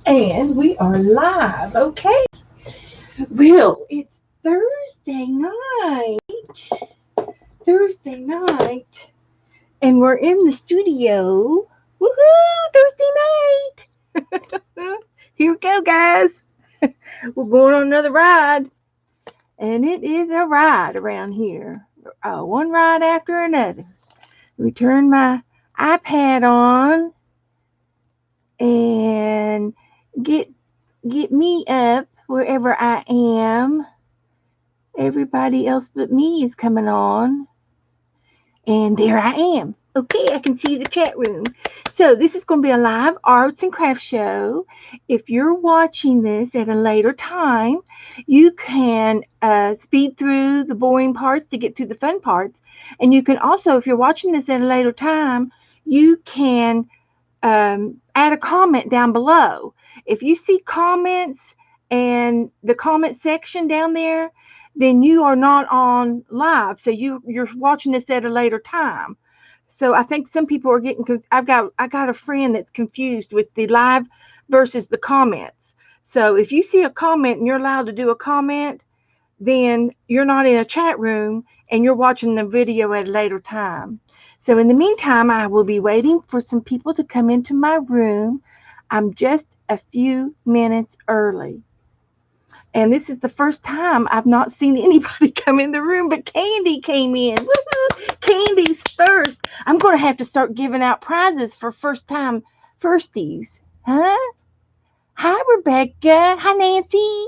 And we are live. Okay. Well, it's Thursday night. Thursday night. And we're in the studio. Woohoo! Thursday night. Here we go, guys. We're going on another ride. And it is a ride around here. One ride after another. We turn my iPad on and get get me up wherever I am. Everybody else but me is coming on. And there I am. Okay, I can see the chat room. So this is going to be a live arts and crafts show. If you're watching this at a later time, you can speed through the boring parts to get through the fun parts. And you can also, if you're watching this at a later time, you can add a comment down below. If you see comments and the comment section down there, then you are not on live. So you're watching this at a later time. So I think some people are getting. I got a friend that's confused with the live versus the comments. So if you see a comment and you're allowed to do a comment, then you're not in a chat room and you're watching the video at a later time. So in the meantime, I will be waiting for some people to come into my room. I'm just a few minutes early. And this is the first time I've not seen anybody come in the room, but Candy came in. Woo-hoo! Candy's first. I'm going to have to start giving out prizes for first time firsties. Huh? Hi, Rebecca. Hi, Nancy.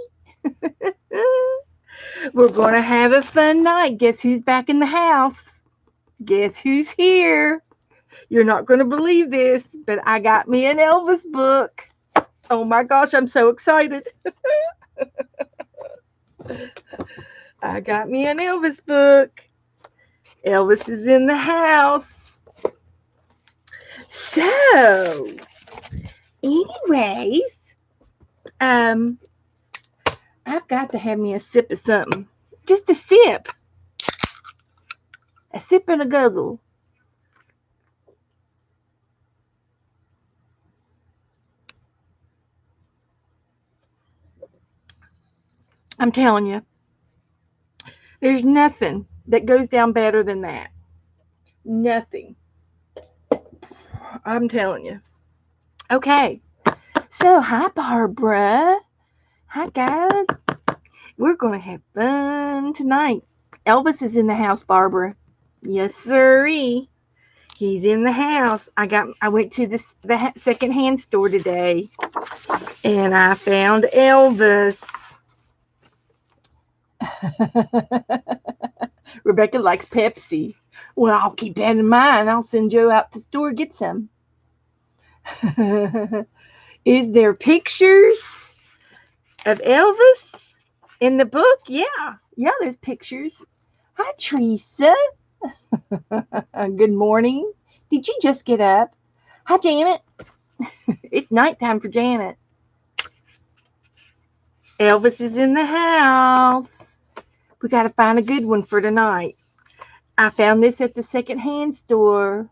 We're going to have a fun night. Guess who's back in the house? Guess who's here? You're not going to believe this, but I got me an Elvis book. Oh my gosh, I'm so excited. I got me an Elvis book. Elvis is in the house. So, anyways, I've got to have me a sip of something. Just a sip. A sip and a guzzle. I'm telling you, there's nothing that goes down better than that. Nothing. I'm telling you. Okay. So, hi, Barbara. Hi, guys. We're going to have fun tonight. Elvis is in the house, Barbara. Yes, sirree. He's in the house. I went to the secondhand store today, and I found Elvis. Rebecca likes Pepsi. Well, I'll keep that in mind. I'll send Joe out to the store to get some. Is there pictures of Elvis in the book? Yeah, there's pictures. Hi, Teresa. Good morning. Did you just get up? Hi, Janet. It's nighttime for Janet. Elvis is in the house. We got to find a good one for tonight. I found this at the secondhand store.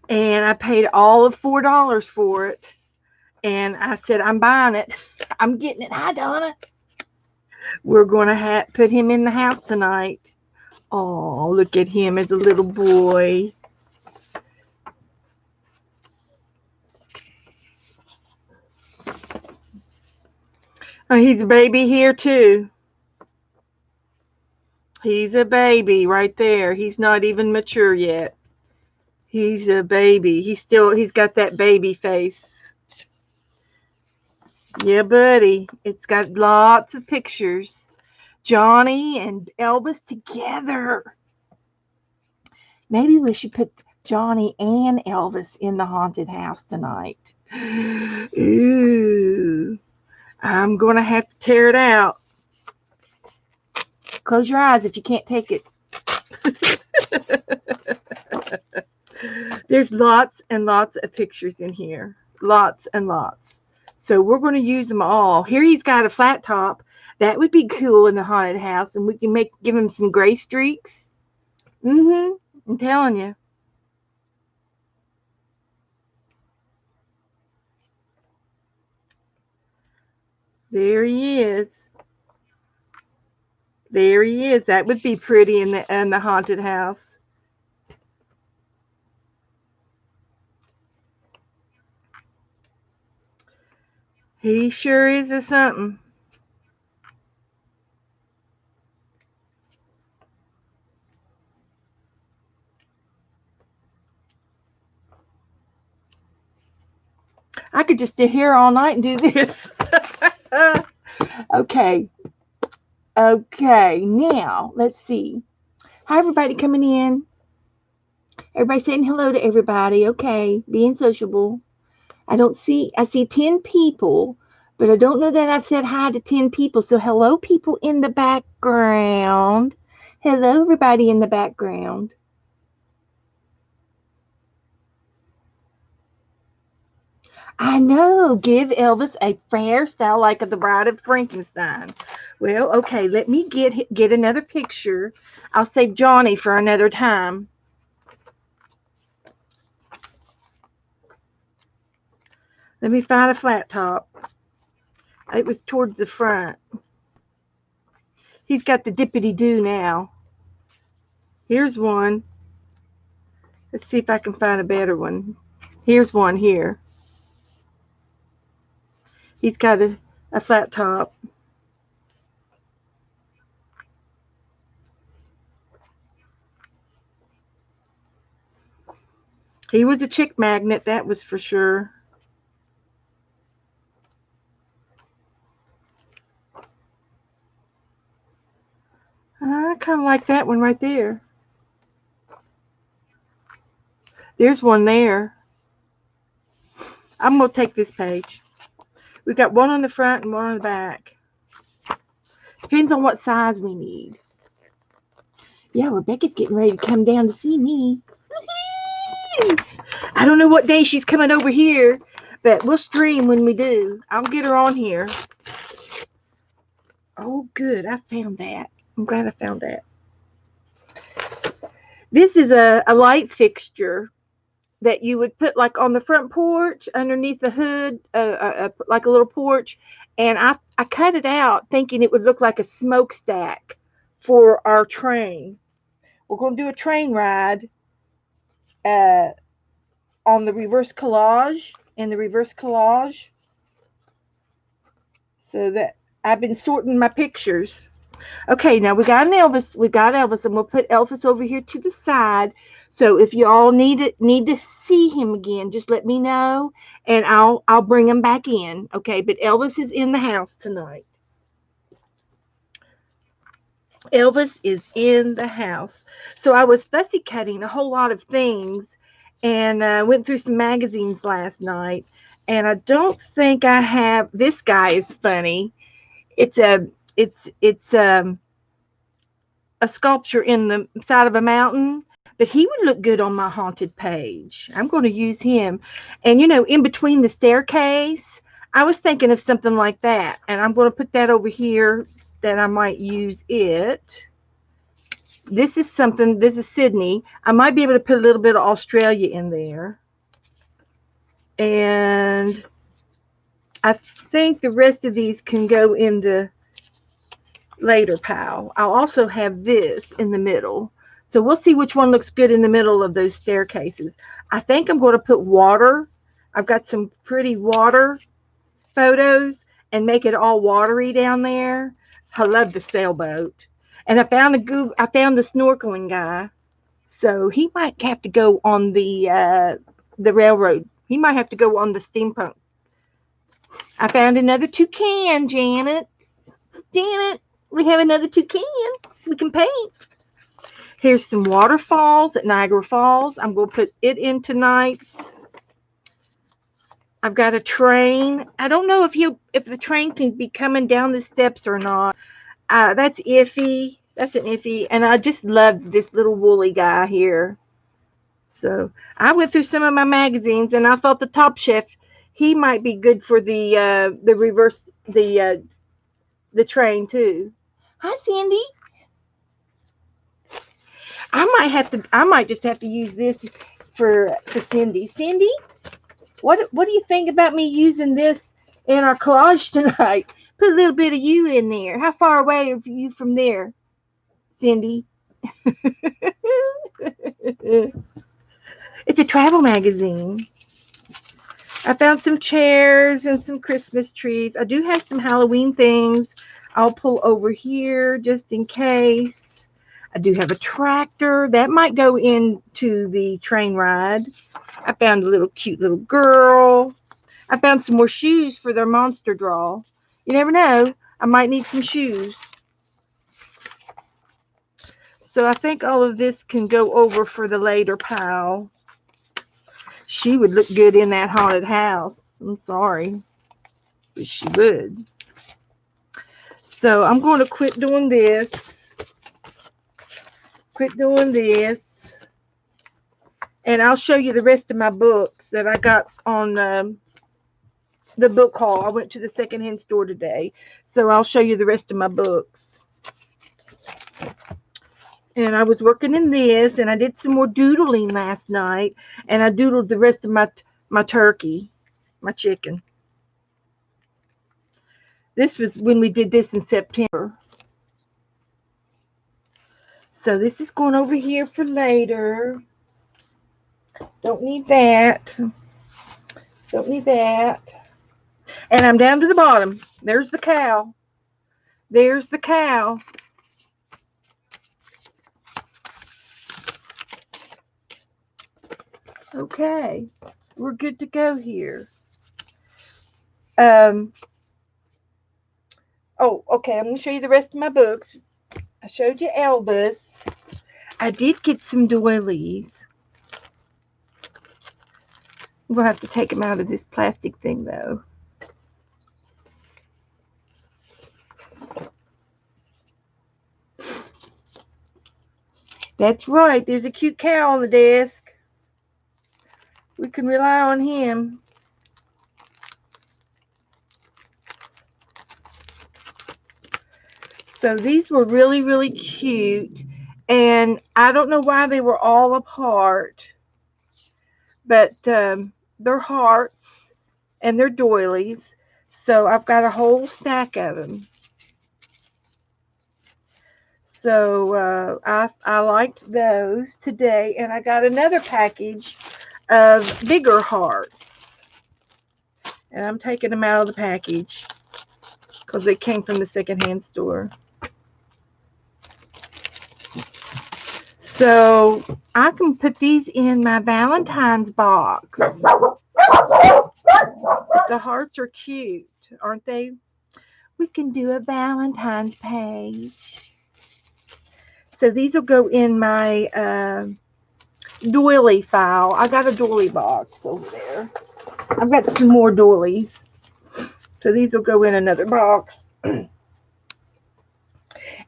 And I paid all of $4 for it. And I said, I'm buying it. I'm getting it. Hi, Donna. We're going to put him in the house tonight. Oh, look at him as a little boy. Oh, he's a baby here, too. He's a baby right there. He's not even mature yet. He's a baby. He's got that baby face. Yeah, buddy. It's got lots of pictures. Johnny and Elvis together. Maybe we should put Johnny and Elvis in the haunted house tonight. Ooh. I'm going to have to tear it out. Close your eyes if you can't take it. There's lots and lots of pictures in here. Lots and lots. So we're going to use them all. Here he's got a flat top. That would be cool in the haunted house. And we can give him some gray streaks. I'm telling you. There he is. There he is. That would be pretty in the haunted house. He sure is a something. I could just sit here all night and do this. Okay. Okay. Now, let's see. Hi, everybody coming in. Everybody saying hello to everybody. Okay. Being sociable. I see 10 people, but I don't know that I've said hi to 10 people. So, hello, people in the background. Hello, everybody in the background. I know. Give Elvis a fair style like of the Bride of Frankenstein. Well, okay, let me get another picture. I'll save Johnny for another time. Let me find a flat top. It was towards the front. He's got the dippity-doo now. Here's one. Let's see if I can find a better one. Here's one here. He's got a flat top. He was a chick magnet, that was for sure. I kind of like that one right there. There's one there. I'm going to take this page. We've got one on the front and one on the back. Depends on what size we need. Yeah, Rebecca's getting ready to come down to see me. I don't know what day she's coming over here, but we'll stream when we do. I'll get her on here. Oh, good. I found that. I'm glad I found that. This is a light fixture that you would put like on the front porch underneath the hood, like a little porch. And I cut it out thinking it would look like a smokestack for our train. We're going to do a train ride on the reverse collage and the reverse collage. So that I've been sorting my pictures. Okay, now we got Elvis, and we'll put Elvis over here to the side. So if you all need to see him again, just let me know, and I'll bring him back in. Okay, but Elvis is in the house tonight. Elvis is in the house. So I was fussy cutting a whole lot of things, and went through some magazines last night, and I don't think I have. This guy is funny. It's a sculpture in the side of a mountain, but he would look good on my haunted page. I'm going to use him. And, in between the staircase, I was thinking of something like that. And I'm going to put that over here that I might use it. This is Sydney. I might be able to put a little bit of Australia in there. And I think the rest of these can go in the later pile. I'll also have this in the middle. So we'll see which one looks good in the middle of those staircases. I think I'm going to put water. I've got some pretty water photos and make it all watery down there. I love the sailboat. And I found the snorkeling guy. So he might have to go on the railroad. He might have to go on the steampunk. I found another toucan, Janet. Janet, we have another toucan. We can paint. Here's some waterfalls at Niagara Falls. I'm going to put it in tonight. I've got a train. I don't know if the train can be coming down the steps or not. That's iffy. That's an iffy. And I just love this little woolly guy here. So I went through some of my magazines, and I thought the Top Chef, he might be good for the reverse the train too. Hi, Cindy. I might just have to use this for Cindy. Cindy, what do you think about me using this in our collage tonight? Put a little bit of you in there. How far away are you from there, Cindy? It's a travel magazine. I found some chairs and some Christmas trees. I do have some Halloween things. I'll pull over here just in case. I do have a tractor. That might go into the train ride. I found a little cute little girl. I found some more shoes for their monster draw. You never know. I might need some shoes. So I think all of this can go over for the later pile. She would look good in that haunted house. I'm sorry, but she would. So I'm going to quit doing this. And I'll show you the rest of my books that I got on the book haul. I went to the secondhand store today, so I'll show you the rest of my books. And I was working in this, and I did some more doodling last night, and I doodled the rest of my turkey, my chicken. This was when we did this in September. So this is going over here for later. Don't need that. Don't need that. And I'm down to the bottom. There's the cow. There's the cow. Okay. We're good to go here. Oh, okay. I'm going to show you the rest of my books. I showed you Elvis. I did get some doilies. I'm going to have to take them out of this plastic thing, though. That's right. There's a cute cow on the desk. We can rely on him. So these were really, really cute. And I don't know why they were all apart. But they're hearts and they're doilies. So I've got a whole stack of them. So I liked those today. And I got another package of bigger hearts. And I'm taking them out of the package because they came from the secondhand store. So I can put these in my Valentine's box. The hearts are cute, aren't they? We can do a Valentine's page. So these will go in my doily file. I got a doily box over there. I've got some more doilies. So these will go in another box. And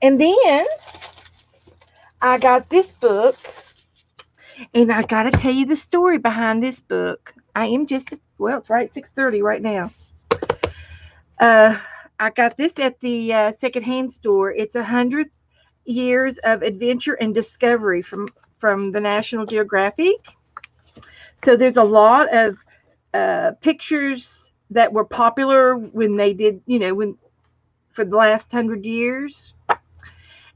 then I got this book. And I got to tell you the story behind this book. I am just, well, it's right 6:30 right now. I got this at the secondhand store. It's 100 Years of Adventure and Discovery from the National Geographic. So there's a lot of pictures that were popular when they did, for the last 100 years.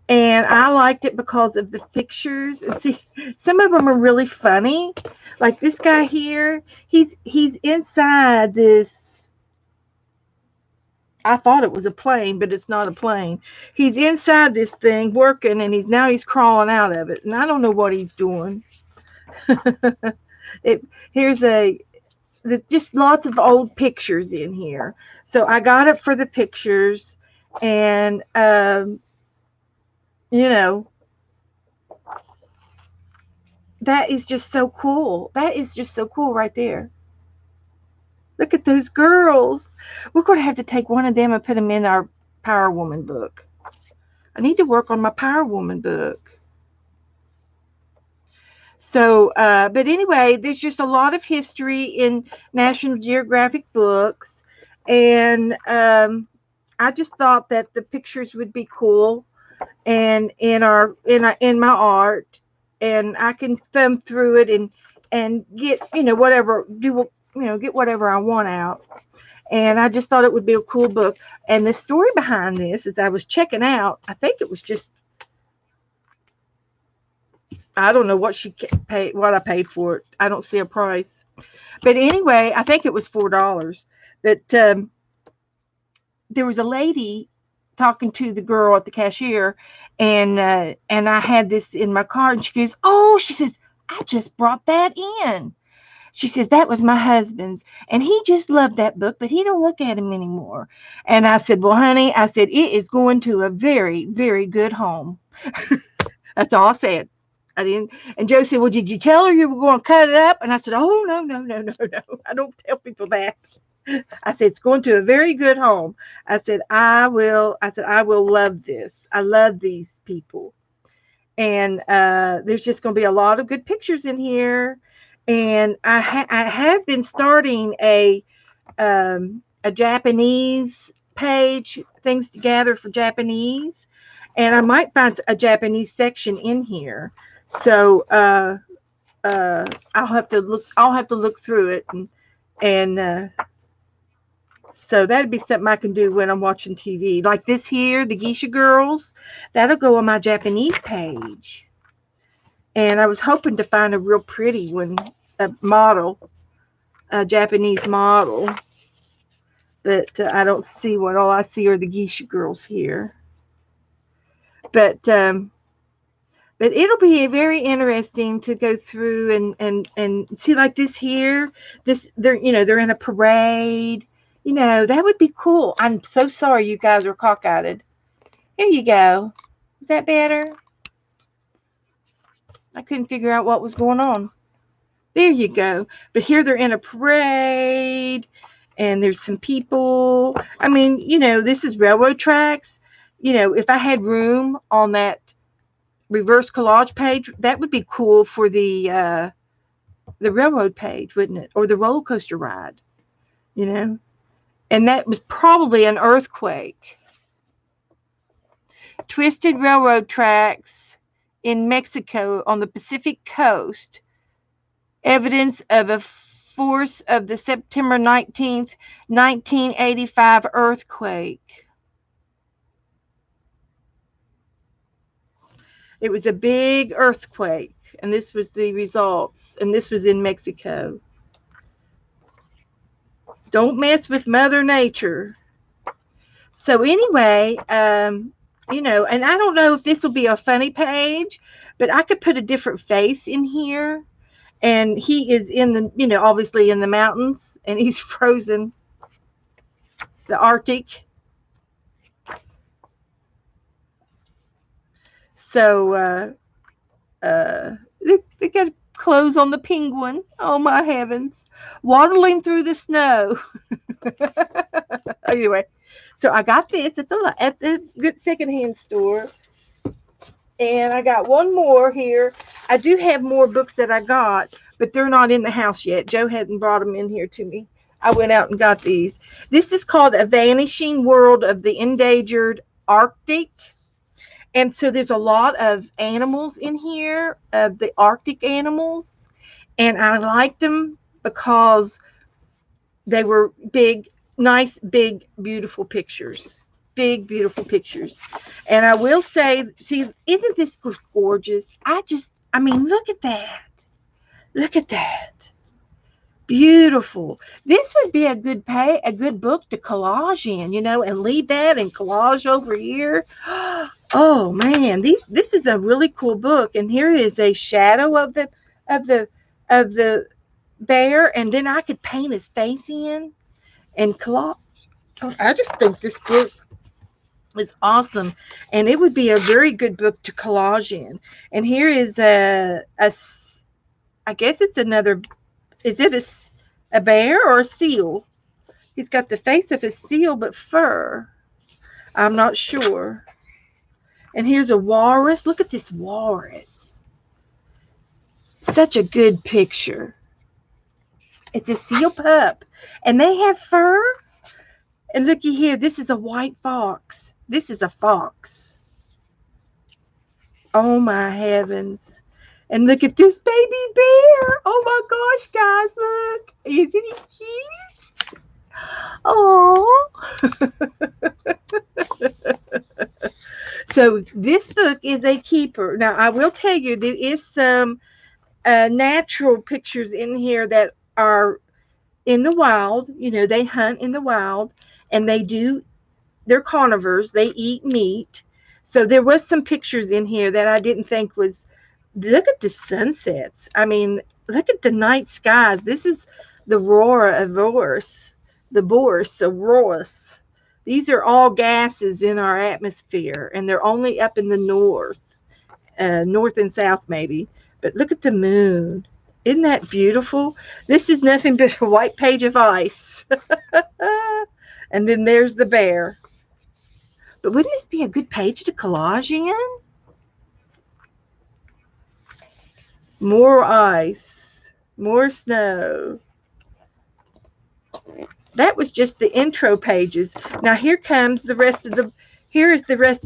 And I liked it because of the pictures. And see, some of them are really funny. Like this guy here, he's inside this. I thought it was a plane, but it's not a plane. He's inside this thing working, and he's crawling out of it. And I don't know what he's doing. Here's there's just lots of old pictures in here. So I got it for the pictures, and that is just so cool. That is just so cool right there. Look at those girls. We're going to have to take one of them and put them in our Power Woman book. I need to work on my Power Woman book. So, but anyway, there's just a lot of history in National Geographic books. And I just thought that the pictures would be cool and in my art. And I can thumb through it and get, whatever, get whatever I want out. And I just thought it would be a cool book. And the story behind this, as I was checking out, I think it was just, I don't know what she paid, what I paid for it. I don't see a price. But anyway, I think it was $4. But there was a lady talking to the girl at the cashier, and I had this in my car, and she goes, "Oh," she says, "I just brought that in." She says, "That was my husband's, and he just loved that book, but he don't look at him anymore." And I said, "Well, honey," I said, "it is going to a very, very good home." That's all I said. I didn't. And Joe said, "Well, did you tell her you were going to cut it up?" And I said, "Oh, no, no, no, no, no. I don't tell people that." I said, "It's going to a very good home." I said, I will love this. I love these people. And there's just going to be a lot of good pictures in here. And I have been starting a Japanese page, things to gather for Japanese, and I might find a Japanese section in here. So I'll have to look. I'll have to look through it, and so that'd be something I can do when I'm watching TV. Like this here, the Geisha Girls, that'll go on my Japanese page. And I was hoping to find a real pretty one, a model, a Japanese model, but I don't see one. All I see are the Geisha Girls here. But but it'll be very interesting to go through and see, like this here. This they're in a parade. That would be cool. I'm so sorry you guys are cockeyed. Here you go. Is that better? I couldn't figure out what was going on. There you go. But here they're in a parade, and there's some people. I mean, this is railroad tracks. If I had room on that reverse collage page, that would be cool for the railroad page, wouldn't it? Or the roller coaster ride, you know? And that was probably an earthquake. Twisted railroad tracks in Mexico on the Pacific coast. Evidence of a force of the September 19th, 1985 earthquake. It was a big earthquake, and this was the results, and this was in Mexico. Don't mess with Mother Nature. So anyway, and I don't know if this will be a funny page, but I could put a different face in here. And he is in the, obviously in the mountains, and he's frozen, the Arctic. So they got clothes on the penguin. Oh my heavens, waddling through the snow. Anyway, so I got this at the good secondhand store, and I got one more here. I do have more books that I got, but they're not in the house yet. Joe hadn't brought them in here to me. I went out and got these. This is called A Vanishing World of the Endangered Arctic. And so there's a lot of animals in here, of the Arctic animals. And I liked them because they were big, nice, big, beautiful pictures. Big, beautiful pictures. And I will say, see, isn't this gorgeous? I mean, look at that. Look at that. Beautiful. This would be a good book to collage in, and leave that and collage over here. Oh man, this is a really cool book. And here is a shadow of the of the bear, and then I could paint his face in and collage. I just think this book is awesome, and it would be a very good book to collage in. And here is I guess it's another. Is it a bear or a seal? He's got the face of a seal, but fur. I'm not sure. And here's a walrus. Look at this walrus. Such a good picture. It's a seal pup. And they have fur. And looky here. This is a white fox. This is a fox. Oh my heavens. And look at this baby bear. Oh my gosh, guys, look. Isn't he cute? Oh. So this book is a keeper. Now I will tell you there is some natural pictures in here that are in the wild. You know, they hunt in the wild, and they're carnivores. They eat meat. So there was some pictures in here that I didn't think was. Look at the sunsets. I mean, look at the night skies. This is the aurora of Boris, the Boris Auroras. These are all gases in our atmosphere, and they're only up in the north and south maybe. But look at the moon. Isn't that beautiful? This is nothing but a white page of ice. And then there's the bear. But wouldn't this be a good page to collage in? More ice, more snow. That was just the intro pages. Now here is the rest of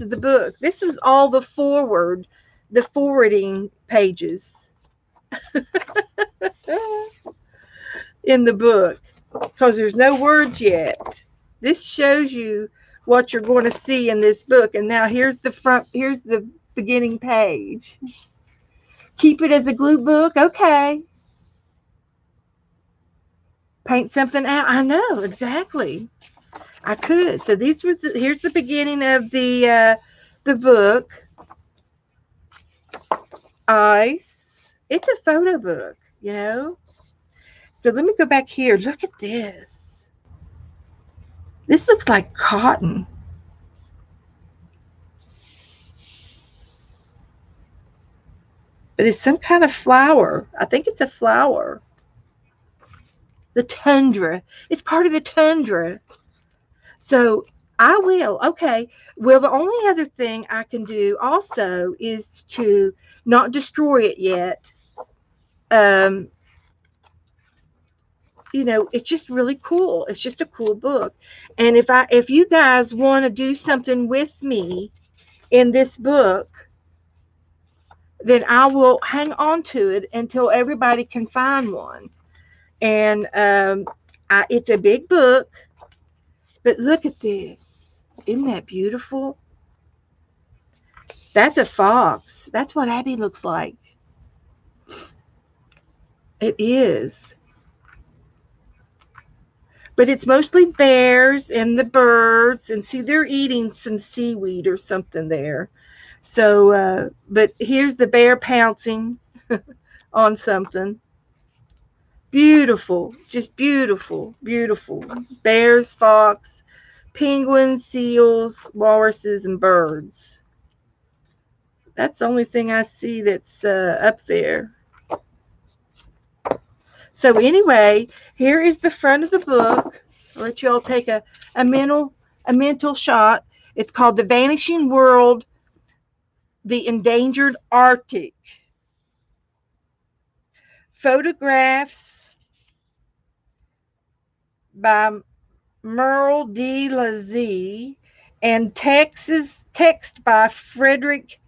the book. This was all the forwarding pages in the book because there's no words yet. This shows you what you're going to see in this book. And now here's the beginning page. Keep it as a glue book. Okay. Paint something out. I know, exactly. I could. So here's the beginning of the book. Ice. It's a photo book, you know. So let me go back here. Look at this. This looks like cotton. But it's some kind of flower. I think it's a flower. The tundra. It's part of the tundra. So I will. Okay. Well, the only other thing I can do also is to not destroy it yet. Um, it's just really cool. It's just a cool book. And if you guys want to do something with me in this book, then I will hang on to it until everybody can find one. And it's a big book, but look at this. Isn't that beautiful? That's a fox. That's what Abby looks like. It is. But it's mostly bears and the birds. And see, they're eating some seaweed or something there. So, but here's the bear pouncing on something. Beautiful. Just beautiful. Beautiful. Bears, fox, penguins, seals, walruses, and birds. That's the only thing I see that's up there. So anyway, here is the front of the book. I'll let you all take a mental shot. It's called The Vanishing World, The Endangered Arctic. Photographs by Merle D. Lazzie and text by Frederick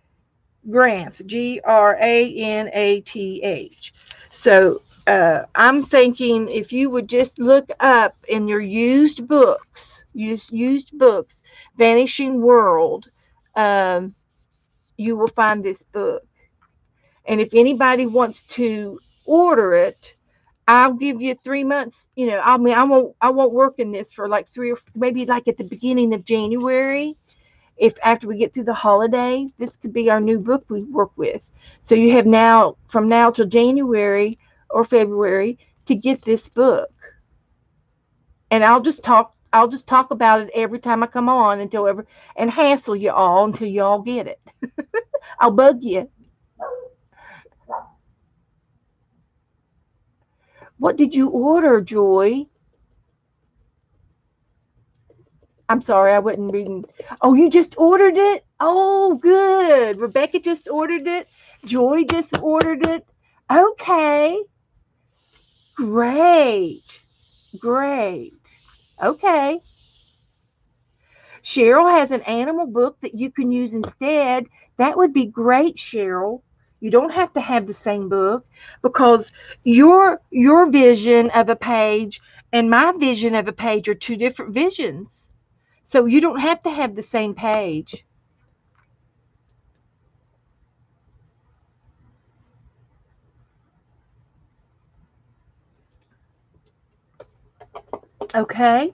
Grant, Granath. So I'm thinking if you would just look up in your used books, Vanishing World, you will find this book. And if anybody wants to order it, I'll give you 3 months. I mean, I won't work in this for like maybe like at the beginning of January. If after we get through the holidays, this could be our new book we work with. So you have from now till January or February to get this book. And I'll just talk about it every time I come on and hassle you all until you all get it. I'll bug you. What did you order, Joy? I'm sorry, I wasn't reading. Oh, you just ordered it? Oh, good. Rebecca just ordered it. Joy just ordered it. Okay. Great. Great. Okay. Cheryl has an animal book that you can use instead. That would be great, Cheryl. You don't have to have the same book, because your vision of a page and my vision of a page are two different visions. So you don't have to have the same page. Okay.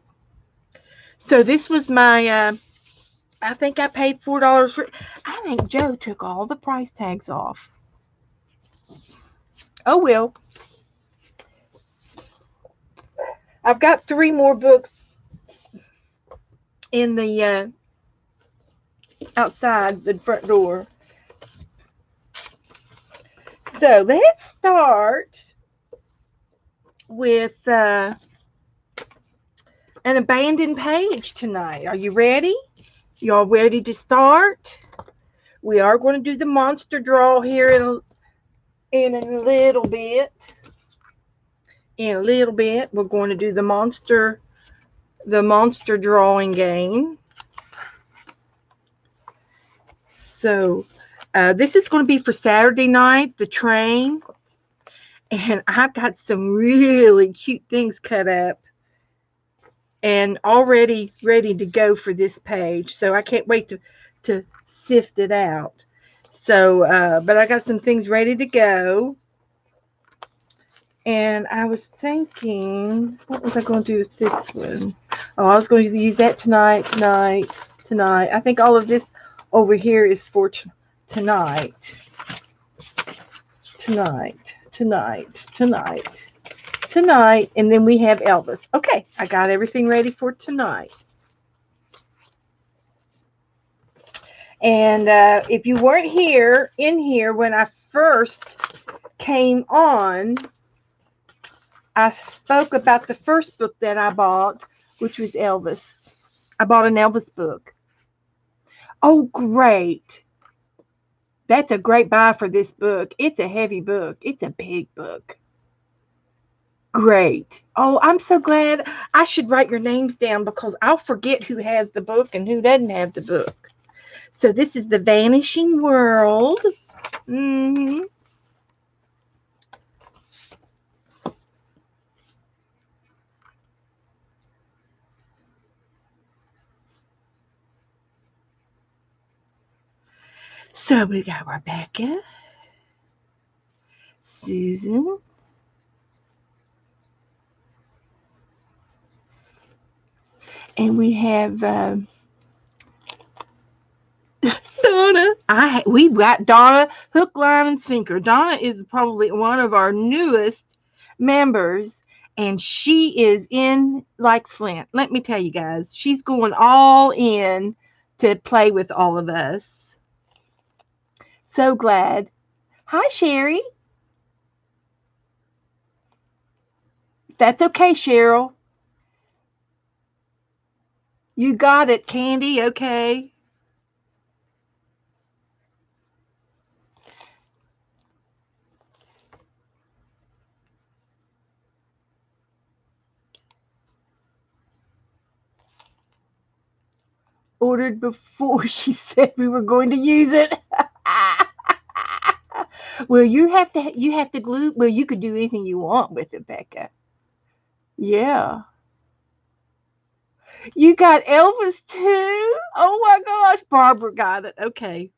So this was my I think I paid $4 for it. I think Joe took all the price tags off. Oh well. I've got three more books in the outside the front door. So let's start with an abandoned page tonight. Are you ready? Y'all ready to start? We are going to do the monster draw here in a little bit. In a little bit, we're going to do the monster drawing game. So this is going to be for Saturday night, the train. And I've got some really cute things cut up and already ready to go for this page. So I can't wait to sift it out. So, but I got some things ready to go. And I was thinking, what was I going to do with this one? Oh, I was going to use that tonight. I think all of this over here is for tonight. Tonight. And then we have Elvis. Okay, I got everything ready for tonight. And if you weren't in here when I first came on, I spoke about the first book that I bought, which was Elvis. I bought an Elvis book. Oh, great. That's a great buy for this book. It's a heavy book. It's a big book. Great. Oh, I'm so glad. I should write your names down because I'll forget who has the book and who doesn't have the book. So this is The Vanishing World. Mm-hmm. So we got Rebecca, Susan, and we have Donna. We've got Donna, hook, line, and sinker. Donna is probably one of our newest members, and she is in like Flint. Let me tell you guys, she's going all in to play with all of us. So glad. Hi, Sherry. That's okay, Cheryl. You got it, Candy. Okay. Ordered before she said we were going to use it. Well, you have to glue. Well, you could do anything you want with it, Becca. Yeah. You got Elvis too? Oh my gosh, Barbara got it. Okay.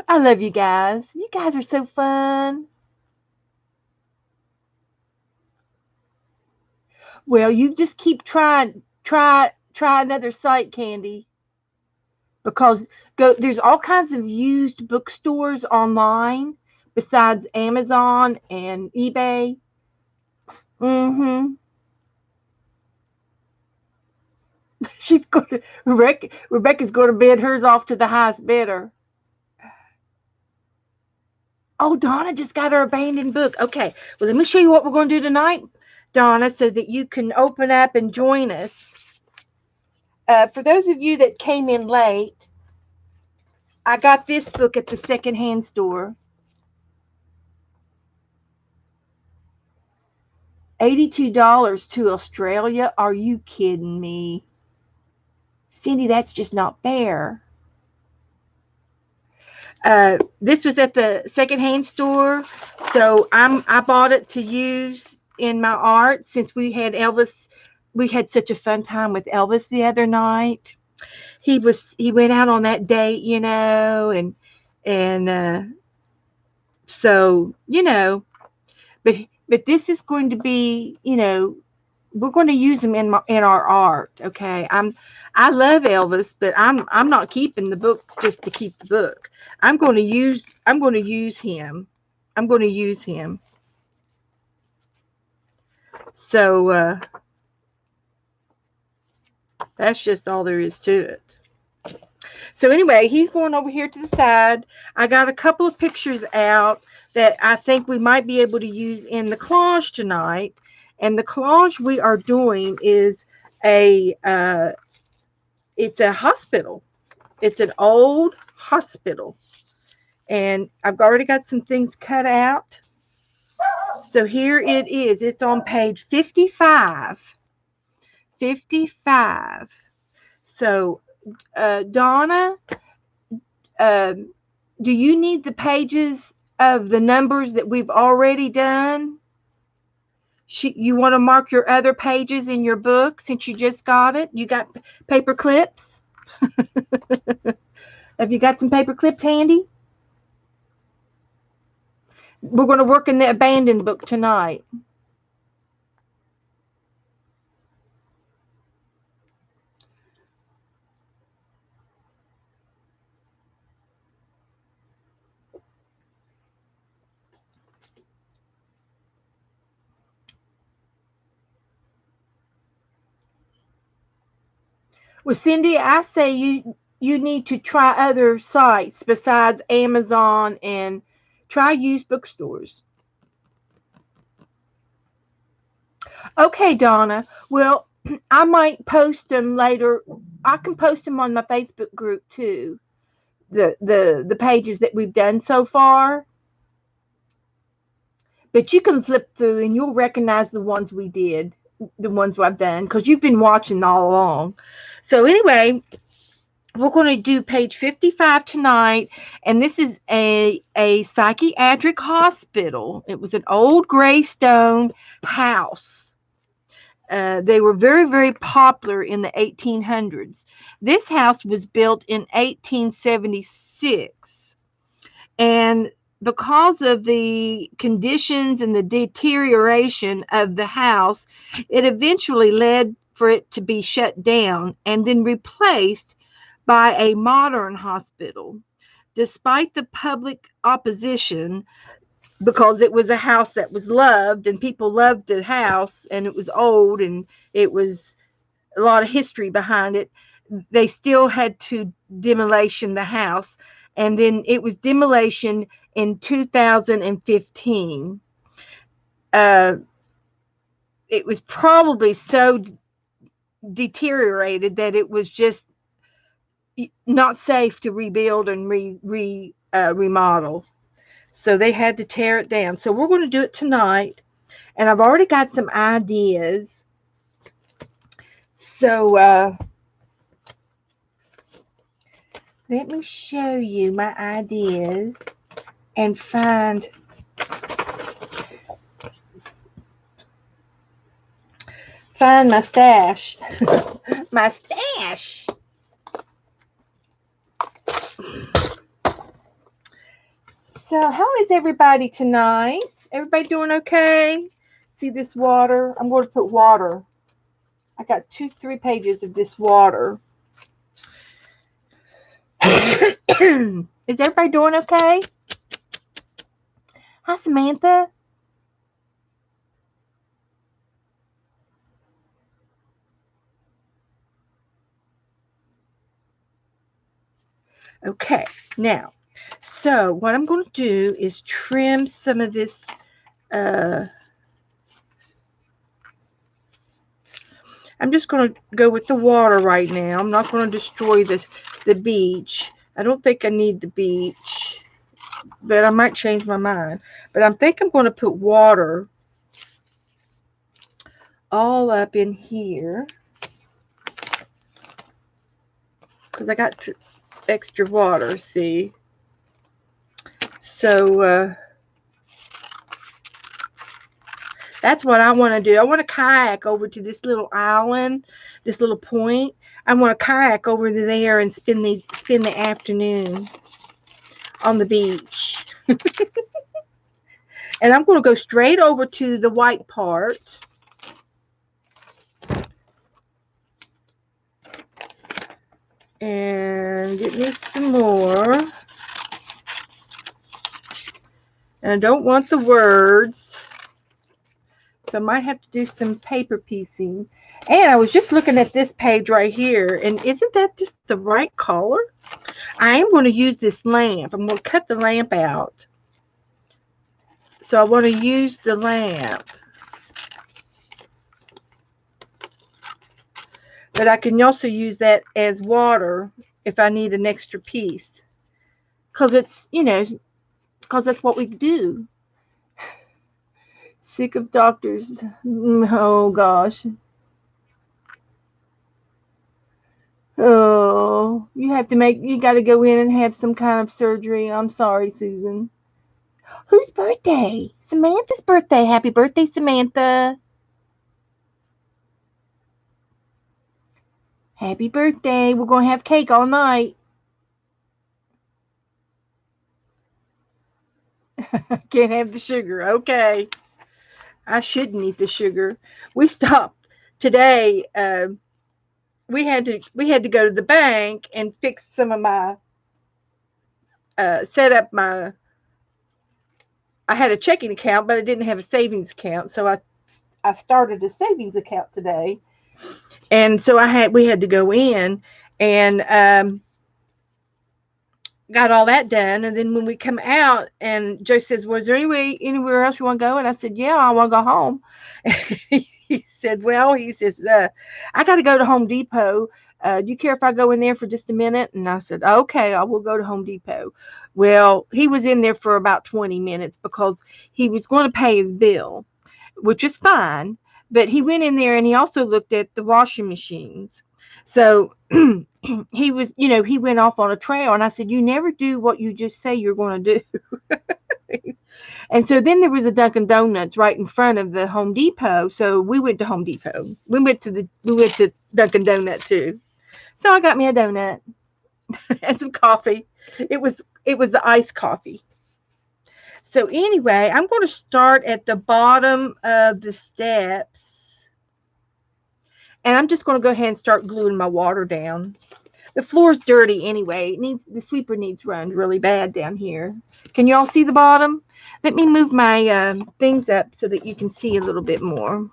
I love you guys. You guys are so fun. Well, you just keep trying. Try another site, Candy. Because there's all kinds of used bookstores online besides Amazon and eBay. Mm-hmm. She's going to Rebecca's going to bid hers off to the highest bidder. Oh, Donna just got her abandoned book. Okay, well, let me show you what we're going to do tonight, Donna, so that you can open up and join us. For those of you that came in late, I got this book at the secondhand store. $82 to Australia. Are you kidding me? Cindy, that's just not fair. This was at the secondhand store, so I bought it to use in my art since we had Elvis. We had such a fun time with Elvis the other night. He went out on that date, and so but this is going to be, we're going to use them in our art. Okay, I love Elvis, but I'm not keeping the book just to keep the book. I'm going to use him. I'm going to use him. So that's just all there is to it. So anyway, he's going over here to the side. I got a couple of pictures out that I think we might be able to use in the collage tonight. And the collage we are doing is it's a hospital. It's an old hospital. And I've already got some things cut out. So here it is. It's on page 55. 55. So, Donna, do you need the pages of the numbers that we've already done? You want to mark your other pages in your book since you just got it? You got paper clips? Have you got some paper clips handy? We're going to work in the abandoned book tonight. Well, Cindy, I say you need to try other sites besides Amazon and try used bookstores. Okay, Donna. Well, I might post them later. I can post them on my Facebook group too. The pages that we've done so far. But you can flip through and you'll recognize the ones we did, the ones I've done, because you've been watching all along. So anyway, we're going to do page 55 tonight, and this is a psychiatric hospital. It was an old gray stone house. They were very, very popular in the 1800s. This house was built in 1876, and because of the conditions and the deterioration of the house, it eventually led for it to be shut down and then replaced by a modern hospital. Despite the public opposition, because it was a house that was loved and people loved the house and it was old and it was a lot of history behind it, they still had to demolition the house. And then it was demolition in 2015. It was probably so deteriorated that it was just not safe to rebuild and remodel. So they had to tear it down. So we're going to do it tonight. And I've already got some ideas. So let me show you my ideas and find my stash. My stash. So how is everybody tonight? Everybody doing okay? See this water? I'm going to put water. I got 3 pages of this water. Is everybody doing okay? Hi, Samantha. Okay, now, so what I'm going to do is trim some of this. I'm just going to go with the water right now. I'm not going to destroy the beach. I don't think I need the beach, but I might change my mind. But I think I'm going to put water all up in here. because I got extra water, see. So that's what I want to do. I want to kayak over to this little island, this little point. I want to kayak over to there and spend the afternoon on the beach. And I'm going to go straight over to the white part. And get me some more. And I don't want the words. So I might have to do some paper piecing. And I was just looking at this page right here. And isn't that just the right color? I am going to use this lamp. I'm going to cut the lamp out. So I want to use the lamp. But I can also use that as water if I need an extra piece. Because it's, because that's what we do. Sick of doctors. Oh, gosh. Oh, you got to go in and have some kind of surgery. I'm sorry, Susan. Whose birthday? Samantha's birthday. Happy birthday, Samantha. Happy birthday. We're going to have cake all night. Can't have the sugar. Okay. I shouldn't eat the sugar. We stopped today. We had to go to the bank and fix some of my set up my. I had a checking account, but I didn't have a savings account, so I started a savings account today, and so we had to go in and got all that done. And then when we come out, and Joe says, "Was there anywhere else you want to go?" And I said, "Yeah, I want to go home." He said, "Well," he says, "I got to go to Home Depot. Do you care if I go in there for just a minute?" And I said, "Okay, I will go to Home Depot." Well, he was in there for about 20 minutes because he was going to pay his bill, which is fine. But he went in there and he also looked at the washing machines. So he was, he went off on a trail, and I said, "You never do what you just say you're going to do." And so then there was a Dunkin' Donuts right in front of the Home Depot. So we went to Home Depot. We went to Dunkin' Donut too. So I got me a donut and some coffee. It was the iced coffee. So anyway, I'm going to start at the bottom of the steps. And I'm just going to go ahead and start gluing my water down. The floor's dirty anyway. The sweeper needs run really bad down here. Can you all see the bottom? Let me move my things up so that you can see a little bit more.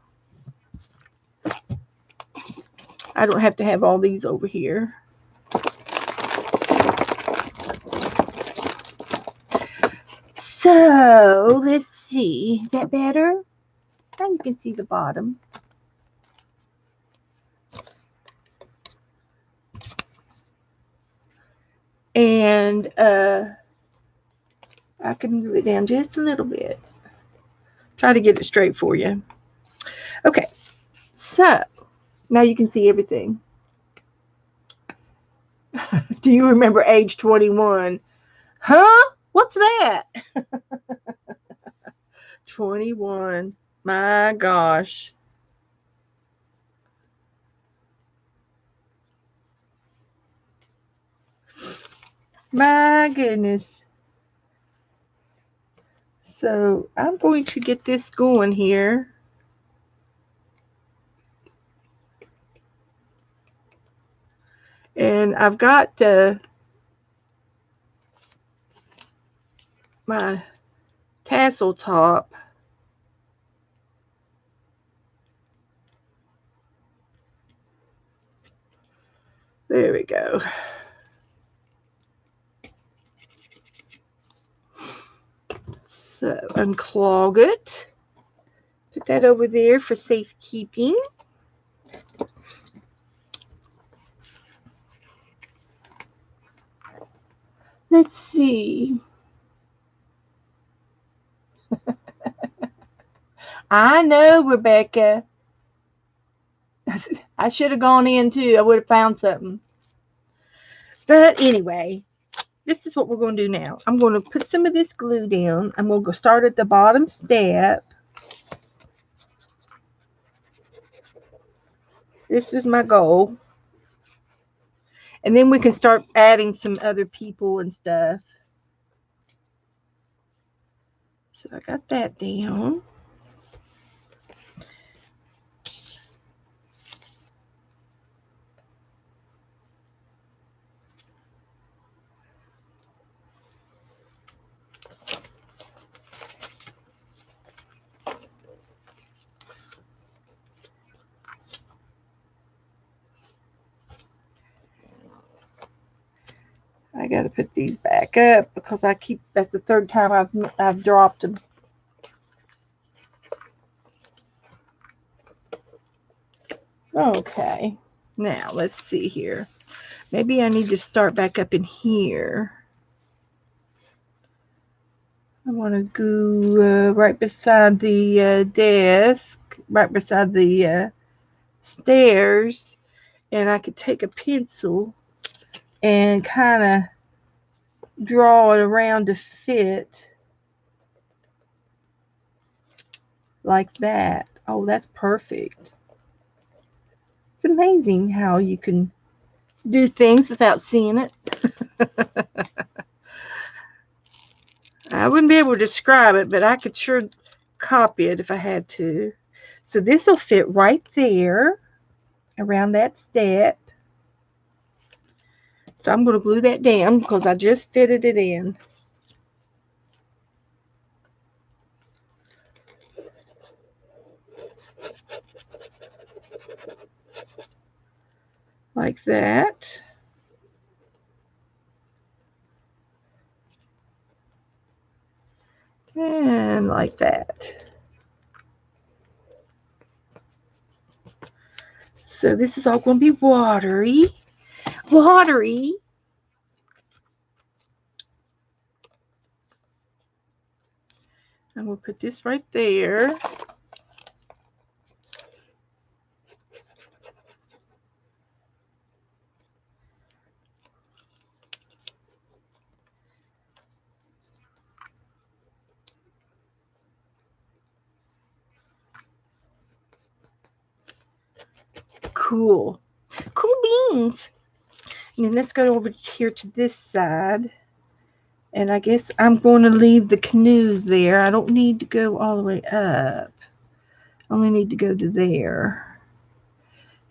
I don't have to have all these over here. So let's see. Is that better? Now you can see the bottom. And I can move it down just a little bit. Try to get it straight for you. Okay, so now you can see everything. Do you remember age 21? Huh? What's that? 21. My gosh. My goodness. So I'm going to get this going here. And I've got my tassel top. There we go. So unclog it. Put that over there for safekeeping. Let's see. I know, Rebecca. I should have gone in too. I would have found something. But anyway, this is what we're going to do now. I'm going to put some of this glue down. I'm going to go start at the bottom step. This was my goal. And then we can start adding some other people and stuff. So I got that down. I got to put these back up because that's the third time I've dropped them. Okay, now let's see here. Maybe I need to start back up in here. I want to go right beside the desk, right beside the stairs, and I could take a pencil and kind of draw it around to fit like that. Oh, that's perfect. It's amazing how you can do things without seeing it. I wouldn't be able to describe it, but I could sure copy it if I had to. So this will fit right there around that step. So I'm going to glue that down because I just fitted it in. Like that. And like that. So this is all going to be watery. Watery. And we'll put this right there. Cool. Cool beans. And then let's go over here to this side. And I guess I'm going to leave the canoes there. I don't need to go all the way up. I only need to go to there.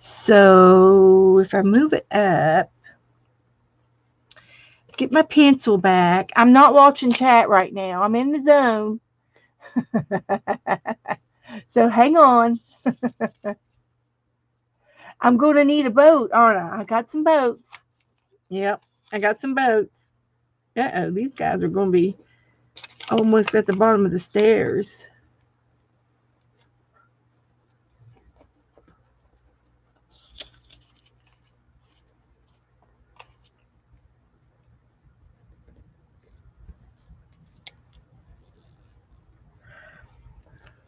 So if I move it up, get my pencil back. I'm not watching chat right now. I'm in the zone. So hang on. I'm going to need a boat, aren't I? I got some boats. Yep, I got some boats. Uh-oh, these guys are going to be almost at the bottom of the stairs.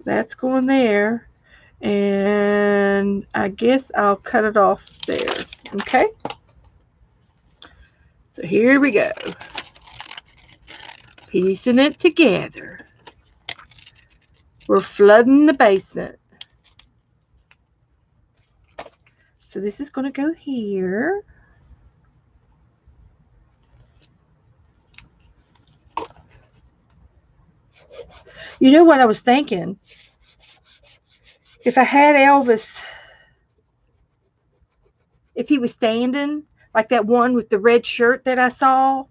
That's going there. And I guess I'll cut it off there. Okay? So here we go. Piecing it together. We're flooding the basement. So this is going to go here. You know what I was thinking? If I had Elvis, if he was standing, like that one with the red shirt that I saw,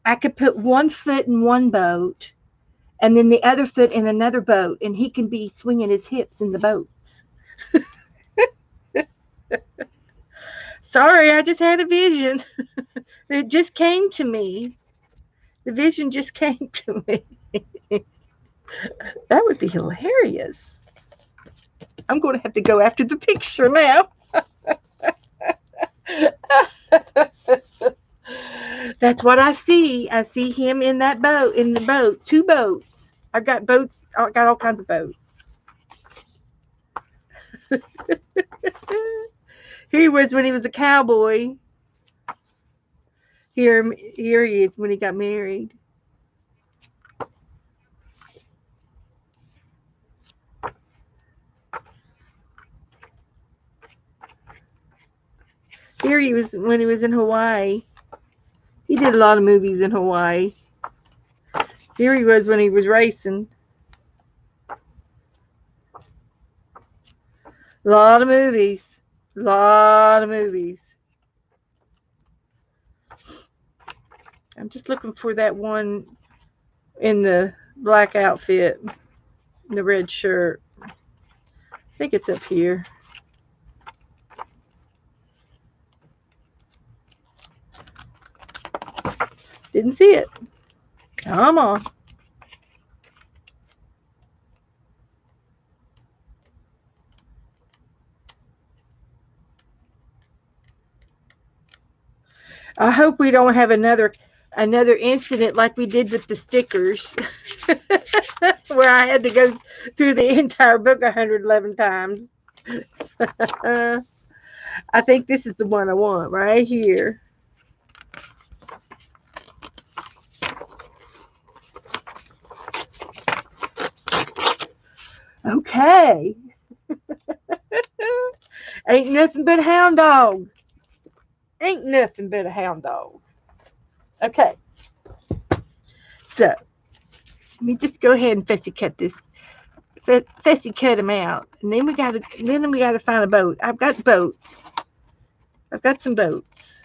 I could put one foot in one boat and then the other foot in another boat, and he can be swinging his hips in the boats. Sorry, I just had a vision. It just came to me. The vision just came to me. That would be hilarious. I'm going to have to go after the picture now. That's what I see. I see him in that boat, in the boat, two boats. I've got boats. I got all kinds of boats. Here he was when he was a cowboy. Here he is when he got married. Here he was when he was in Hawaii. He did a lot of movies in Hawaii. Here he was when he was racing. A lot of movies. A lot of movies. I'm just looking for that one in the black outfit, the red shirt. I think it's up here. Didn't see it. Come on. I hope we don't have another incident like we did with the stickers, where I had to go through the entire book 111 times. I think this is the one I want right here. Okay. Ain't nothing but a hound dog. Ain't nothing but a hound dog. Okay. So let me just go ahead and fussy cut this. Fussy cut him out, and then we gotta find a boat. I've got boats. I've got some boats.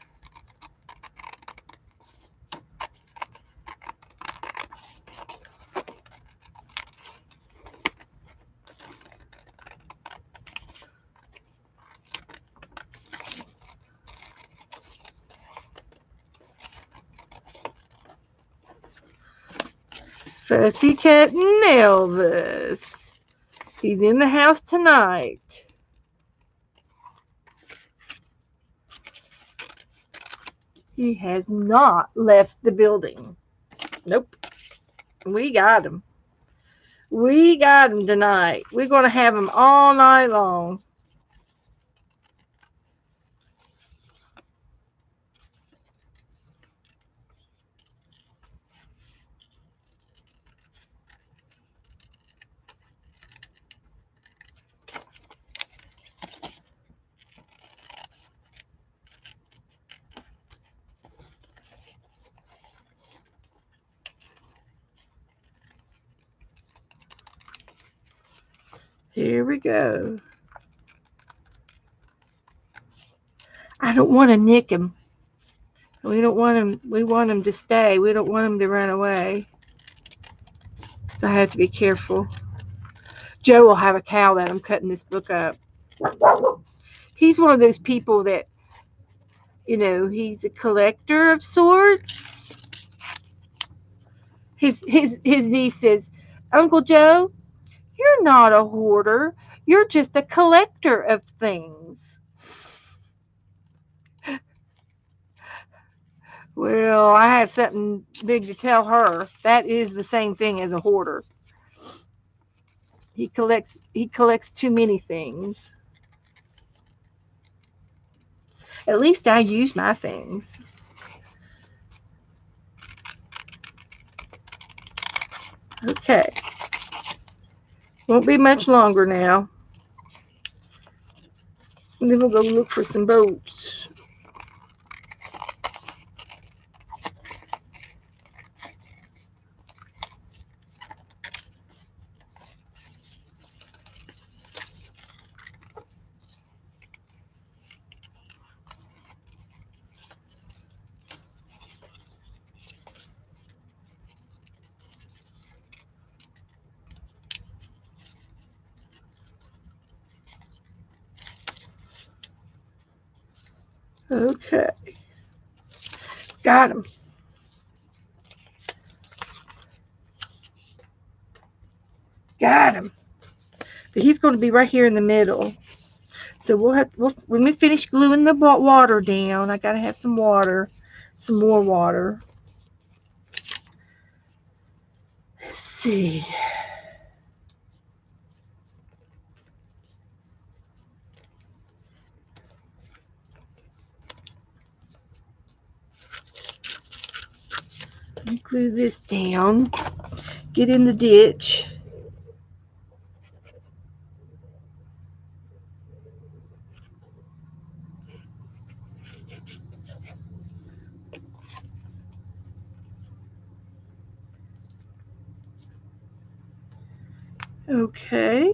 Fussy cutting Elvis. He's in the house tonight. He has not left the building. Nope. We got him. We got him tonight. We're going to have him all night long. Here we go. I don't want to nick him. We don't want him. We want him to stay. We don't want him to run away. So I have to be careful. Joe will have a cow that I'm cutting this book up. He's one of those people that, he's a collector of sorts. His niece says, Uncle Joe, you're not a hoarder. You're just a collector of things. Well, I have something big to tell her. That is the same thing as a hoarder. He collects too many things. At least I use my things. Okay. Won't be much longer now. And then we'll go look for some boats. Okay. Got him. Got him. But he's going to be right here in the middle. So when we finish gluing the water down, I got to have some water, some more water. Let's see. glue this down. Get in the ditch. Okay.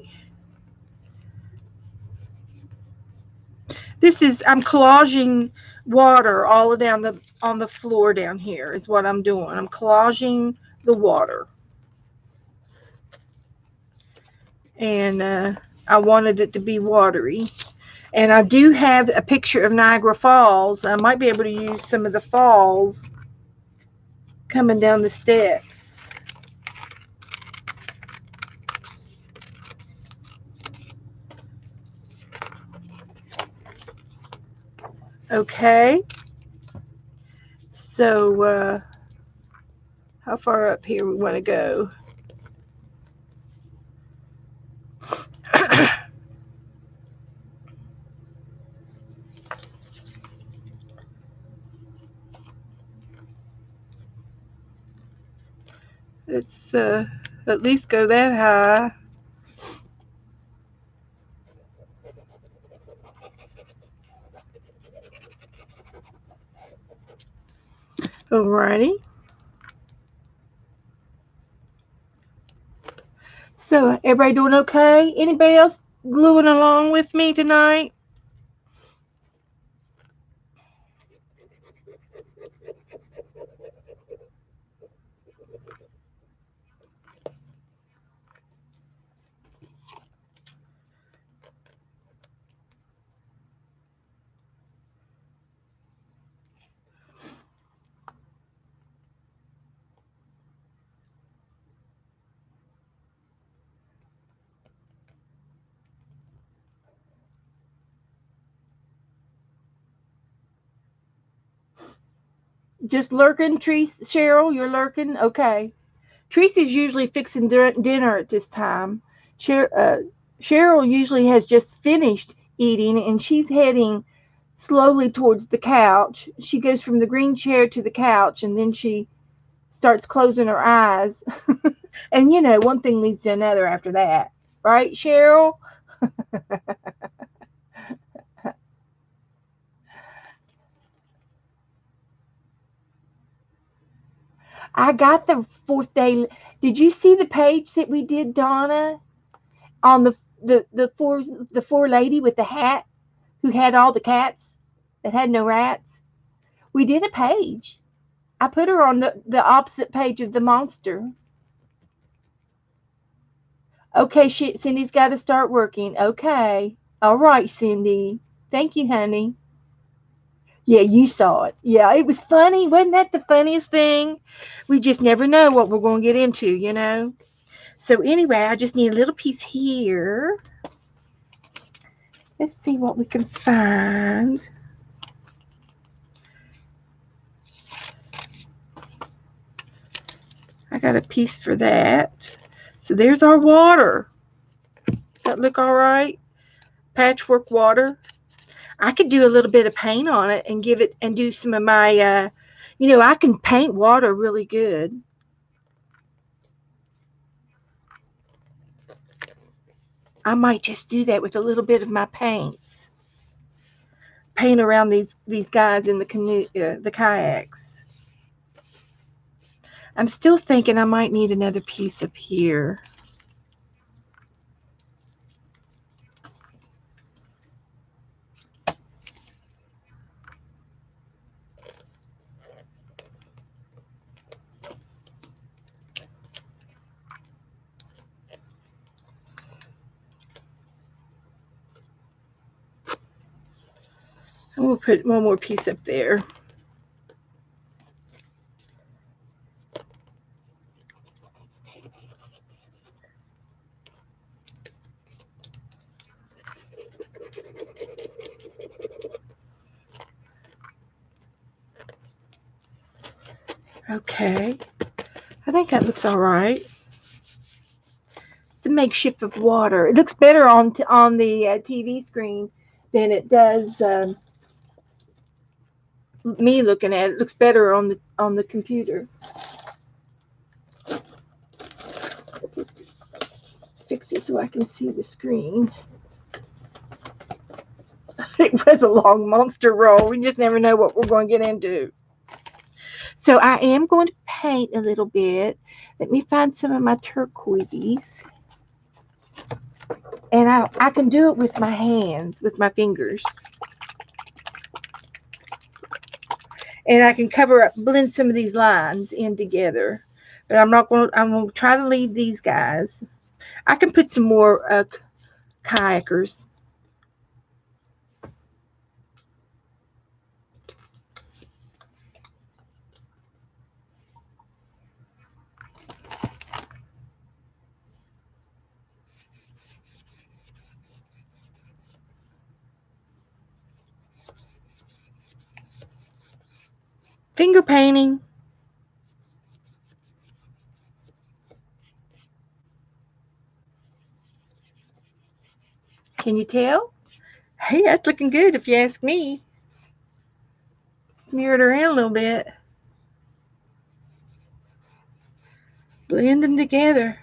I'm collaging water all down on the floor down here is what I'm doing. I'm collaging the water. And I wanted it to be watery. And I do have a picture of Niagara Falls. I might be able to use some of the falls coming down the steps. Okay. So how far up here we want to go? Let's at least go that high. Alrighty. So everybody doing okay? Anybody else gluing along with me tonight? Just lurking, Cheryl? You're lurking? Okay. Tracy's usually fixing dinner at this time. Cheryl usually has just finished eating and she's heading slowly towards the couch. She goes from the green chair to the couch and then she starts closing her eyes. And one thing leads to another after that. Right, Cheryl? I got the fourth day. Did you see the page that we did, Donna, on the four lady with the hat who had all the cats that had no rats? We did a page. I put her on the opposite page of the monster. Okay, Cindy's got to start working. Okay. All right, Cindy. Thank you, honey. Yeah, you saw it. Yeah, it was funny. Wasn't that the funniest thing? We just never know what we're going to get into. So anyway, I just need a little piece here. Let's see what we can find. I got a piece for that. So there's our water. Does that look all right? Patchwork water. I could do a little bit of paint on it and give it and do some of my, I can paint water really good. I might just do that with a little bit of my paints. Paint around these guys in the canoe, the kayaks. I'm still thinking I might need another piece up here. I'm going to put one more piece up there. Okay. I think that looks all right. It's a makeshift of water. It looks better on the TV screen than it does me looking at it. It looks better on the computer. fix it so I can see the screen. It was a long monster roll. We just never know what we're going to get into. So I am going to paint a little bit. Let me find some of my turquoises. And I can do it with my hands, with my fingers. And I can blend some of these lines in together. But I'm going to try to leave these guys. I can put some more kayakers. Finger painting. Can you tell? Hey, that's looking good if you ask me. Smear it around a little bit. Blend them together.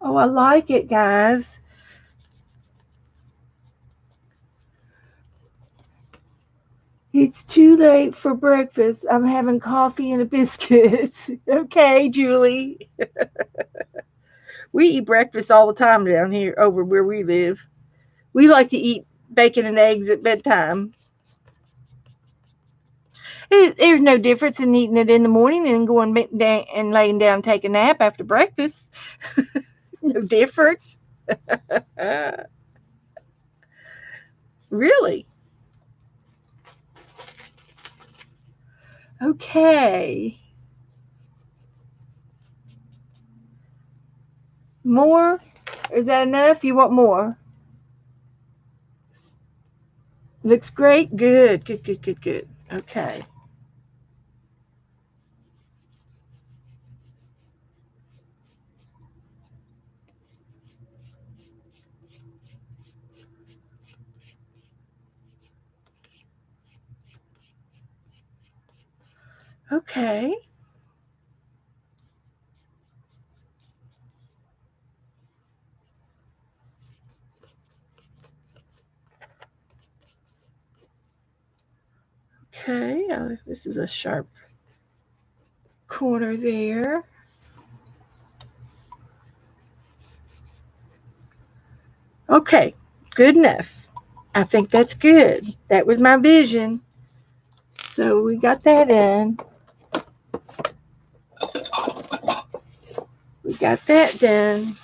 Oh, I like it, guys. It's too late for breakfast. I'm having coffee and a biscuit. Okay, Julie. We eat breakfast all the time down here over where we live. We like to eat bacon and eggs at bedtime. There's no difference in eating it in the morning and going down and laying down and take a nap after breakfast. No difference. Really? Okay. More? Is that enough? You want more? Looks great. Good, good, good, good, good. Okay. Okay. Okay. This is a sharp corner there. Okay. Good enough. I think that's good. That was my vision. So we got that in. We got that done.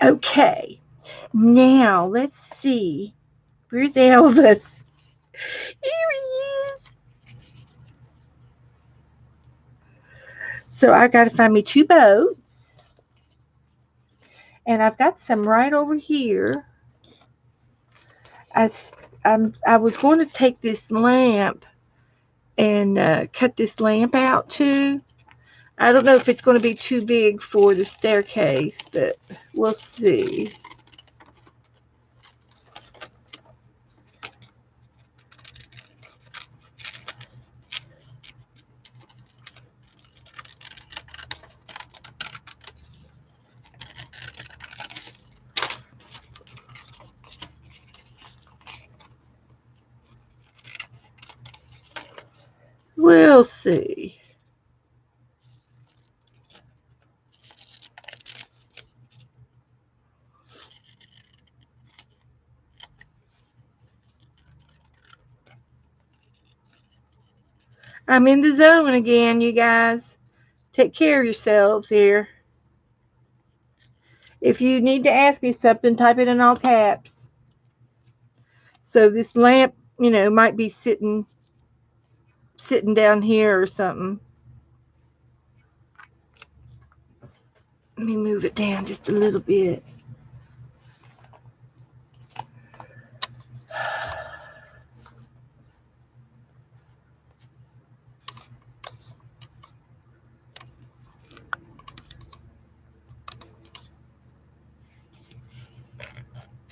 Okay. Now let's see. Where's Elvis? Here he is. So I got to find me 2 boats. And I've got some right over here. I was going to take this lamp and cut this lamp out too. I don't know if it's going to be too big for the staircase, but we'll see. We'll see. I'm in the zone again, you guys. Take care of yourselves here. If you need to ask me something, type it in all caps. So this lamp, might be sitting down here or something. Let me move it down just a little bit.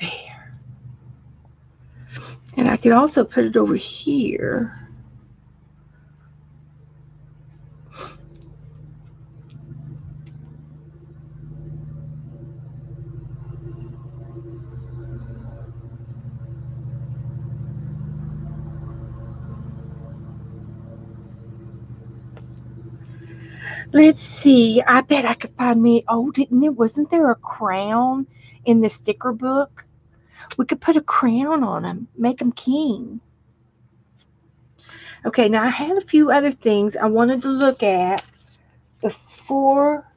There. And I could also put it over here. Let's see. I bet I could find me. Oh, wasn't there a crown in the sticker book? We could put a crown on him, make him king. Okay, now I had a few other things I wanted to look at before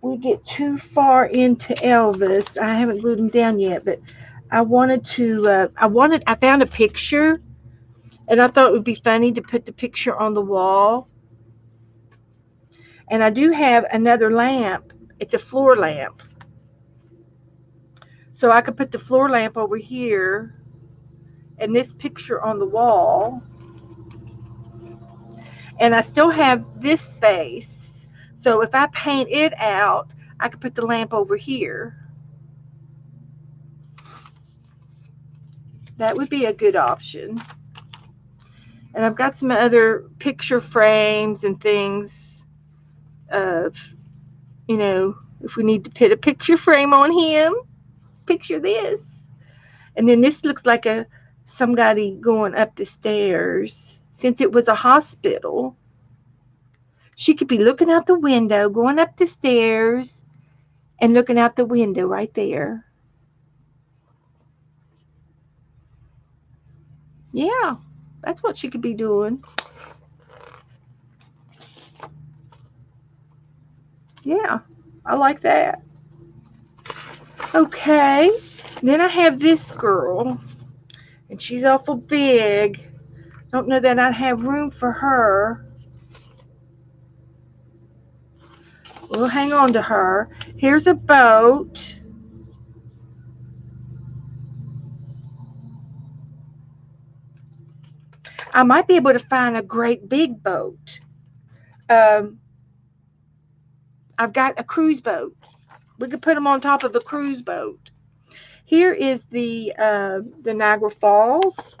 we get too far into Elvis. I haven't glued him down yet, but I wanted to. I found a picture, and I thought it would be funny to put the picture on the wall. And I do have another lamp. It's a floor lamp. So I could put the floor lamp over here and this picture on the wall. And I still have this space. So if I paint it out, I could put the lamp over here. That would be a good option. And I've got some other picture frames and things of, if we need to put a picture frame on him, picture this. And then this looks like somebody going up the stairs. Since it was a hospital, she could be looking out the window, going up the stairs, and looking out the window right there. Yeah, that's what she could be doing. Yeah, I like that. Okay, then I have this girl, and she's awful big. Don't know that I'd have room for her. We'll hang on to her. Here's a boat. I might be able to find a great big boat. Um, I've got a cruise boat. We could put them on top of a cruise boat. Here is the Niagara Falls.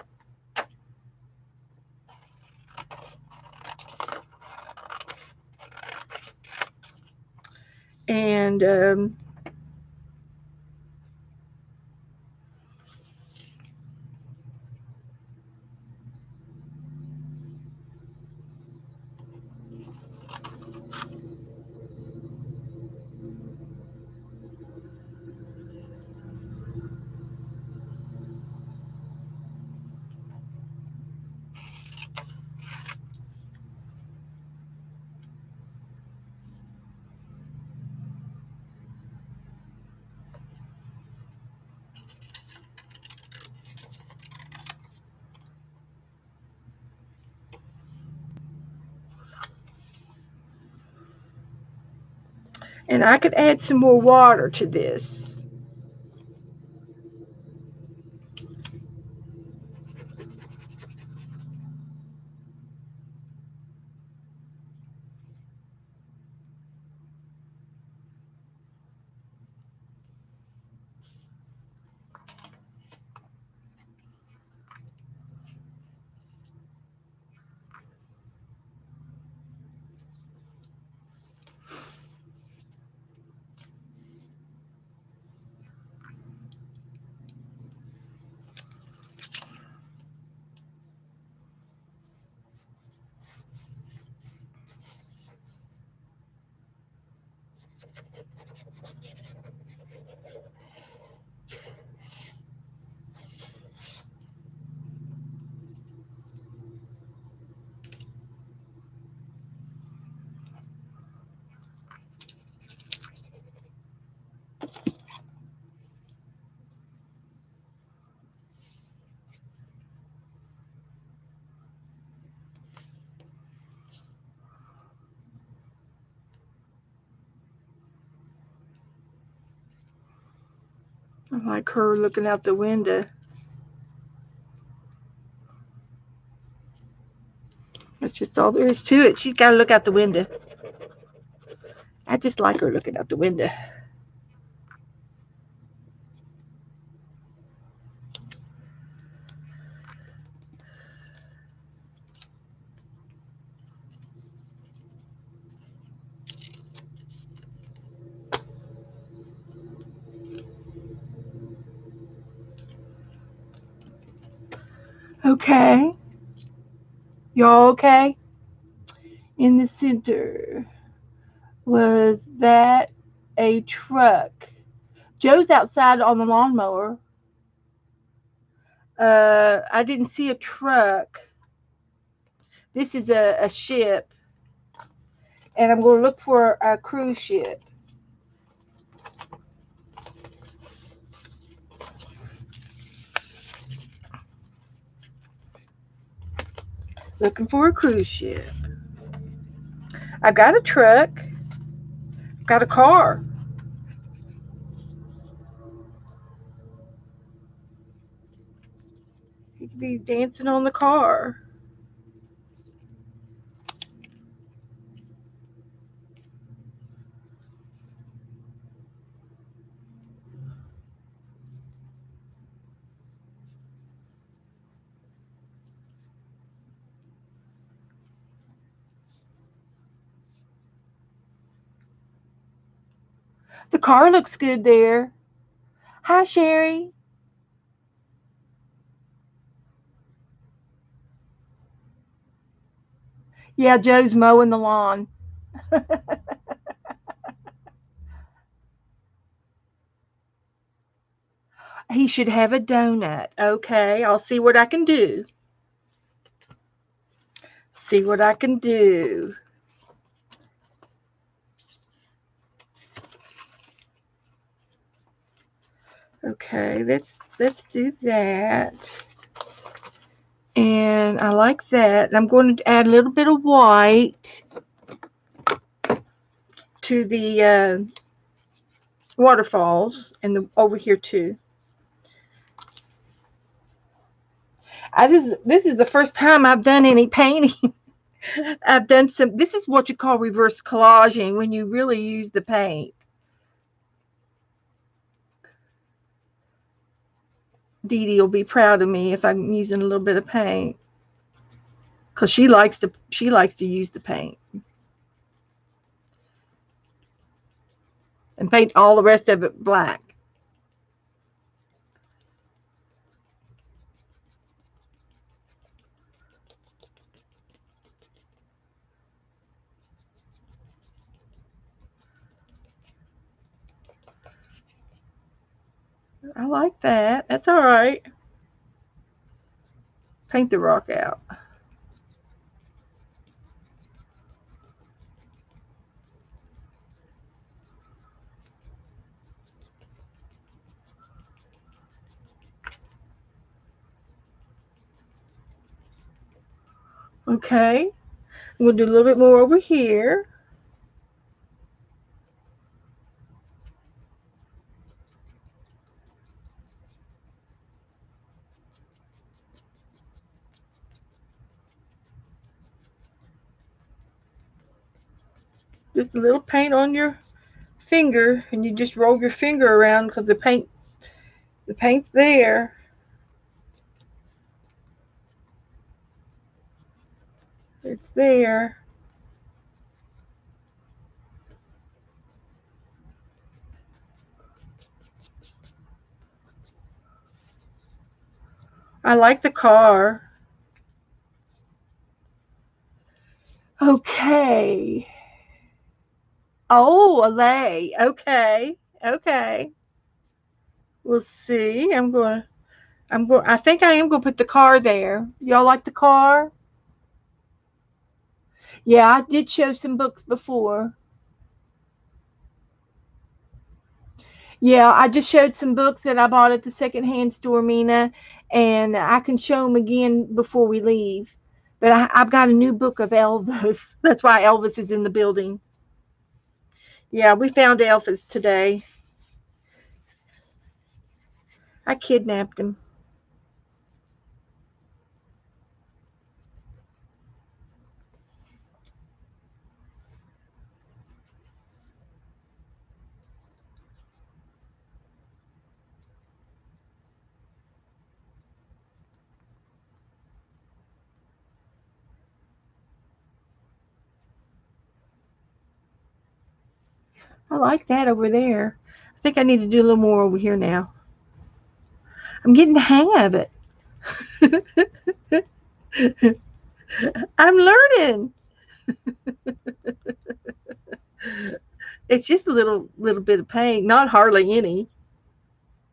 And I could add some more water to this. I like her looking out the window. That's just all there is to it. She's got to look out the window. I just like her looking out the window. Okay. Y'all okay? In the center was that a truck? Joe's outside on the lawnmower. I didn't see a truck. This is a ship. And I'm going to look for a cruise ship. Looking for a cruise ship. I got a truck. Got a car. You could be dancing on the car. The car looks good there. Hi, Sherry. Yeah, Joe's mowing the lawn. He should have a donut. Okay, I'll see what I can do. See what I can do. Okay, let's do that. And I like that. And I'm going to add a little bit of white to the waterfalls and over here too. This is the first time I've done any painting. I've done some. This is what you call reverse collaging, when you really use the paint. Dee Dee will be proud of me if I'm using a little bit of paint, because she likes to use the paint and paint all the rest of it black. I like that. That's all right. Paint the rock out. Okay. I'm going to do a little bit more over here. Just a little paint on your finger, and you just roll your finger around because the paint's there. It's there. I like the car. Okay. Oh, a lay. Okay. Okay. We'll see. I think I am going to put the car there. Y'all like the car? Yeah, I did show some books before. Yeah, I just showed some books that I bought at the secondhand store, Mina, and I can show them again before we leave. But I've got a new book of Elvis. That's why Elvis is in the building. Yeah, we found Elvis today. I kidnapped him. I like that over there. I think I need to do a little more over here now. I'm getting the hang of it. I'm learning. It's just a little bit of pain, not hardly any,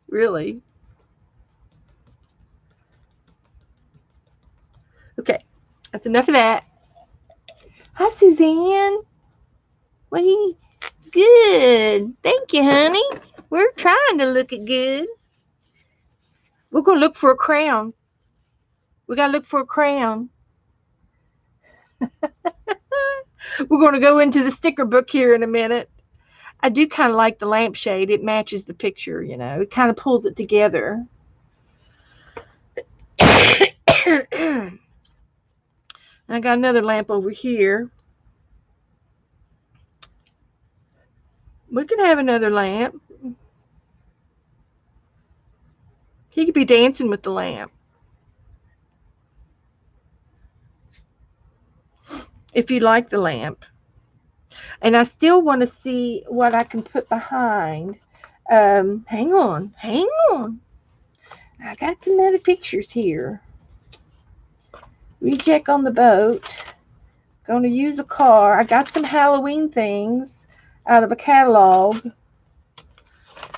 really. Okay, that's enough of that. Hi, Suzanne. Well, good. Thank you, honey. We're trying to look it good. We're gonna look for a crown. We gotta look for a crown. We're gonna go into the sticker book here in a minute. I do kind of like the lampshade. It matches the picture, you know. It kind of pulls it together. I got another lamp over here. We could have another lamp. He could be dancing with the lamp. If you like the lamp. And I still want to see what I can put behind. Hang on. I got some other pictures here. Recheck on the boat. Going to use a car. I got some Halloween things out of a catalog.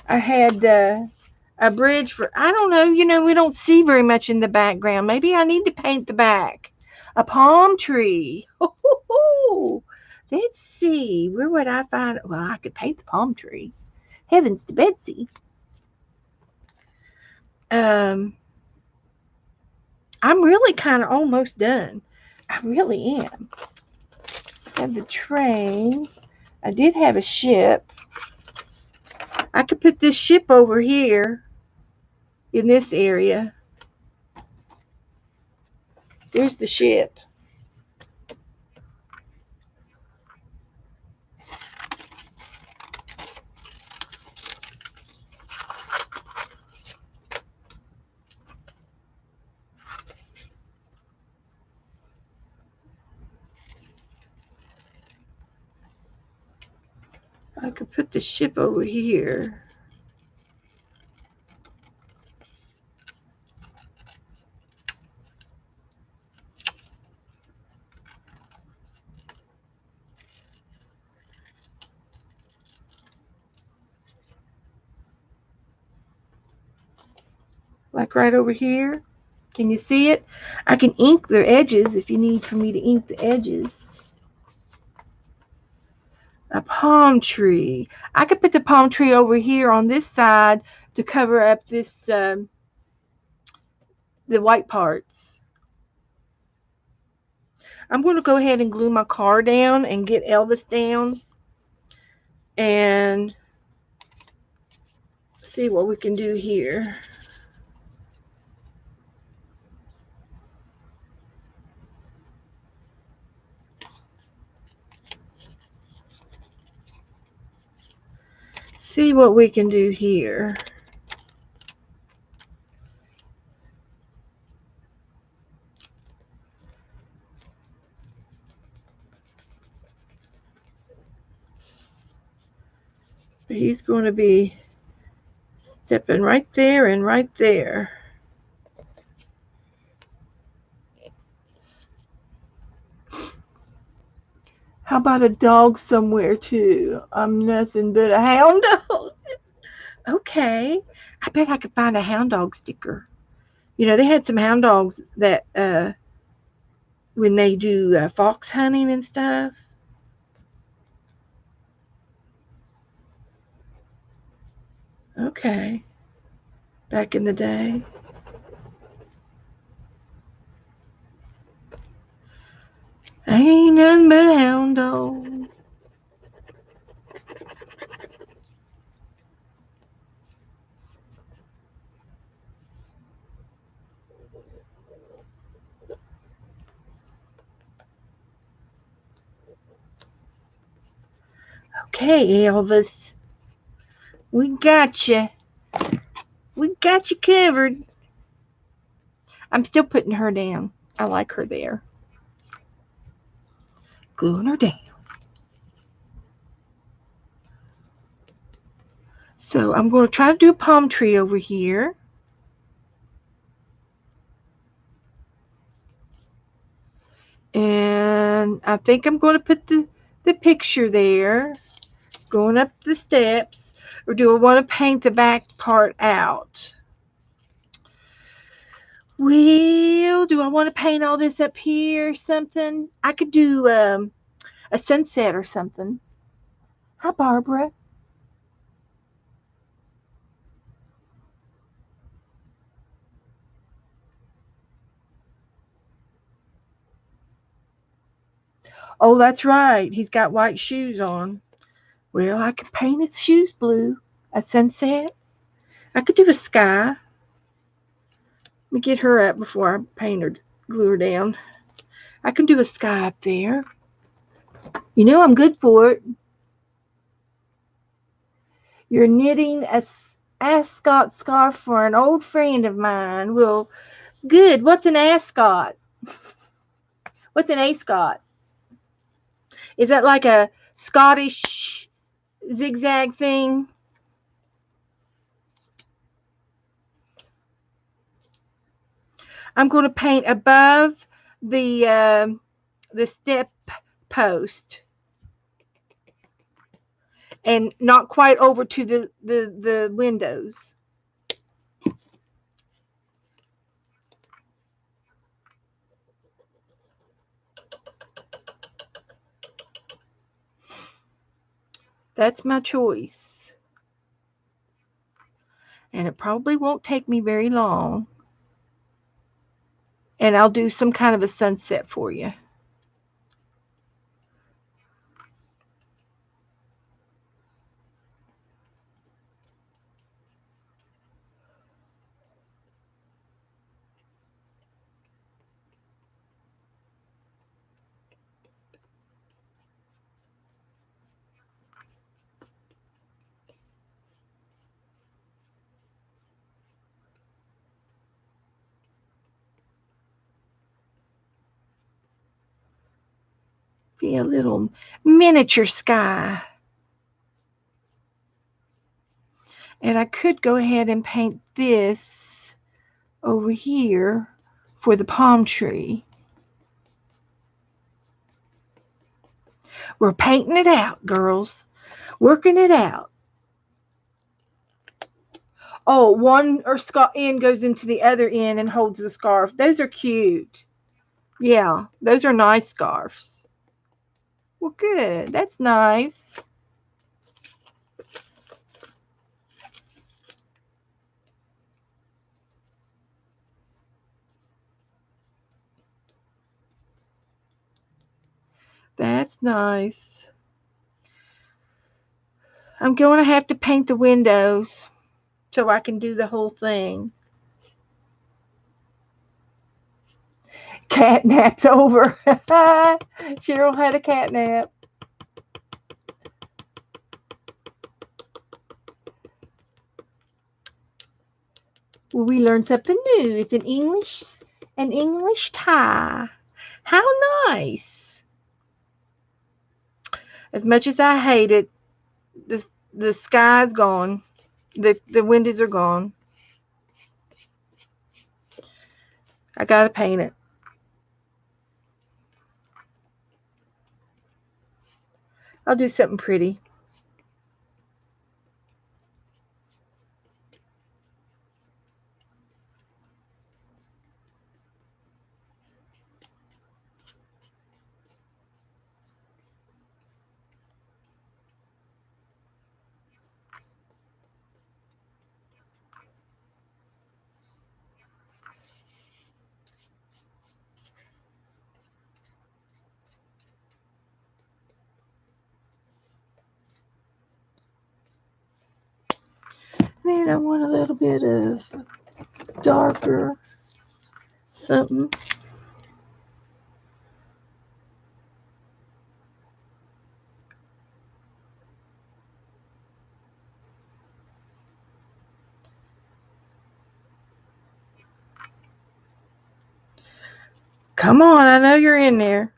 I had a bridge for, I don't know, we don't see very much in the background. Maybe I need to paint the back. A palm tree. Let's see. Where would I find it? Well, I could paint the palm tree. Heavens to Betsy. I'm really kind of almost done. I really am. I have the train. I did have a ship. I could put this ship over here in this area. There's the ship. I could put the ship over here. Like right over here. Can you see it? I can ink the edges if you need for me to ink the edges. A palm tree. I could put the palm tree over here on this side to cover up this, the white parts. I'm going to go ahead and glue my car down and get Elvis down and see what we can do here. See what we can do here. He's going to be stepping right there and right there. How about a dog somewhere too? I'm nothing but a hound dog. Okay. I bet I could find a hound dog sticker. They had some hound dogs that when they do fox hunting and stuff. Okay. Back in the day. I ain't nothing but a hound dog. Okay, Elvis. We got you. We got you covered. I'm still putting her down. I like her there. Gluing her down. So I'm going to try to do a palm tree over here. And I think I'm going to put the picture there. Going up the steps. Or do I want to paint the back part out? Well, do I want to paint all this up here or something? I could do a sunset or something. Hi, Barbara. Oh, that's right. He's got white shoes on. Well, I could paint his shoes blue. A sunset. I could do a sky. Let me get her up before I paint her, glue her down. I can do a sky up there. You know I'm good for it. You're knitting a ascot scarf for an old friend of mine. Well, good. What's an ascot? What's an ascot? Is that like a Scottish zigzag thing? I'm going to paint above the step post and not quite over to the windows. That's my choice. And it probably won't take me very long. And I'll do some kind of a sunset for you. Be a little miniature sky. And I could go ahead and paint this over here for the palm tree. We're painting it out, girls. Working it out. Oh, one or end goes into the other end and holds the scarf. Those are cute. Yeah, those are nice scarves. Well, good. That's nice. That's nice. I'm going to have to paint the windows so I can do the whole thing. Cat nap's over. Cheryl had a cat nap. Well, we learned something new. It's an English tie. How nice. As much as I hate it, the sky's gone. The windows are gone. I gotta paint it. I'll do something pretty. Then I want a little bit of darker something. Come on, I know you're in there.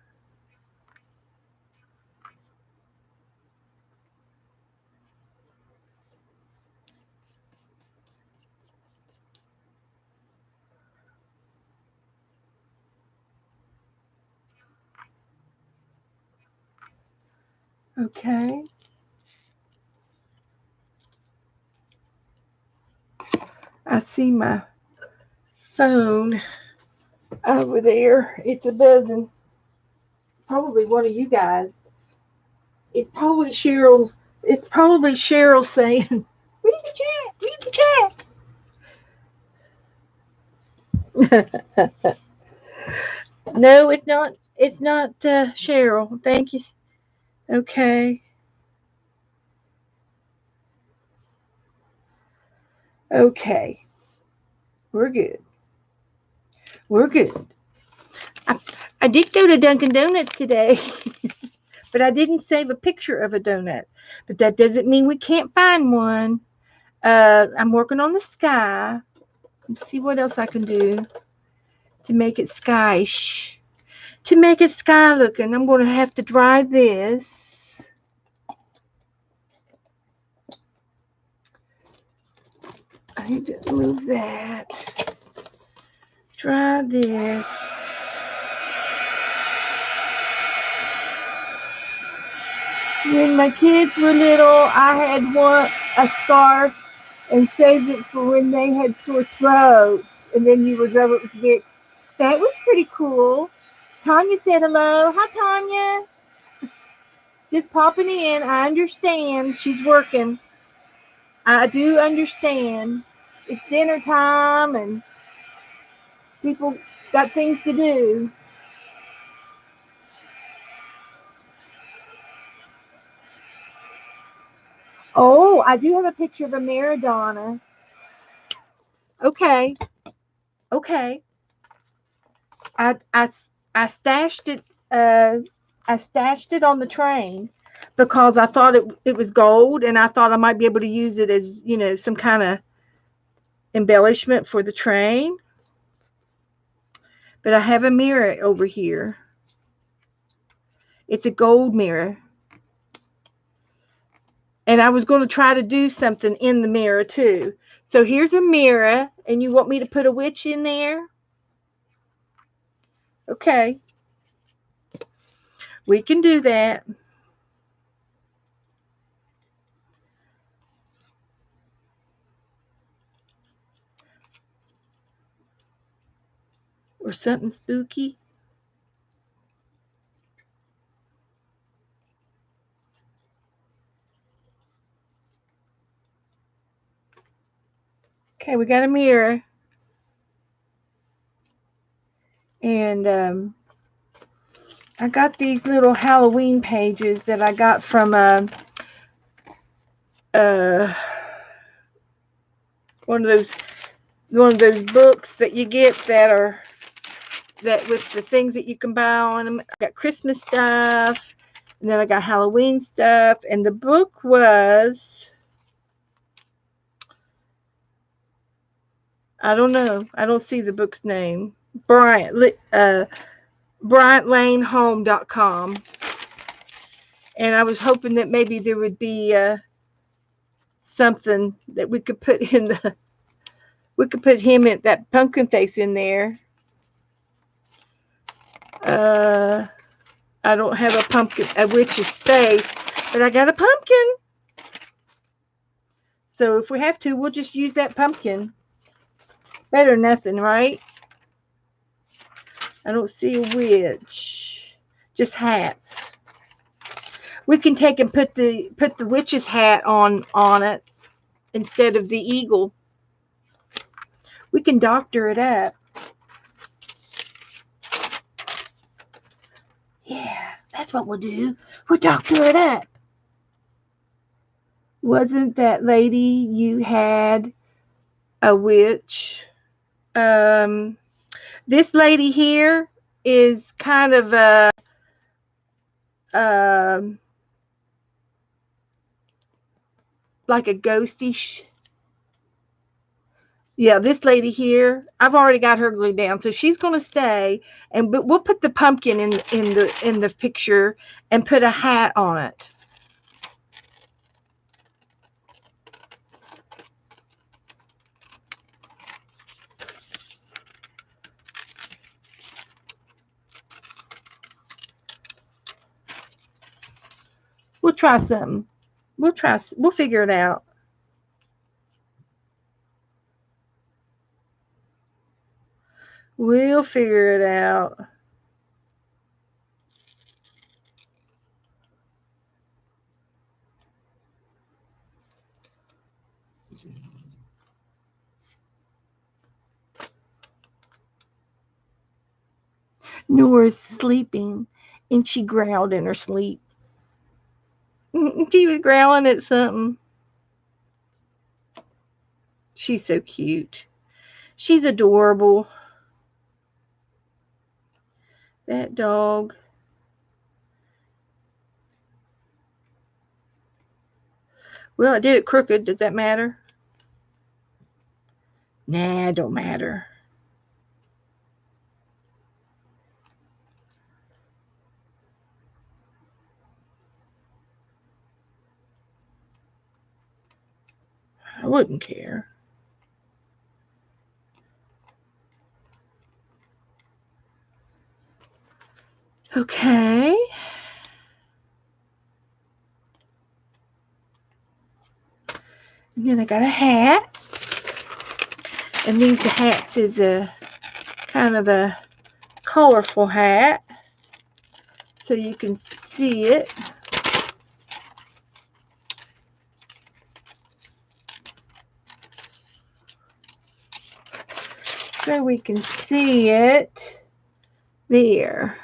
Okay. I see my phone over there. It's a buzzing. Probably one of you guys. It's probably Cheryl's. It's probably Cheryl saying, "Read the chat. Read the chat." No, it's not. It's not Cheryl. Thank you. Okay. Okay. We're good. We're good. I, I did go to Dunkin' Donuts today, but I didn't save a picture of a donut. But that doesn't mean we can't find one. I'm working on the sky. Let's see what else I can do to make it skyish. To make it sky looking, I'm going to have to dry this. I need to move that. Dry this. When my kids were little, I had a scarf and saved it for when they had sore throats, and then you would rub it with Vicks. That was pretty cool. Tanya said hello. Hi, Tanya. Just popping in. I understand. She's working. I do understand. It's dinner time and people got things to do. Oh, I do have a picture of a Maradona. Okay. Okay. I I I stashed it on the train because I thought it was gold and I thought I might be able to use it as, some kind of embellishment for the train. But I have a mirror over here. It's a gold mirror. And I was going to try to do something in the mirror too. So here's a mirror, and you want me to put a witch in there? Okay. We can do that. Or something spooky. Okay, we got a mirror. And I got these little Halloween pages that I got from uh, one of those books that you get that with the things that you can buy on them. I got Christmas stuff, and then I got Halloween stuff, and the book was, I don't know. I don't see the book's name. BryantLaneHome.com. And I was hoping that maybe there would be something that we could put him in that pumpkin face in there. I don't have a witch's face, but I got a pumpkin. So if we have to, we'll just use that pumpkin. Better than nothing, right? I don't see a witch. Just hats. We can take and put the witch's hat on it instead of the eagle. We can doctor it up. Yeah, that's what we'll do. We'll doctor it up. Wasn't that lady you had a witch? This lady here is kind of a like a ghostish. Yeah, this lady here, I've already got her glued down, so she's gonna stay. And but we'll put the pumpkin in the picture and put a hat on it. We'll try something. We'll figure it out. We'll figure it out. Nora's sleeping, and she growled in her sleep. She was growling at something. She's so cute. She's adorable. That dog. Well, I did it crooked. Does that matter? Nah, it don't matter. I wouldn't care. Okay. And then I got a hat. And these hats is a kind of a colorful hat. So you can see it. So we can see it there.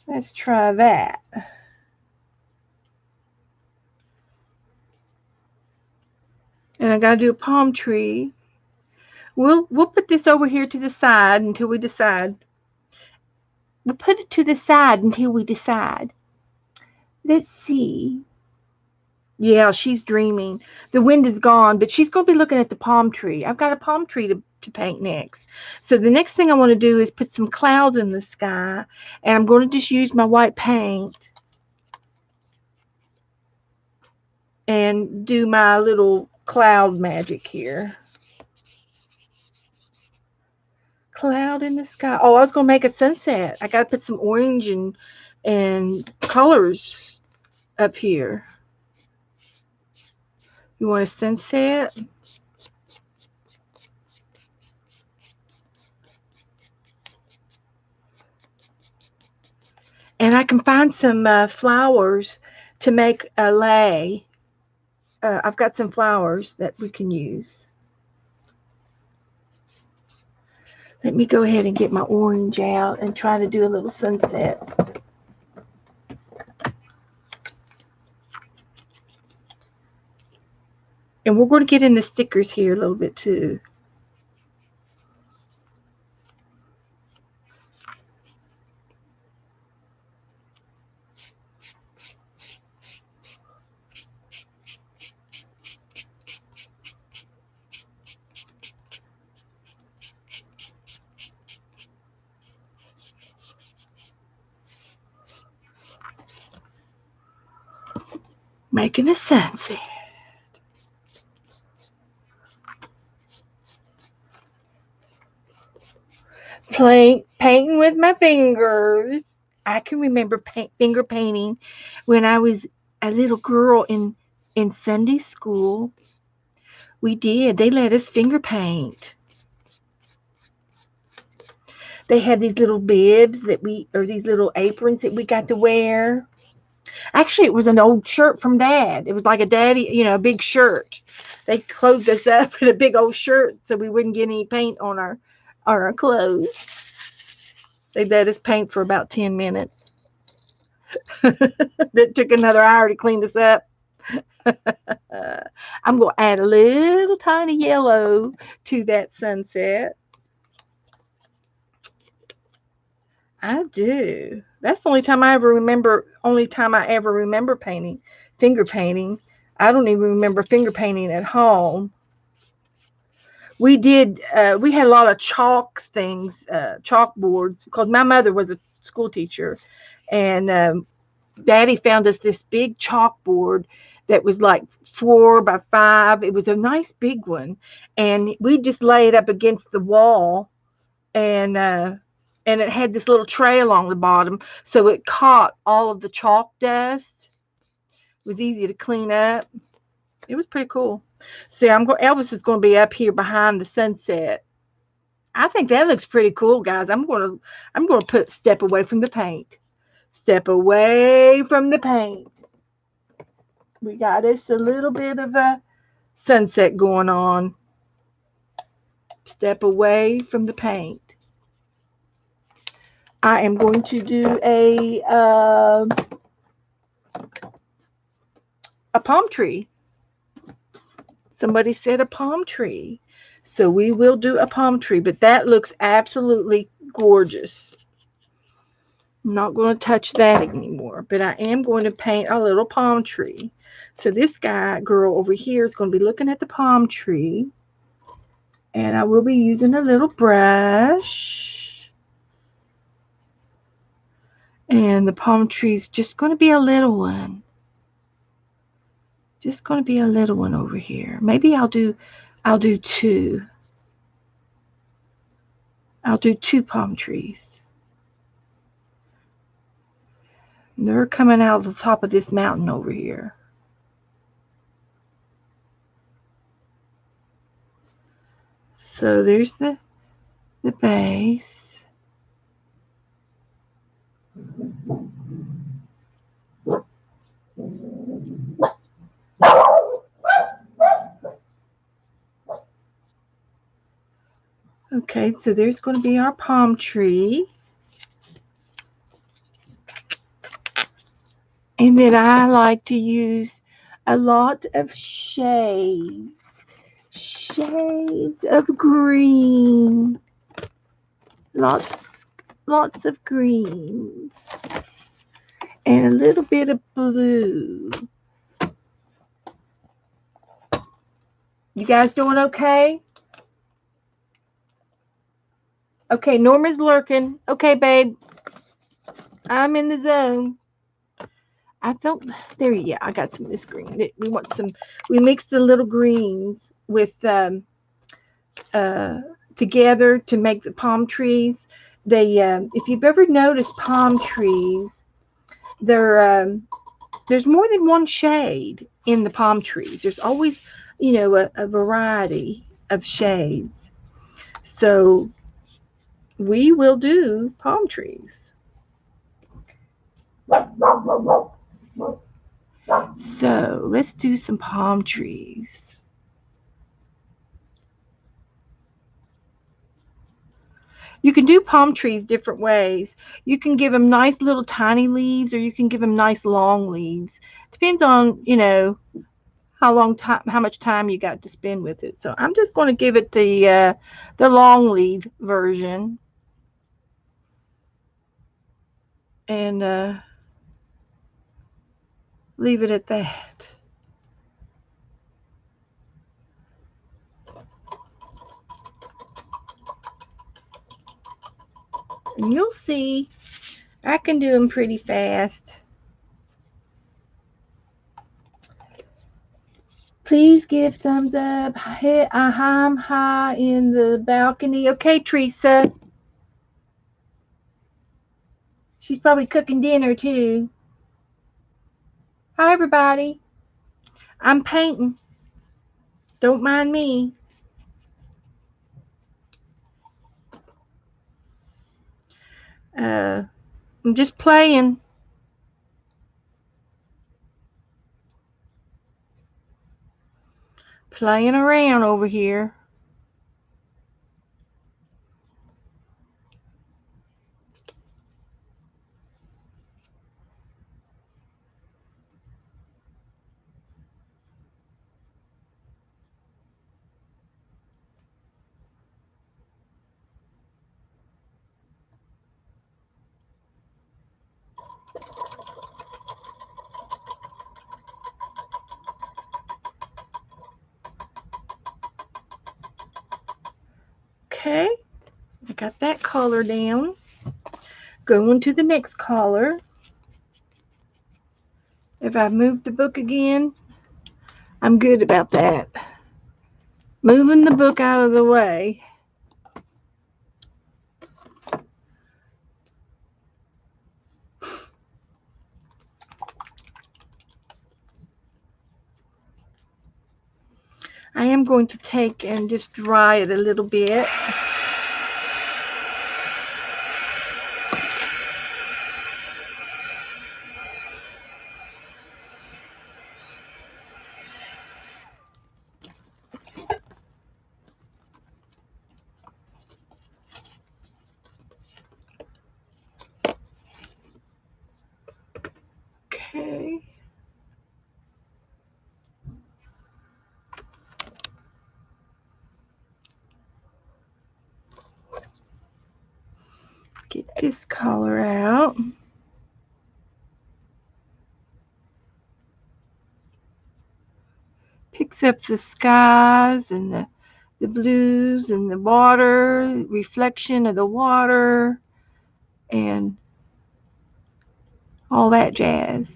Let's try that. And I gotta do a palm tree. We'll put this over here to the side until we decide. We'll put it to the side until we decide. Let's see. Yeah, she's dreaming. The wind is gone, but she's going to be looking at the palm tree. I've got a palm tree to paint next. So the next thing I want to do is put some clouds in the sky, and I'm going to just use my white paint and do my little cloud magic here. Cloud in the sky. Oh, I was going to make a sunset. I got to put some orange and colors up here. You want a sunset? And I can find some flowers to make a lei. I've got some flowers that we can use. Let me go ahead and get my orange out and try to do a little sunset. And we're going to get in the stickers here a little bit too. Making a sunset. Painting with my fingers. I can remember finger painting when I was a little girl in Sunday school. We did. They let us finger paint. They had these little bibs or these little aprons that we got to wear. Actually, it was an old shirt from Dad. It was like a daddy, a big shirt. They clothed us up in a big old shirt so we wouldn't get any paint on our clothes. They let us paint for about 10 minutes. That took another hour to clean us up. I'm going to add a little tiny yellow to that sunset. I do. That's the only time I ever remember painting finger painting. I don't even remember finger painting at home. We did. We had a lot of chalk things, chalkboards, because my mother was a school teacher, and Daddy found us this big chalkboard that was like 4 by 5. It was a nice big one, and we just lay it up against the wall, and it had this little tray along the bottom, so it caught all of the chalk dust. It was easy to clean up. It was pretty cool. See, Elvis is going to be up here behind the sunset. I think that looks pretty cool, guys. I'm going to put step away from the paint. Step away from the paint. We got us a little bit of a sunset going on. Step away from the paint. I am going to do a palm tree. Somebody said a palm tree. So we will do a palm tree, but that looks absolutely gorgeous. I'm not going to touch that anymore, but I am going to paint a little palm tree. So this girl over here is going to be looking at the palm tree, and I will be using a little brush. And the palm tree is just going to be a little one. Just going to be a little one over here. Maybe I'll do two. I'll do 2 palm trees. And they're coming out of the top of this mountain over here. So there's the base. Okay, so there's going to be our palm tree. And then I like to use a lot of shades. Shades of green. Lots of greens. And a little bit of blue. You guys doing okay? Okay, Norma's lurking. Okay, babe. I'm in the zone. I don't. There, yeah, I got some of this green. We want some. We mixed the little greens with together to make the palm trees. They, if you've ever noticed palm trees, there's more than one shade in the palm trees. There's always, a variety of shades. So we will do palm trees. So let's do some palm trees. You can do palm trees different ways. You can give them nice little tiny leaves, or you can give them nice long leaves. Depends on, how much time you got to spend with it. So I'm just going to give it the long leaf version. And leave it at that. And you'll see, I can do them pretty fast. Please give thumbs up. Hit a high in the balcony. Okay, Teresa. She's probably cooking dinner too. Hi, everybody. I'm painting. Don't mind me. I'm just playing. Playing around over here. Okay, I got that color down. Going to the next color. If I move the book again, I'm good about that. Moving the book out of the way. I am going to take and just dry it a little bit. Okay. Get this color out. Picks up the skies and the blues and the water, reflection of the water, and all that jazz.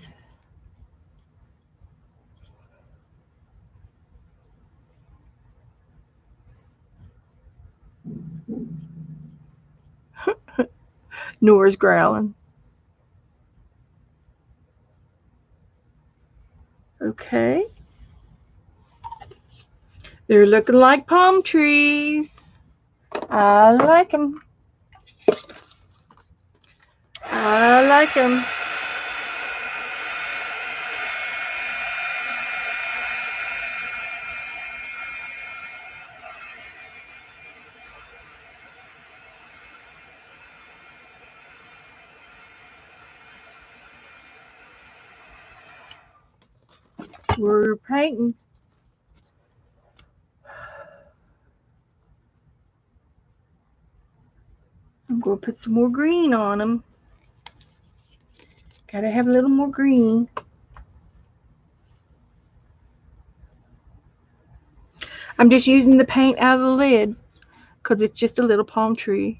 Nora's growling. Okay. They're looking like palm trees. I like them. I like them. We're painting. I'm going to put some more green on them. Gotta have a little more green. I'm just using the paint out of the lid because it's just a little palm tree.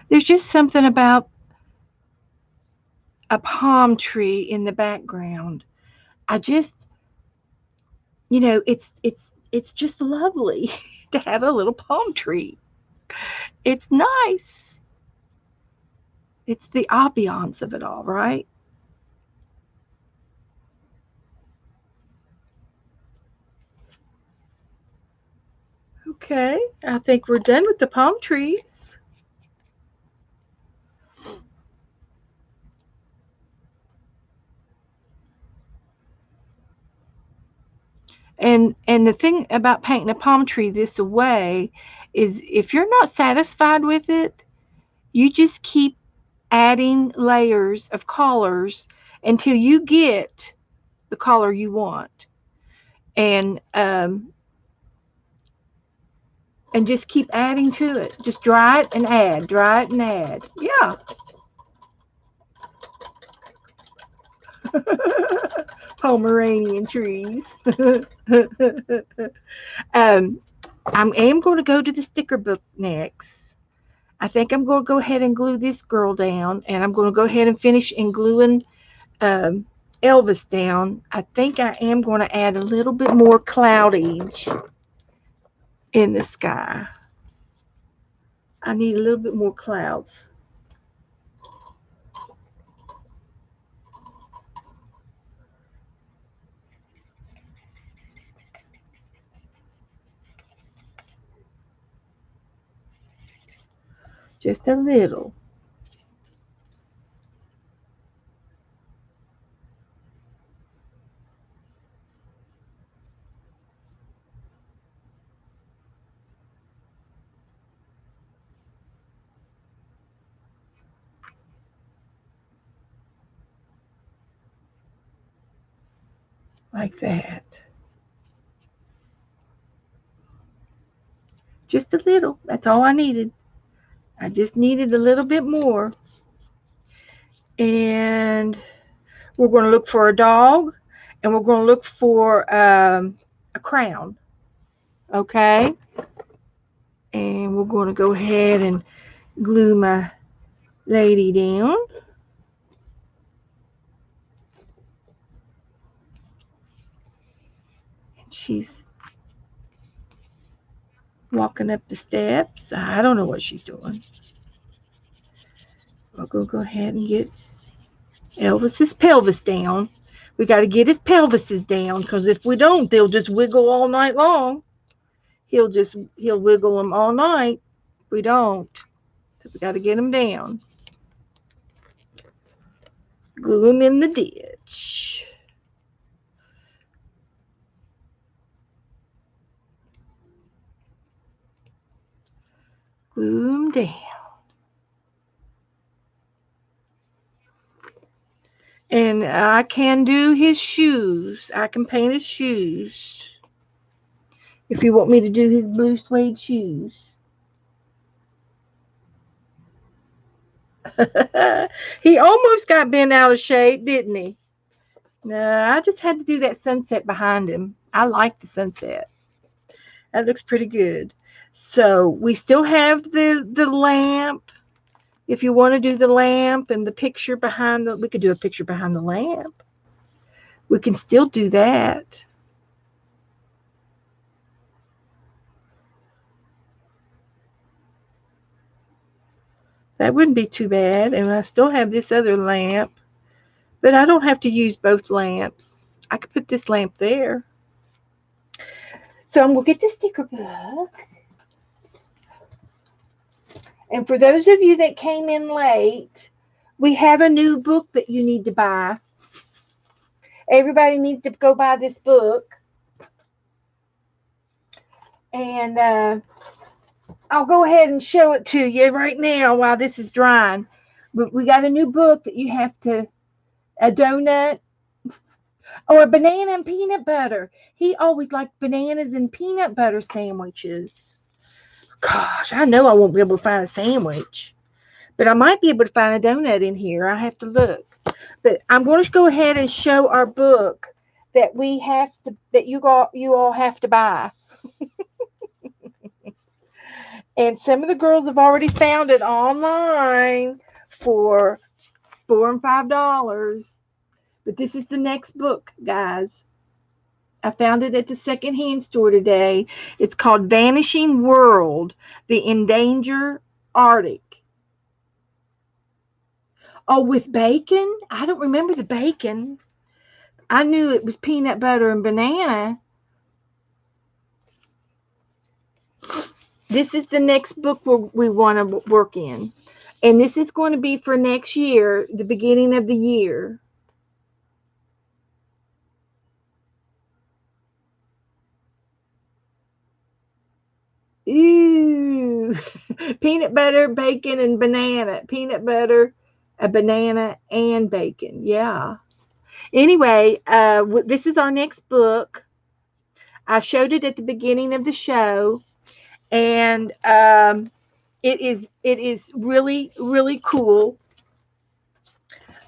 There's just something about a palm tree in the background. I just, it's just lovely to have a little palm tree. It's nice. It's the ambiance of it all, right? Okay, I think we're done with the palm trees. And the thing about painting a palm tree this way is if you're not satisfied with it, you just keep adding layers of colors until you get the color you want. And just keep adding to it. Just dry it and add, dry it and add. Yeah. Pomeranian trees. um, I am going to go to the sticker book next. I think I'm going to go ahead and glue this girl down, and I'm going to go ahead and finish in gluing um, Elvis down. I think I am going to add a little bit more cloudage in the sky. I need a little bit more clouds. Just a little. Like that. Just a little. That's all I needed. I just needed a little bit more. And We're going to look for a dog, and we're going to look for a crown. Okay? And we're going to go ahead and glue my lady down. And she's walking up the steps. I don't know what she's doing. We're going to go ahead and get Elvis's pelvis down. We got to get his pelvises down, because if we don't, they'll just wiggle all night long. He'll wiggle them all night. We don't. So we got to get them down. Glue them in the ditch. Glue them down. And I can do his shoes. I can paint his shoes. If you want me to do his blue suede shoes. He almost got bent out of shape, didn't he? No, I just had to do that sunset behind him. I like the sunset. That looks pretty good. So we still have the lamp. If you want to do the lamp and the picture behind we could do a picture behind the lamp. We can still do that. That wouldn't be too bad. And I still have this other lamp. But I don't have to use both lamps. I could put this lamp there. So I'm going to get the sticker book. And for those of you that came in late, we have a new book that you need to buy. Everybody needs to go buy this book. And I'll go ahead and show it to you right now while this is drying. But we got a new book that you have to, a donut or a banana and peanut butter. He always liked bananas and peanut butter sandwiches. Gosh, I know I won't be able to find a sandwich. But I might be able to find a donut in here. I have to look. But I'm going to go ahead and show our book that we have to, that you all have to buy. And some of the girls have already found it online for $4 and $5. But this is the next book, guys. I found it at the secondhand store today. It's called Vanishing World, The Endangered Arctic. Oh, with bacon? I don't remember the bacon. I knew it was peanut butter and banana. This is the next book we want to work in. And this is going to be for next year, the beginning of the year. Ooh. Peanut butter, bacon, and banana. Peanut butter, a banana, and bacon. Yeah. Anyway, this is our next book. I showed it at the beginning of the show. And it is really, really cool.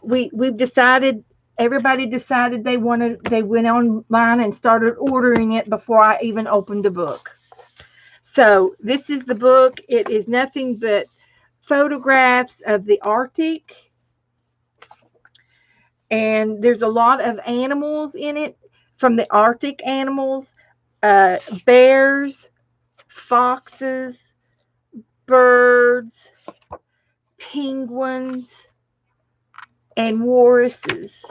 We've decided, everybody decided they went online and started ordering it before I even opened the book. So this is the book. It is nothing but photographs of the Arctic. And there's a lot of animals in it, from the Arctic animals, bears, foxes, birds, penguins, and walruses.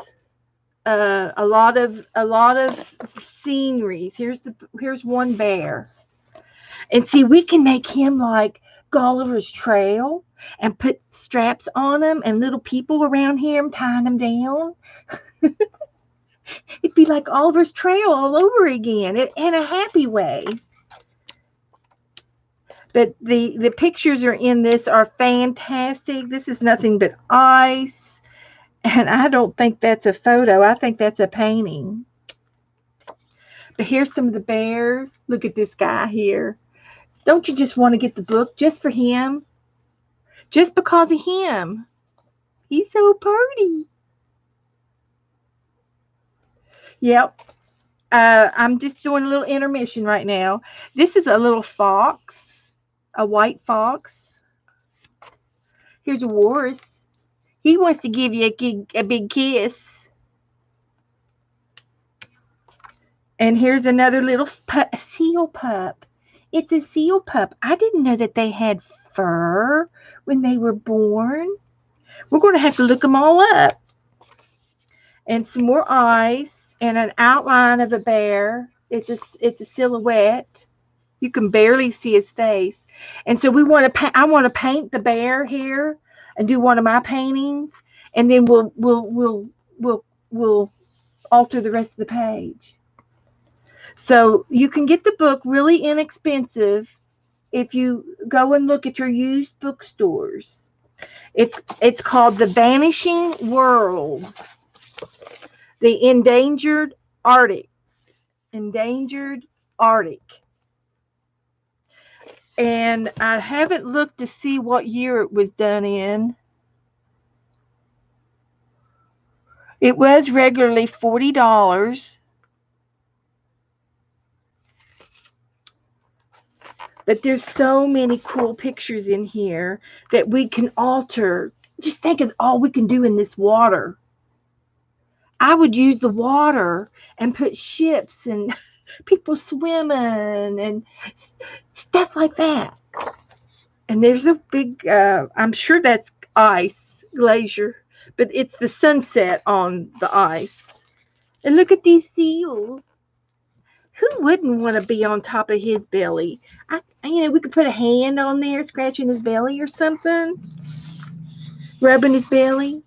A lot of sceneries. Here's one bear. And see, we can make him like Gulliver's Trail and put straps on him and little people around him tying them down. It'd be like Oliver's Trail all over again, in a happy way. But the pictures are in this are fantastic. This is nothing but ice. And I don't think that's a photo. I think that's a painting. But here's some of the bears. Look at this guy here. Don't you just want to get the book just for him? Just because of him. He's so pretty. Yep. I'm just doing a little intermission right now. This is a little fox, a white fox. Here's a walrus. He wants to give you a big kiss. And here's another little a seal pup. It's a seal pup. I didn't know that they had fur when they were born. We're going to have to look them all up. And some more eyes and an outline of a bear. It's a silhouette. You can barely see his face. And so I want to paint the bear here and do one of my paintings, and then we'll alter the rest of the page. So you can get the book really inexpensive if you go and look at your used bookstores. It's called The Vanishing World. The Arctic. Endangered Arctic. And I haven't looked to see what year it was done in. It was regularly $40. But there's so many cool pictures in here that we can alter. Just think of all we can do in this water. I would use the water and put ships and people swimming and stuff like that. And there's a big, I'm sure that's ice, glacier, but it's the sunset on the ice. And look at these seals. Who wouldn't want to be on top of his belly? We could put a hand on there, scratching his belly or something, rubbing his belly.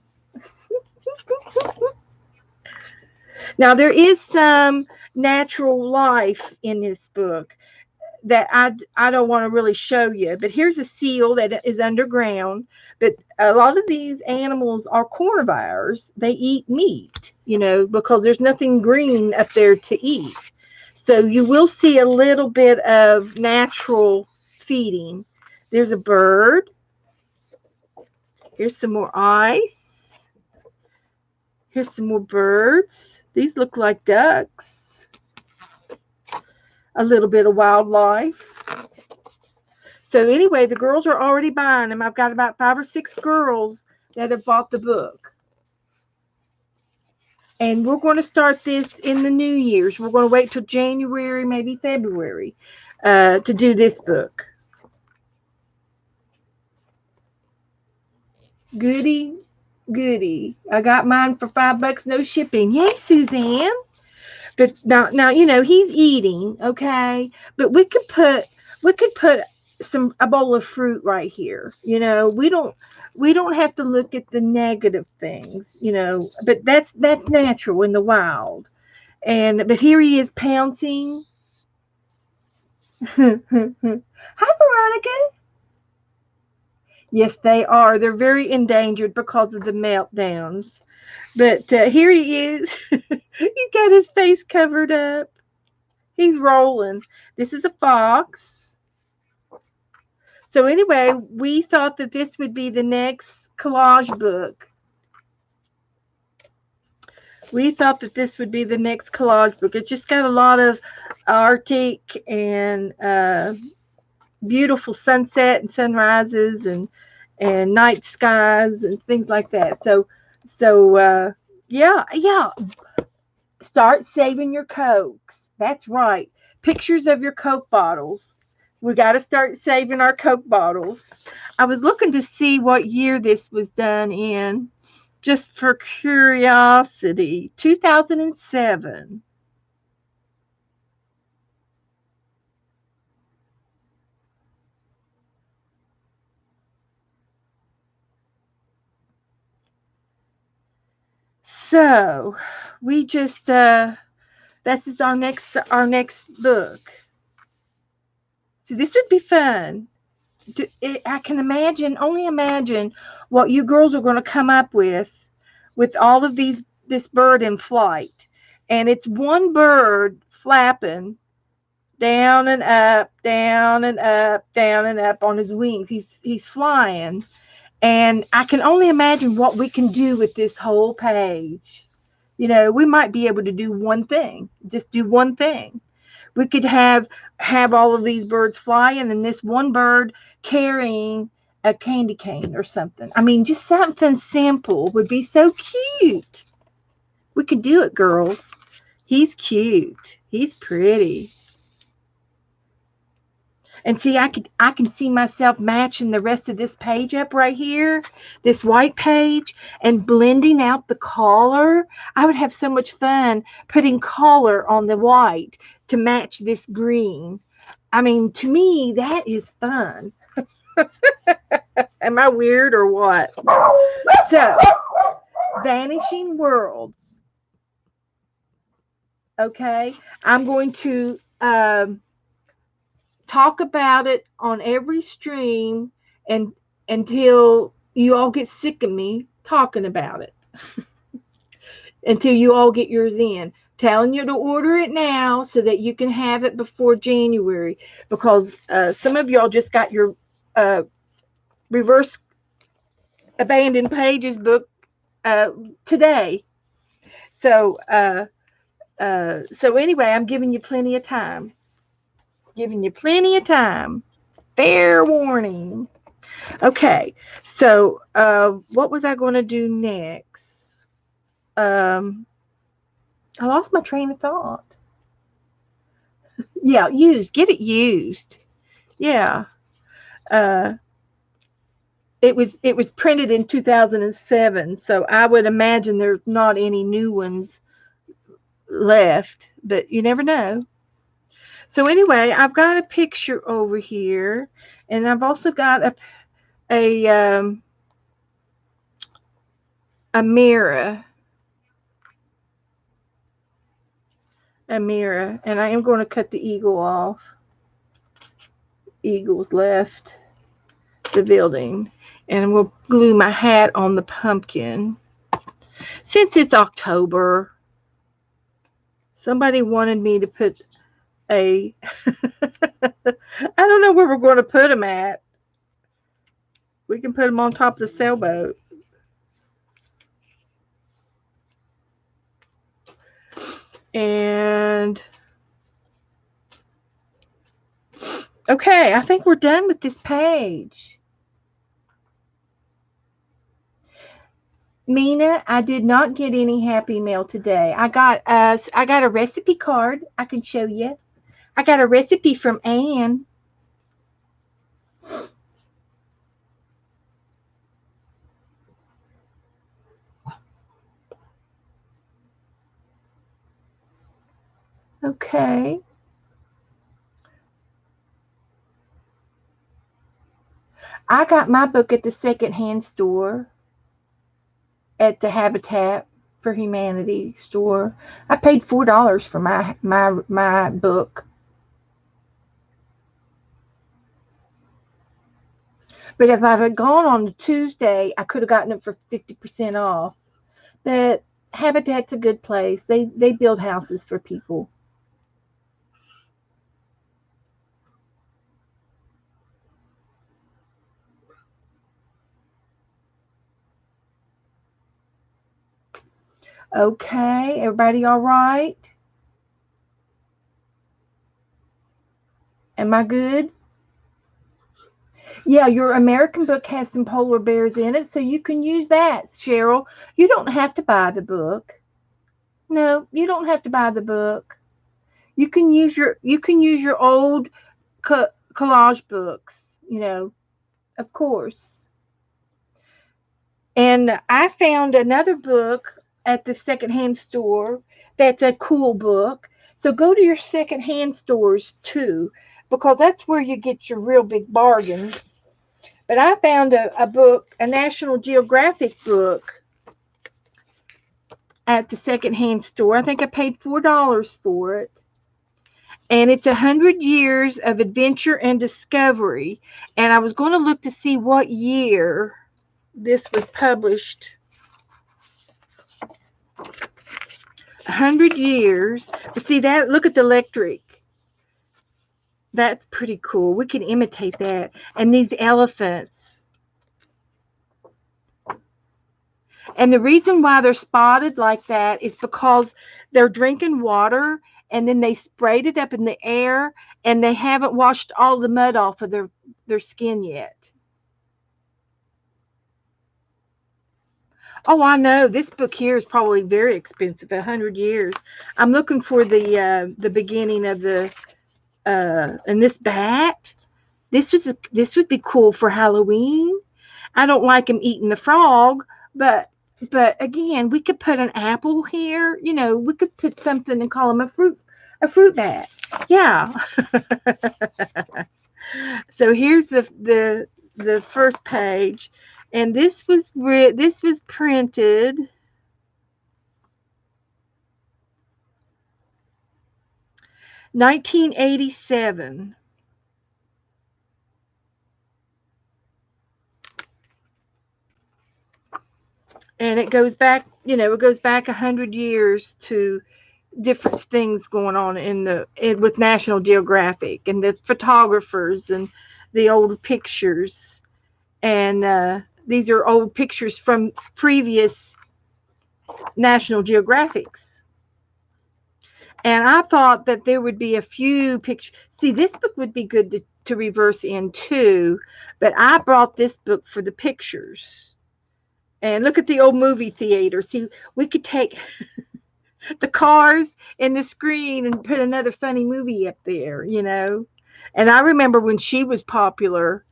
Now, there is some natural life in this book that I don't want to really show you, but here's a seal that is underground. But a lot of these animals are carnivores. They eat meat, because there's nothing green up there to eat. So you will see a little bit of natural feeding. There's a bird. Here's some more ice. Here's some more birds. These look like ducks. A little bit of wildlife. So anyway, the girls are already buying them. I've got about 5 or 6 girls that have bought the book. And we're going to start this in the New Year's. We're going to wait till January, maybe February, to do this book. Goody. I got mine for $5, no shipping. Yay, Suzanne. But now he's eating, okay? But we could put a bowl of fruit right here. We don't have to look at the negative things, but that's natural in the wild. But here he is pouncing. Hi, Veronica. Yes, they are. They're very endangered because of the meltdowns. But here he is. He's got his face covered up. He's rolling. This is a fox. So anyway, we thought that this would be the next collage book. It's just got a lot of Arctic and beautiful sunset and sunrises and night skies and things like that. So yeah. Start saving your Cokes. That's right. Pictures of your Coke bottles. We got to start saving our Coke bottles. I was looking to see what year this was done in, just for curiosity. 2007. So we just this is our next book. So this would be fun. I can only imagine what you girls are going to come up with all of this bird in flight. And it's one bird flapping down and up, down and up, down and up on his wings. He's flying. And I can only imagine what we can do with this whole page. We might be able to do one thing. Just do one thing. We could have all of these birds flying and this one bird carrying a candy cane or something. I mean, just something simple would be so cute. We could do it, girls. He's cute. He's pretty. And see, I can see myself matching the rest of this page up right here, this white page, and blending out the collar. I would have so much fun putting collar on the white to match this green. I mean, to me, that is fun. Am I weird or what? So, Vanishing World. Okay, I'm going to talk about it on every stream and until you all get sick of me talking about it. Until you all get yours in. Telling you to order it now so that you can have it before January, because some of y'all just got your reverse abandoned pages book today. So anyway, I'm giving you plenty of time. Giving you plenty of time. Fair warning. Okay, so what was I going to do next? I lost my train of thought. Yeah, used. Get it used. Yeah. Uh, it was printed in 2007, so I would imagine there's not any new ones left, but you never know. So anyway, I've got a picture over here, and I've also got a mirror. A mirror, and I am going to cut the eagle off. Eagles left the building, and we'll glue my hat on the pumpkin. Since it's October, somebody wanted me to put a I don't know where we're going to put them at. We can put them on top of the sailboat. And okay, I think we're done with this page. Mina, I did not get any happy mail today. I got a recipe card I can show you. I got a recipe from Anne. Okay. I got my book at the secondhand store at the Habitat for Humanity store. I paid $4 for my book. But if I had gone on a Tuesday, I could have gotten it for 50% off. But Habitat's a good place. They build houses for people. Okay, everybody all right? Am I good? Yeah, your American book has some polar bears in it, so you can use that, Cheryl. You don't have to buy the book. No, you don't have to buy the book. You can use your old collage books, of course. And I found another book at the secondhand store that's a cool book. So go to your secondhand stores too, because that's where you get your real big bargains. But I found a book, a National Geographic book at the secondhand store. I think I paid $4 for it. And it's 100 years of adventure and discovery. And I was going to look to see what year this was published. 100 years. But see that? Look at the electric. That's pretty cool. We can imitate that. And these elephants. And the reason why they're spotted like that is because they're drinking water and then they sprayed it up in the air and they haven't washed all the mud off of their skin yet. Oh, I know. This book here is probably very expensive, 100 years. I'm looking for the beginning of the and this bat. This would be cool for Halloween. I don't like him eating the frog, but again, we could put an apple here. You know, we could put something and call him a fruit bat. Yeah. So here's the first page, and this was printed 1987. And it goes back, it goes back 100 years to different things going on with National Geographic and the photographers and the old pictures. And these are old pictures from previous National Geographics. And I thought that there would be a few pictures. See, this book would be good to reverse in too, but I brought this book for the pictures. And look at the old movie theater. See, we could take the cars and the screen and put another funny movie up there, And I remember when she was popular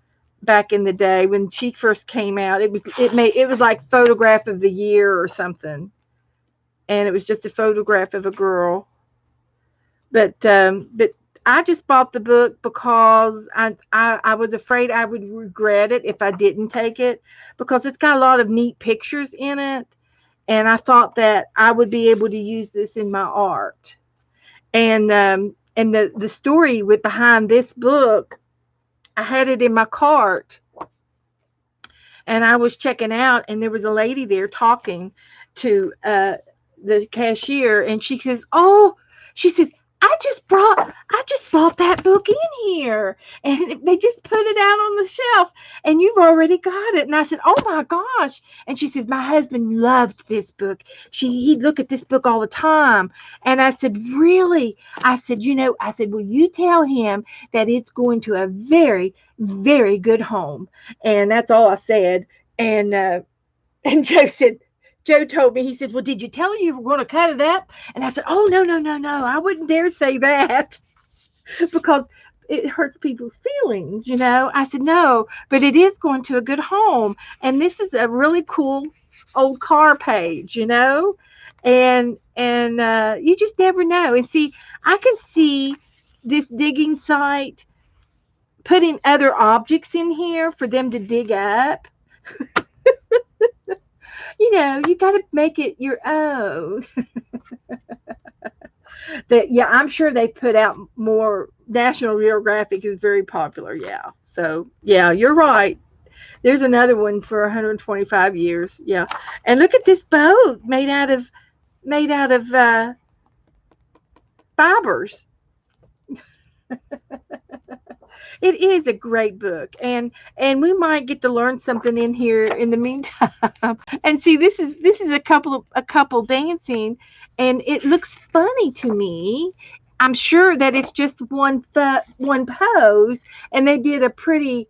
back in the day, when she first came out, it was like photograph of the year or something. And it was just a photograph of a girl. But I just bought the book because I was afraid I would regret it if I didn't take it, because it's got a lot of neat pictures in it. And I thought that I would be able to use this in my art. And the story behind this book, I had it in my cart. And I was checking out, and there was a lady there talking to the cashier, and she says, "Oh," she says, I just bought that book in here, and they just put it out on the shelf, and you've already got it." And I said, "Oh my gosh." And she says, "My husband loved this book. He'd look at this book all the time." And I said, "Really?" I said, "Will you tell him that it's going to a very, very good home?" And that's all I said. And Joe told me, he said, "Well, did you tell her you were going to cut it up?" And I said, "Oh, no, no, no, no. I wouldn't dare say that because it hurts people's feelings, I said, "No, but it is going to a good home." And this is a really cool old car page, and you just never know. And see, I can see this digging site putting other objects in here for them to dig up. You got to make it your own. I'm sure they put out more. National Geographic is very popular. Yeah. So, yeah, you're right. There's another one for 125 years. Yeah. And look at this boat made out of fibers. It is a great book, and we might get to learn something in here in the meantime. And see, this is a couple dancing, and it looks funny to me. I'm sure that it's just one pose, and they did a pretty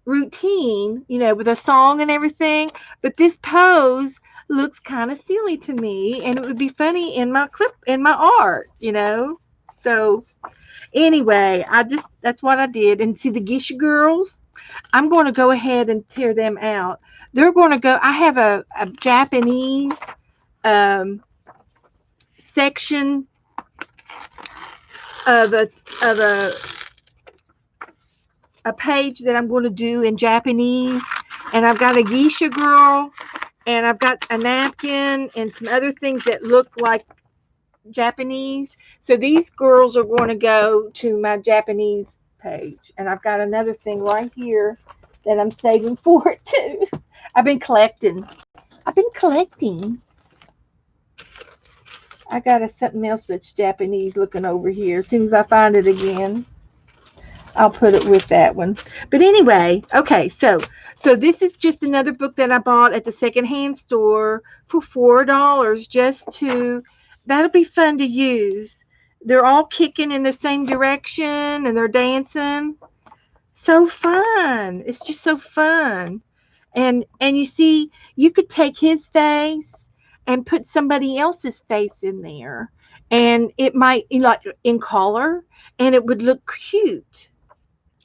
routine, with a song and everything. But this pose looks kind of silly to me, and it would be funny in my art. So anyway, that's what I did. And see the Geisha girls, I'm going to go ahead and tear them out. They're going to go. I have a Japanese section of a page that I'm going to do in Japanese, and I've got a Geisha girl, and I've got a napkin and some other things that look like Japanese. So these girls are going to go to my Japanese page, and I've got another thing right here that I'm saving for it too. I've been collecting. I got something else that's Japanese looking over here as soon as I find it again. I'll put it with that one. But anyway, okay, so this is just another book that I bought at the secondhand store for $4 just to that'll be fun to use. They're all kicking in the same direction and they're dancing. So fun. It's just so fun. And you see, you could take his face and put somebody else's face in there and it might like in color and it would look cute.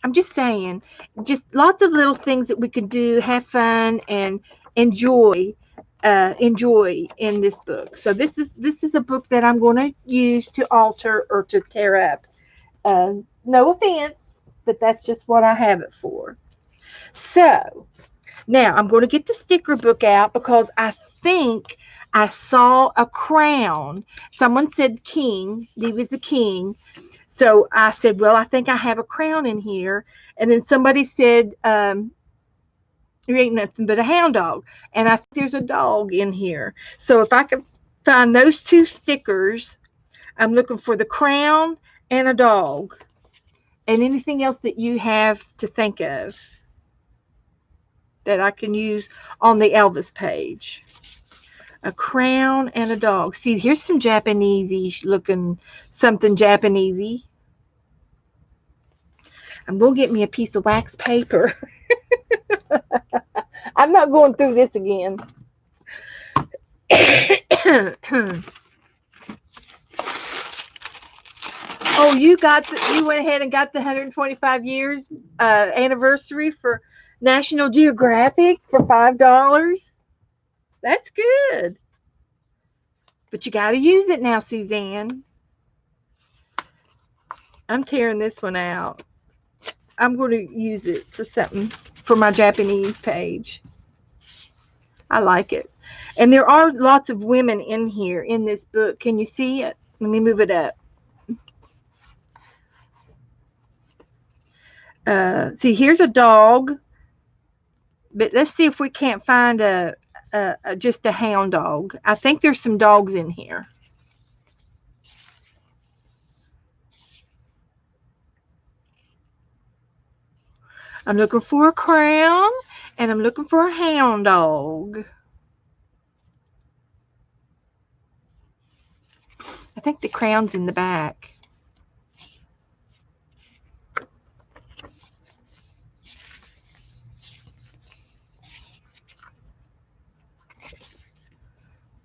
I'm just saying, just lots of little things that we could do, have fun, and enjoy in this book. So this is a book that I'm going to use to alter or to tear up. No offense, but that's just what I have it for. So now I'm going to get the sticker book out because I think I saw a crown. Someone said king. He was the king. So I said, well, I think I have a crown in here. And then somebody said, there ain't nothing but a hound dog. And I think there's a dog in here. So if I can find those two stickers, I'm looking for the crown and a dog. And anything else that you have to think of that I can use on the Elvis page. A crown and a dog. See, here's some Japanesey looking something Japanesey. I'm going to get me a piece of wax paper. I'm not going through this again. Oh, you went ahead and got the 125 years anniversary for National Geographic for $5. That's good. But you got to use it now, Suzanne. I'm tearing this one out. I'm going to use it for something for my Japanese page. I like it. And there are lots of women in here in this book. Can you see it? Let me move it up. See, here's a dog. But let's see if we can't find just a hound dog. I think there's some dogs in here. I'm looking for a crown and I'm looking for a hound dog. I think the crown's in the back.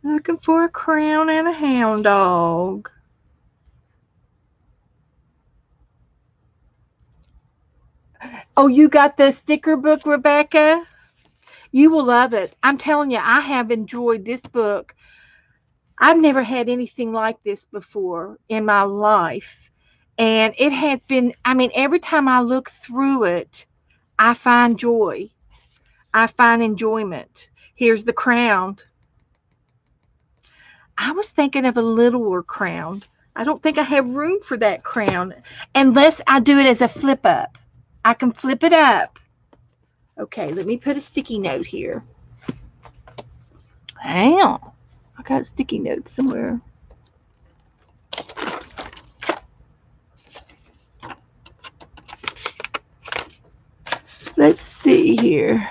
Looking for a crown and a hound dog. Oh, you got the sticker book, Rebecca? You will love it. I'm telling you, I have enjoyed this book. I've never had anything like this before in my life. And it has been, I mean, every time I look through it, I find joy. I find enjoyment. Here's the crown. I was thinking of a littler crown. I don't think I have room for that crown unless I do it as a flip up. I can flip it up. Okay, let me put a sticky note here. Hang on. I got a sticky note somewhere. Let's see here.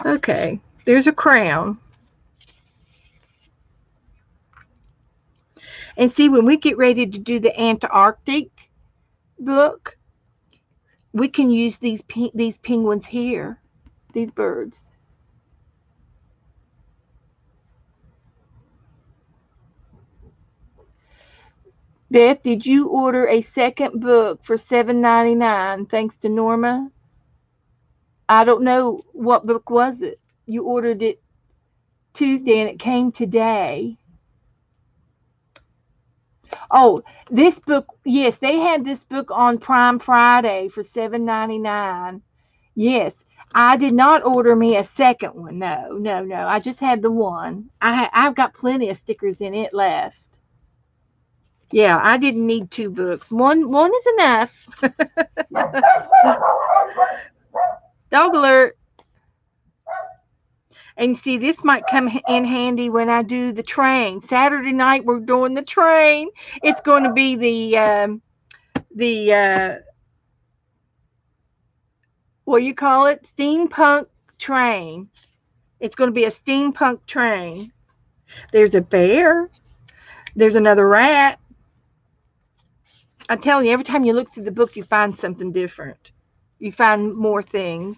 Okay, there's a crown. And see, when we get ready to do the Antarctic book, we can use these penguins here, these birds. Beth, did you order a second book for $7.99 thanks to Norma? I don't know. What book was it? You ordered it Tuesday and it came today. Oh, this book, yes, they had this book on Prime Friday for $7.99. Yes, I did not order me a second one. No, no, no. I just had the one. I've got plenty of stickers in it left. Yeah, I didn't need two books. One is enough. Dog alert. And see, this might come in handy when I do the train. Saturday night, we're doing the train. It's going to be the what do you call it? Steampunk train. It's going to be a steampunk train. There's a bear. There's another rat. I tell you, every time you look through the book, you find something different. You find more things.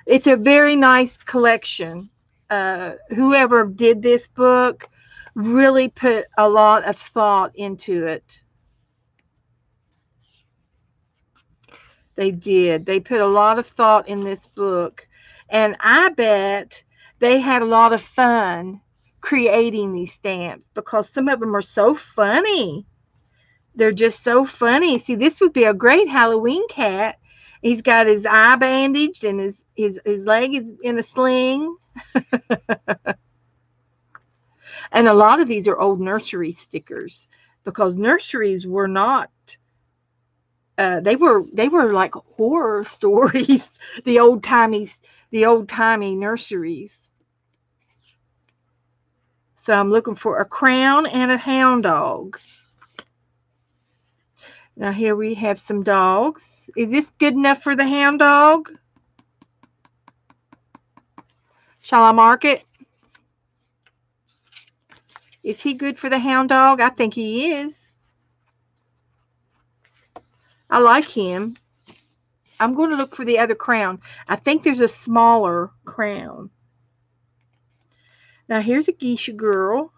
It's a very nice collection. Whoever did this book really put a lot of thought into it. They did. They put a lot of thought in this book. And I bet they had a lot of fun creating these stamps because some of them are so funny. They're just so funny. See, this would be a great Halloween cat. He's got his eye bandaged and his leg is in a sling. And a lot of these are old nursery stickers because nurseries were not they were like horror stories, the old timey nurseries. So I'm looking for a crown and a hound dog. Now here we have some dogs. Is this good enough for the hound dog? Shall I mark it? Is he good for the hound dog? I think he is. I like him. I'm going to look for the other crown. I think there's a smaller crown. Now here's a geisha girl.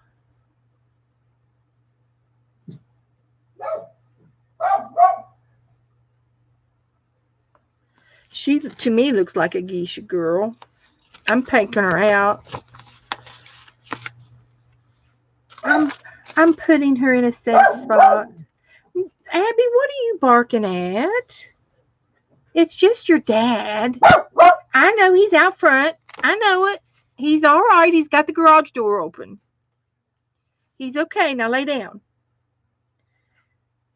She, to me, looks like a geisha girl. I'm picking her out. I'm putting her in a safe spot. Abby, what are you barking at? It's just your dad. I know he's out front. I know it. He's all right. He's got the garage door open. He's okay. Now lay down.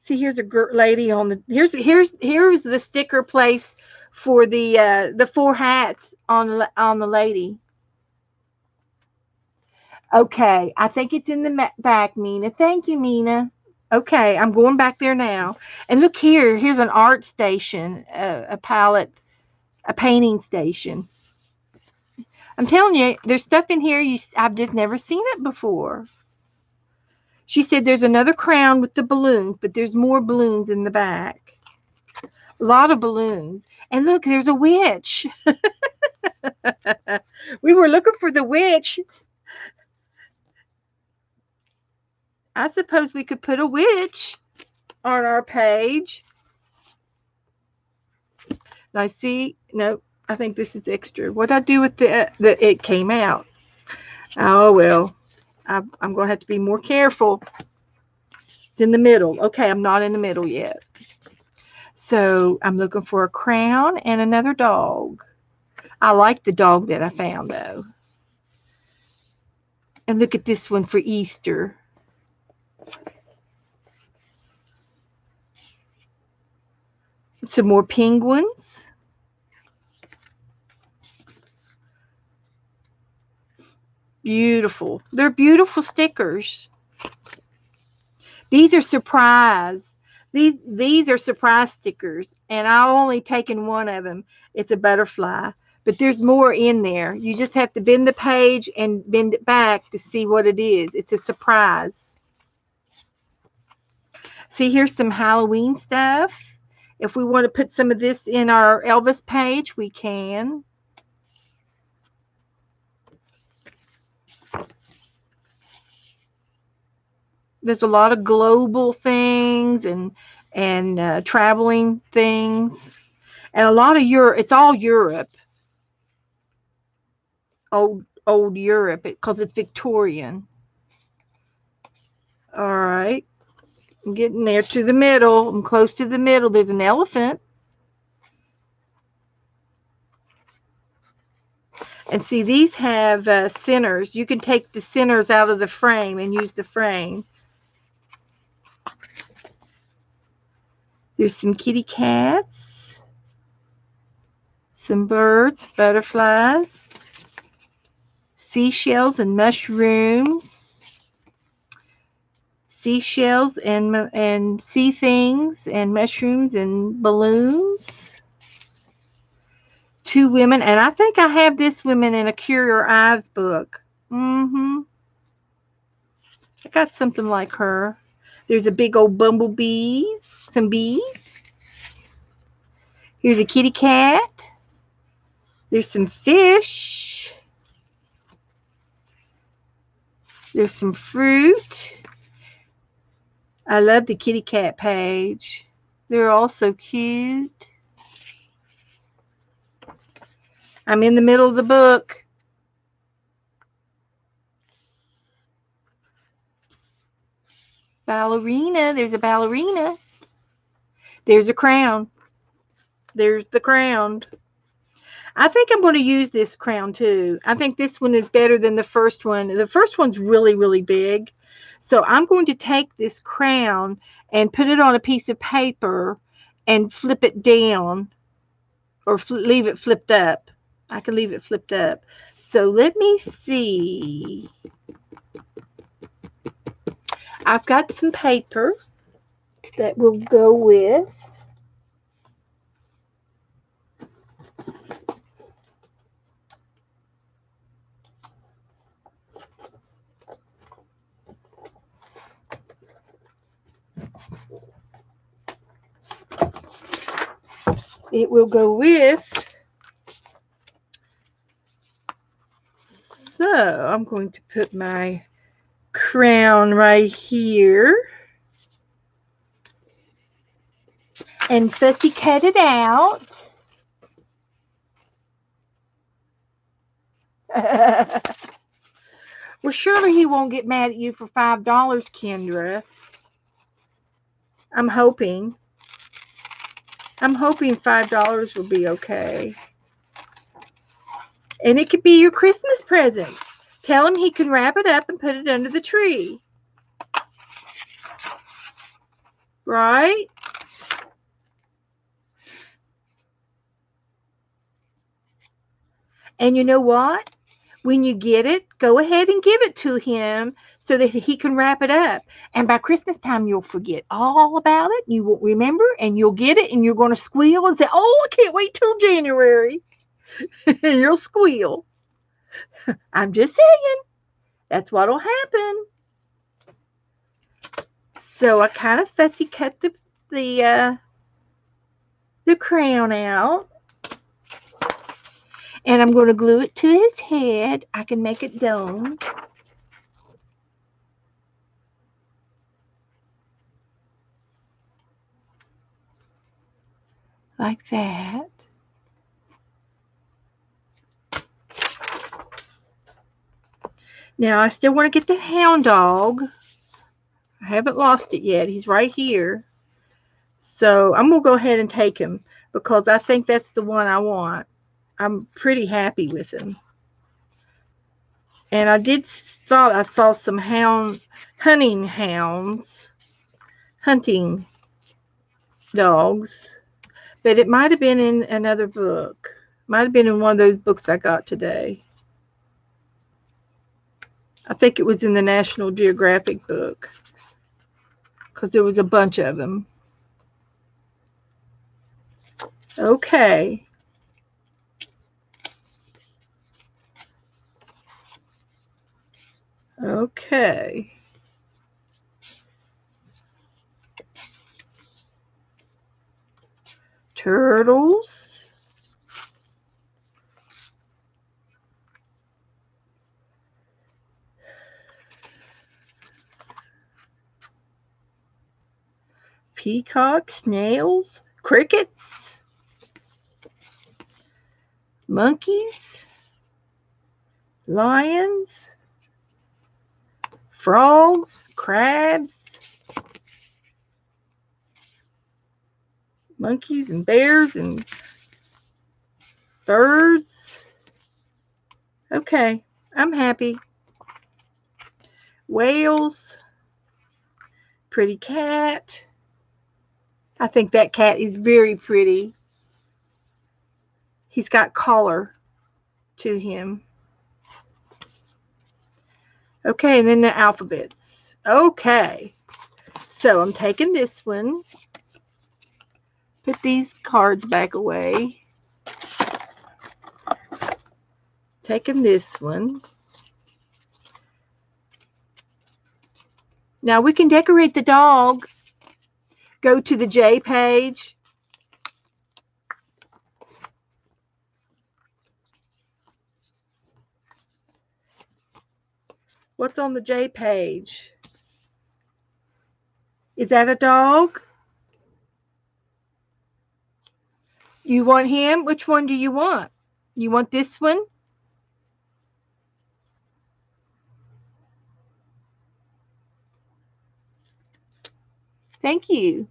See, here's a lady on the here's the sticker place for the 4 hats on the lady. Okay, I think it's in the back, Mina. Thank you, Mina. Okay, I'm going back there now. And look here. Here's an art station, a palette, a painting station. I'm telling you, there's stuff in here I've just never seen it before. She said there's another crown with the balloons, but there's more balloons in the back. A lot of balloons. And look, there's a witch. We were looking for the witch. I suppose we could put a witch on our page. Now, see, no, I think this is extra. What did I do with it came out? Oh, well, I'm going to have to be more careful. It's in the middle. Okay, I'm not in the middle yet. So I'm looking for a crown and another dog. I like the dog that I found, though. And look at this one for Easter. Some more penguins. Beautiful. They're beautiful stickers. These are surprise. These are surprise stickers, and I've only taken one of them. It's a butterfly, but there's more in there. You just have to bend the page and bend it back to see what it is. It's a surprise. See, here's some Halloween stuff. If we want to put some of this in our Elvis page, we can. There's a lot of global things and traveling things, and a lot of Europe. It's all Europe, old Europe, because it's Victorian. All right, I'm getting there to the middle. I'm close to the middle. There's an elephant. And see, these have centers. You can take the centers out of the frame and use the frame. There's some kitty cats. some birds, butterflies, seashells and mushrooms, seashells and sea things and mushrooms and balloons. Two women, and I think I have this woman in a Curious Ives book. I got something like her. There's a big old bumblebees, some bees. Here's a kitty cat. There's some fish. There's some fruit. I love the kitty cat page. They're all so cute. I'm in the middle of the book. Ballerina. There's a ballerina. There's a crown. There's the crown. I think I'm going to use this crown too. I think this one is better than the first one. The first one's really, really big. So I'm going to take this crown and put it on a piece of paper and flip it down, or leave it flipped up. I can leave it flipped up. So let me see. I've got some paper that will go with. It will go with. So I'm going to put my crown right here and fussy cut it out. Well, surely he won't get mad at you for $5, Kendra. I'm hoping. I'm hoping $5 will be okay. And it could be your Christmas present. Tell him he can wrap it up and put it under the tree. Right? And you know what? When you get it, go ahead and give it to him so that he can wrap it up. And by Christmas time, you'll forget all about it. You won't remember, and you'll get it, and you're going to squeal and say, oh, I can't wait till January. And you'll squeal. I'm just saying. That's what'll happen. So I kind of fussy cut the crown out. And I'm going to glue it to his head. I can make it dome. Like that. Now I still want to get the hound dog. I haven't lost it yet. He's right here. So I'm going to go ahead and take him because I think that's the one I want. I'm pretty happy with him. And I thought I saw some hunting dogs, but it might have been in another book. Might have been in one of those books I got today. I think it was in the National Geographic book because there was a bunch of them. Okay. Okay. Turtles. Peacocks, snails, crickets, monkeys, lions, frogs, crabs, monkeys and bears and birds. Okay, I'm happy. Whales, pretty cat. I think that cat is very pretty. He's got collar to him. Okay, and then the alphabets. Okay, so I'm taking this one. Put these cards back away. Taking this one. Now we can decorate the dog. Go to the J page. What's on the J page? Is that a dog? You want him? Which one do you want? You want this one? Thank you.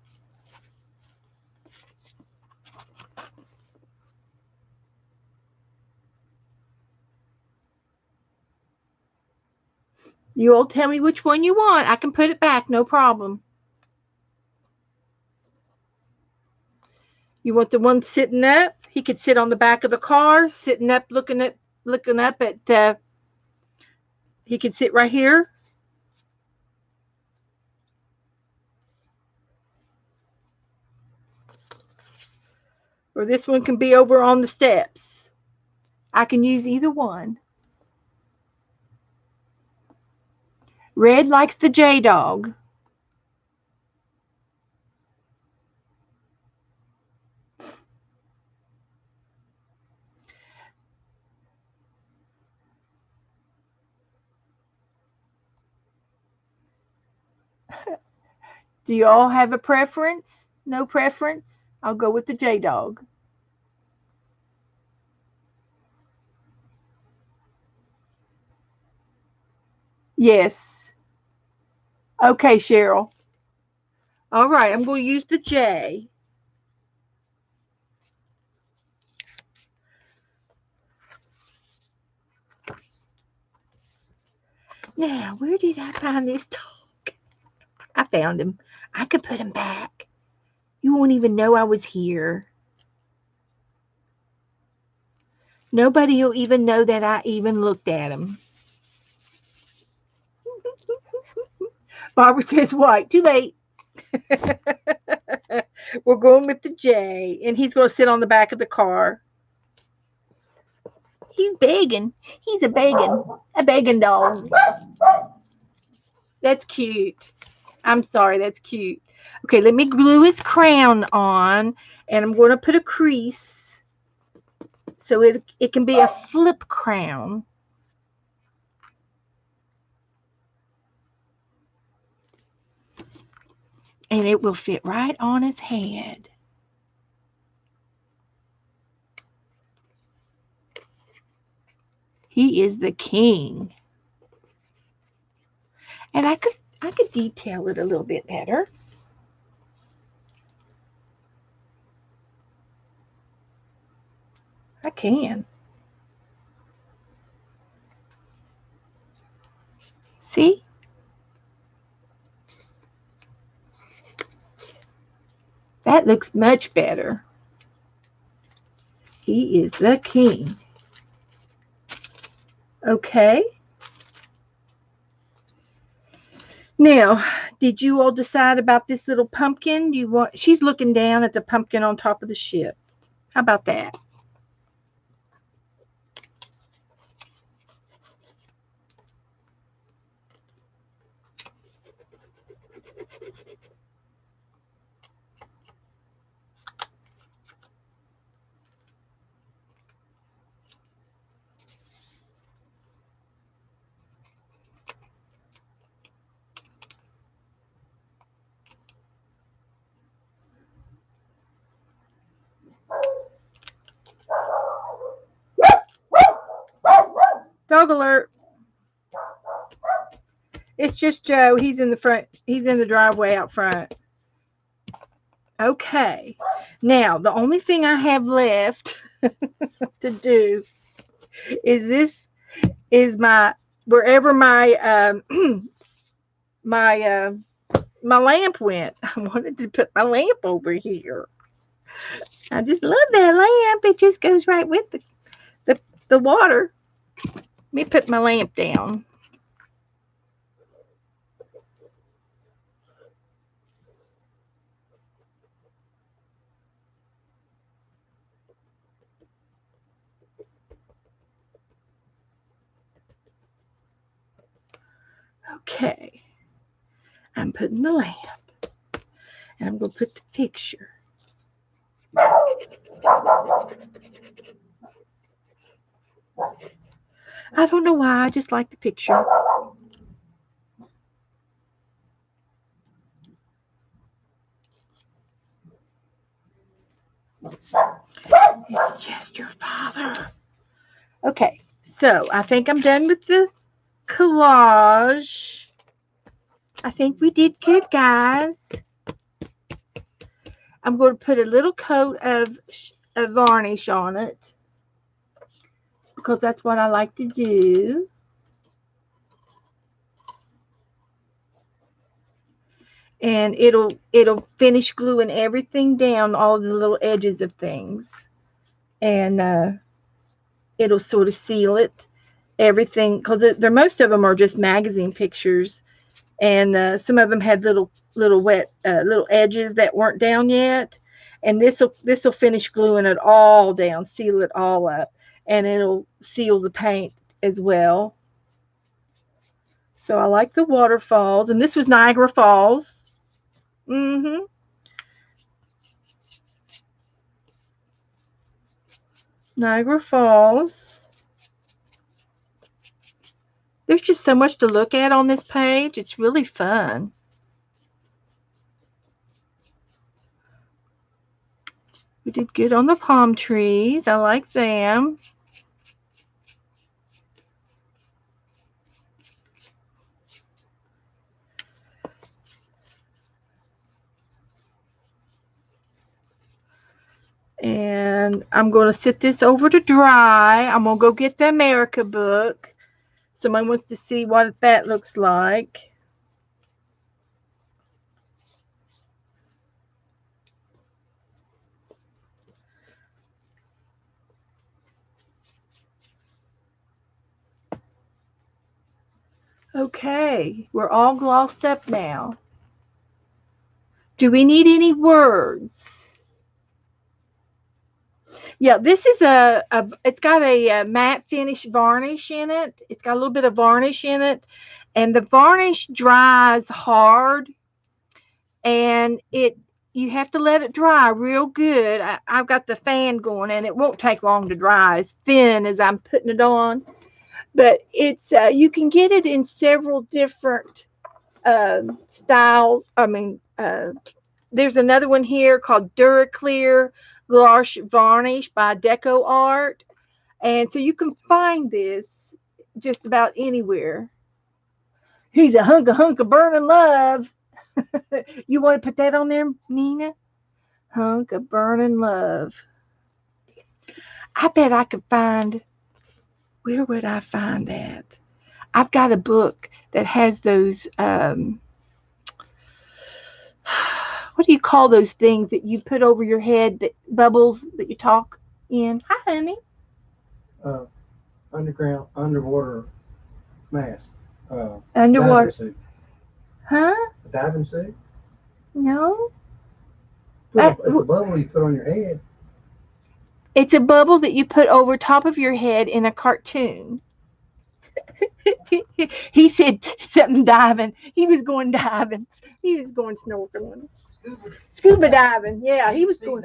You all tell me which one you want. I can put it back, no problem. You want the one sitting up? He could sit on the back of the car, sitting up, looking up at. He could sit right here. Or this one can be over on the steps. I can use either one. Red likes the J dog. Do you all have a preference? No preference? I'll go with the J dog. Yes. Okay, Cheryl. All right, I'm going to use the J. Now, where did I find this dog? I found him. I could put him back. You won't even know I was here. Nobody will even know that I even looked at him. Barbara says white. Too late. We're going with the J, and he's going to sit on the back of the car. He's begging. He's a begging dog. That's cute. I'm sorry, that's cute. Okay, let me glue his crown on, and I'm going to put a crease so it can be a flip crown. And it will fit right on his head. He is the king. And I could detail it a little bit better. I can. See? That looks much better. He is the king. Okay. Now, did you all decide about this little pumpkin? She's looking down at the pumpkin on top of the ship. How about that? Dog alert. It's just Joe. He's in the front. He's in the driveway out front. Okay. Now, the only thing I have left to do is my wherever my my lamp went. I wanted to put my lamp over here. I just love that lamp. It just goes right with the water. Let me put my lamp down. Okay. I'm putting the lamp. And I'm going to put the picture. I don't know why. I just like the picture. It's just your father. Okay. So I think I'm done with the collage. I think we did good, guys. I'm going to put a little coat of varnish on it because that's what I like to do. And it'll finish gluing everything down, all the little edges of things, and it'll sort of seal it, everything, because most of them are just magazine pictures, and some of them had little wet little edges that weren't down yet, and this'll finish gluing it all down, seal it all up, and it'll seal the paint as well. So I like the waterfalls, and this was Niagara Falls. Niagara Falls. There's just so much to look at on this page. It's really fun. We did good on the palm trees. I like them. And I'm going to sit this over to dry. I'm going to go get the America book. Someone wants to see what that looks like. Okay, we're all glossed up now. Do we need any words? Yeah, this is it's got a matte finish varnish in it. It's got a little bit of varnish in it, and the varnish dries hard, and you have to let it dry real good. I've got the fan going, and it won't take long to dry as thin as I'm putting it on. But it's you can get it in several different styles. There's another one here called Duraclear Gouache Varnish by Deco Art. And so you can find this just about anywhere. He's a hunk of burning love. You want to put that on there, Nina? Hunk of burning love. I bet I could find, where would I find that? I've got a book that has those, what do you call those things that you put over your head, that bubbles that you talk in? Hi, honey. Underwater mask. Underwater. Diving suit. Huh? A diving suit? No. It's a bubble you put on your head. It's a bubble that you put over top of your head in a cartoon. He said something diving. He was going diving. He was going snorkeling. Scuba diving. Yeah, he was going.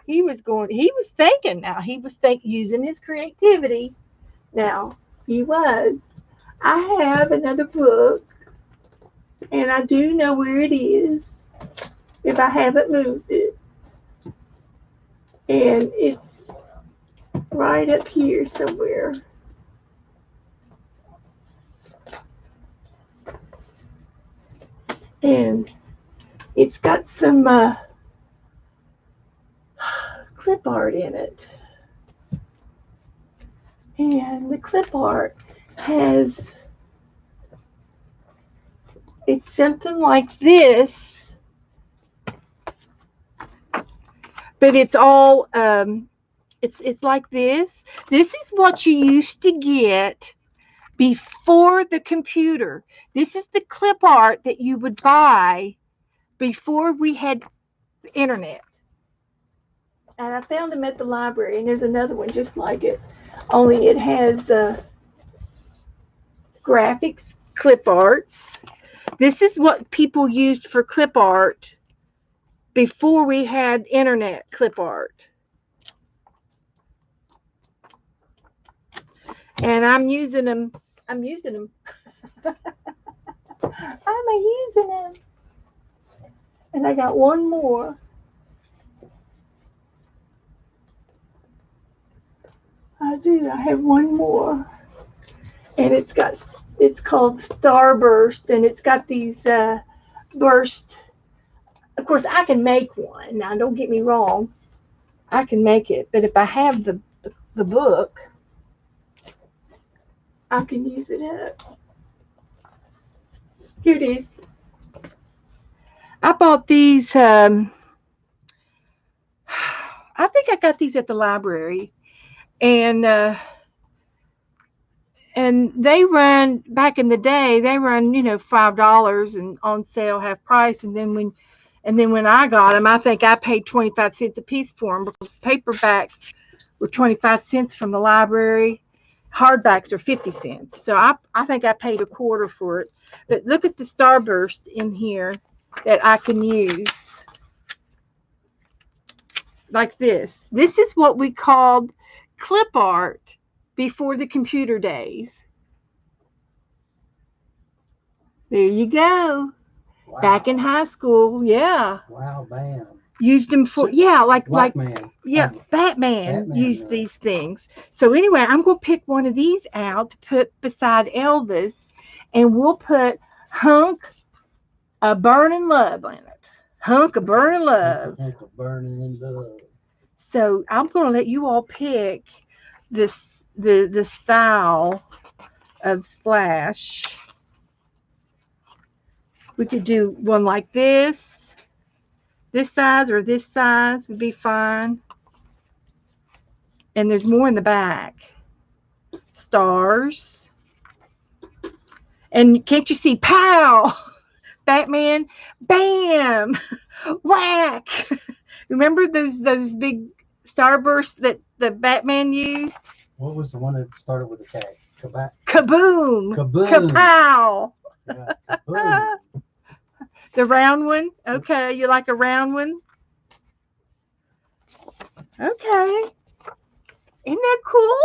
He was going. He was thinking. Now he was using his creativity. Now he was. I have another book, and I do know where it is if I haven't moved it, and it's right up here somewhere. And it's got some clip art in it. And the clip art has, it's something like this, but it's all it's like this. This is what you used to get before the computer. This is the clip art that you would buy before we had the internet. And I found them at the library, and there's another one just like it, only it has graphics, clip arts. This is what people used for clip art before we had internet clip art. And I'm using them. I'm using them. I'm a using them. And I got one more. I do. I have one more. And it's called Starburst, and it's got these burst. Of course, I can make one. Now, don't get me wrong. I can make it. But if I have the book, I can use it up. Here it is. I bought these. I think I got these at the library, and they run back in the day. They run $5 and on sale half price. And then when I got them, I think I paid 25 cents a piece for them because paperbacks were 25 cents from the library. Hardbacks are 50 cents. So I think I paid a quarter for it. But look at the Starburst in here that I can use. Like this. This is what we called clip art before the computer days. There you go. Wow. Back in high school, yeah. Wow, bam. Used them for Batman. Batman used these things. So anyway, I'm gonna pick one of these out to put beside Elvis, and we'll put Hunk a Burning Love on it. Hunk a Burning Love. Hunk a Burning Love. So I'm gonna let you all pick the style of splash. We could do one like this size, or this size would be fine. And there's more in the back. Stars. And can't you see? Pow! Batman. Bam! Whack! Remember those big starbursts that the Batman used? What was the one that started with a K? Kaboom! Kaboom! Kapow! Yeah, kaboom. The round one? Okay, you like a round one? Okay. Isn't that cool?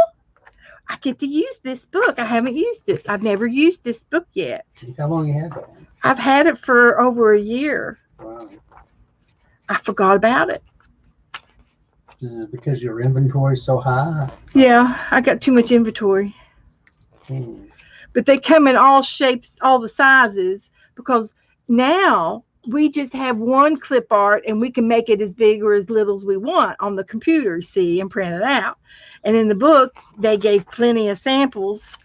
I get to use this book. I haven't used it. I've never used this book yet. How long you had that one? I've had it for over a year. Wow. I forgot about it. Is it because your inventory's so high? Yeah, I got too much inventory. But they come in all shapes, all the sizes, because now we just have one clip art and we can make it as big or as little as we want on the computer, see, and print it out. And in the book, they gave plenty of samples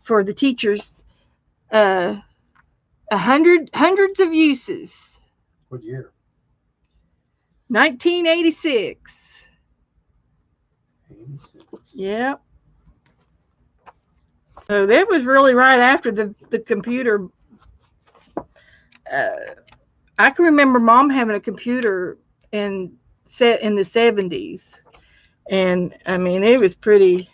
for the teachers, hundreds of uses. What year? 1986. 86. Yep. So that was really right after the computer. I can remember Mom having a computer in the 70s, and I mean it was pretty.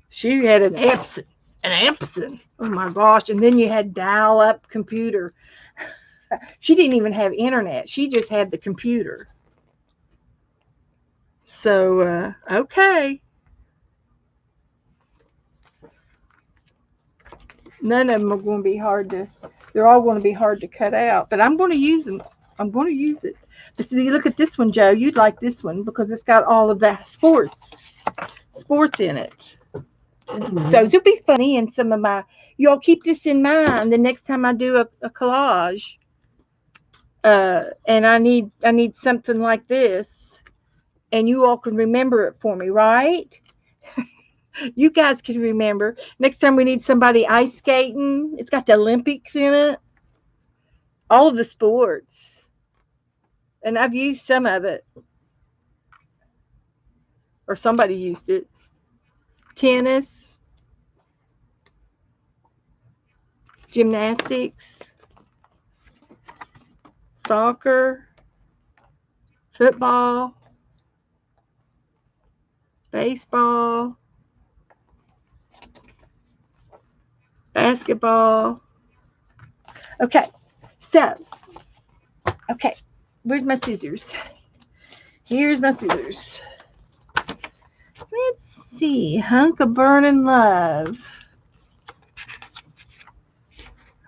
She had an Epson. Oh my gosh! And then you had dial-up computer. She didn't even have internet. She just had the computer. So okay. None of them are going to be they're all going to be hard to cut out, but I'm going to use them. I'm going to use it. But see, look at this one, Joe. You'd like this one because it's got all of that sports in it. Those will be funny, and some of y'all keep this in mind the next time I do a collage. And I need something like this, and you all can remember it for me, right? You guys can remember. Next time we need somebody ice skating. It's got the Olympics in it. All of the sports. And I've used some of it. or somebody used it. Tennis, gymnastics, soccer, football, baseball, basketball. Okay, so, okay, where's my scissors? Here's my scissors. Let's see, Hunk of Burning Love.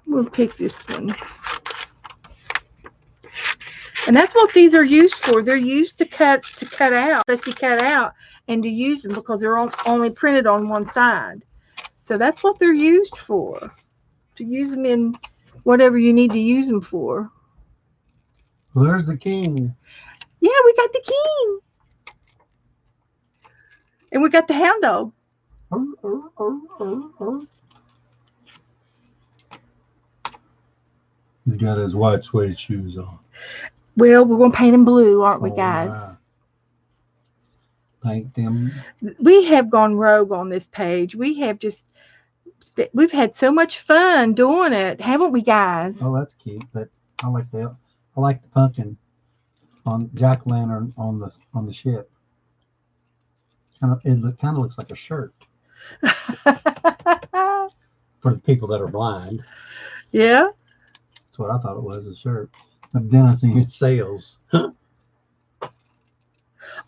We'll pick this one. And that's what these are used for. They're used to cut out, especially cut out, and to use them because they're only printed on one side. So that's what they're used for. To use them in whatever you need to use them for. Well, there's the king. Yeah, we got the king. And we got the hound dog. He's got his white suede shoes on. Well, we're going to paint them blue, aren't we, guys? Wow. Paint them. We have gone rogue on this page. We've had so much fun doing it, haven't we, guys? Oh, that's cute. But I like that. I like the pumpkin on jack-o'-lantern on the ship. It kind of looks like a shirt for the people that are blind. Yeah. That's what I thought it was, a shirt. But then I seen it sails.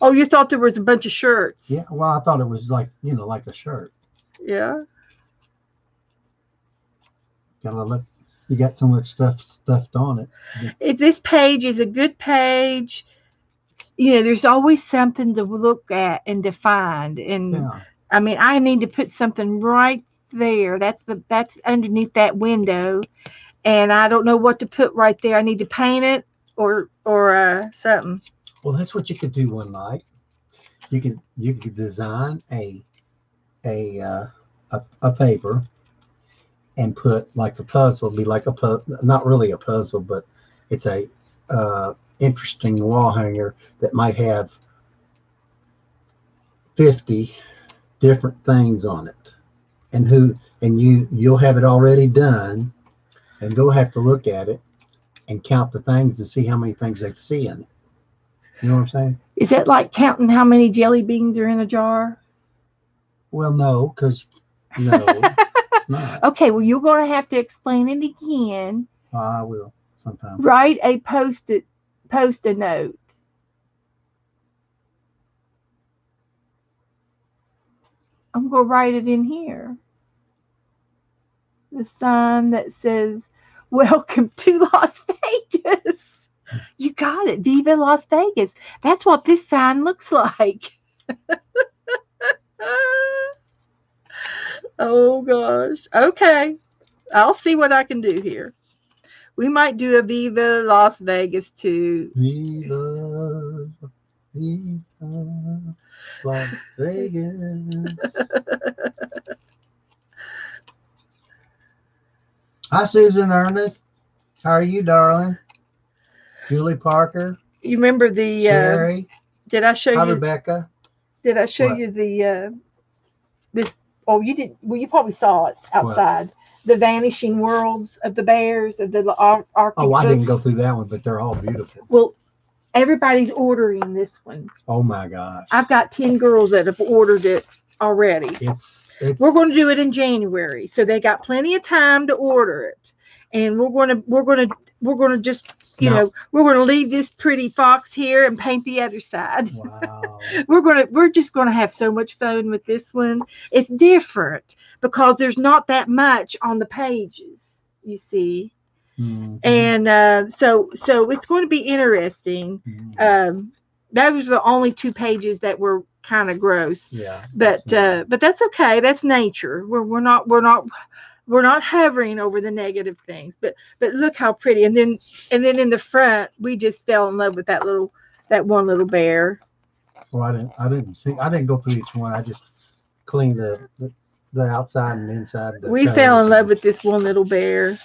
Oh, you thought there was a bunch of shirts? Yeah. Well, I thought it was like a shirt. Yeah. You got so much stuff stuffed on it. This page is a good page. There's always something to look at and to find. And Yeah. I mean, I need to put something right there. That's underneath that window, and I don't know what to put right there. I need to paint it or something. Well, that's what you could do one night. You could design a paper and put like a puzzle. Be like not really a puzzle, but it's a interesting wall hanger that might have 50 different things on it, and you'll have it already done, and they'll have to look at it and count the things to see how many things they see in it. You know what I'm saying? Is that like counting how many jelly beans are in a jar? Well, no, it's not. Okay, well, you're going to have to explain it again. I will sometime. Write a post-it note. I'm going to write it in here. The sign that says, "Welcome to Las Vegas." You got it. Viva Las Vegas. That's what this sign looks like. Oh, gosh. Okay. I'll see what I can do here. We might do a Viva Las Vegas too. Viva Las Vegas. Hi, Susan Ernest. How are you, darling? Julie Parker. You remember the Sherry. Did I show Hi, you Rebecca. Did I show What? you the this? Oh, you didn't. Well, you probably saw it outside. What? The vanishing worlds of the bears of the Arctic. Oh, I didn't go through that one, but they're all beautiful. Well, everybody's ordering this one. Oh my gosh! I've got 10 girls that have ordered it already. We're going to do it in January, so they got plenty of time to order it, and we're going to just. We're going to leave this pretty fox here and paint the other side. Wow. We're just going to have so much fun with this one. It's different because there's not that much on the pages, you see. Mm-hmm. And so it's going to be interesting. Mm-hmm. That was the only 2 pages that were kind of gross. Yeah. But that's okay. That's nature. We're not hovering over the negative things, but look how pretty. And then in the front, we just fell in love with that one little bear. Well, I didn't go through each one. I just cleaned the outside and inside. We fell in love with this one little bear,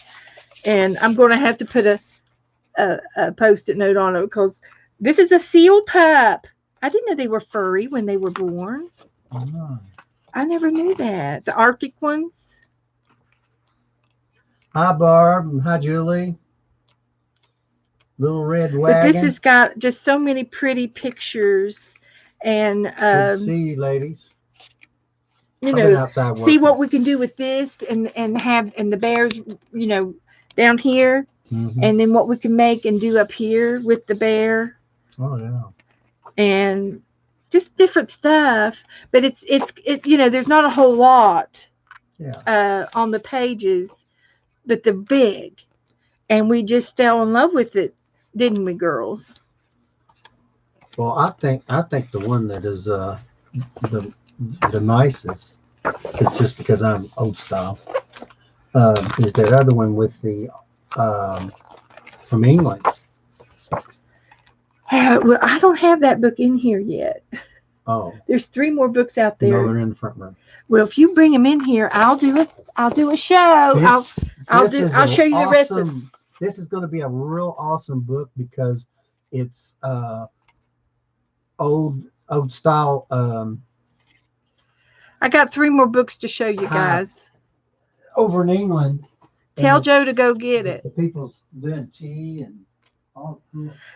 and I'm going to have to put a post-it note on it because this is a seal pup. I didn't know they were furry when they were born. Oh. I never knew that. The Arctic ones. Hi, Barb. Hi, Julie. Little red But this wagon. has got just so many pretty pictures, and Good to see you, ladies. you I've been know, outside see working. what we can do with this, and have and the bears, down here, Mm-hmm. and then what we can make and do up here with the bear, Oh yeah. and just different stuff. But there's not a whole lot Yeah. on the pages, but they're big, and we just fell in love with it, didn't we, girls? Well, I think the one that is the the nicest, it's just because I'm old style, is that other one with the from England. Well, I don't have that book in here yet. Oh, There's 3 more books out no, there. they're in the front room. Well, if you bring them in here, I'll do it. I'll do a show. I'll show you the rest of. This is going to be a real awesome book because it's old style. I got 3 more books to show you guys. Over in England. Tell Joe to go get it. The people's doing tea and all.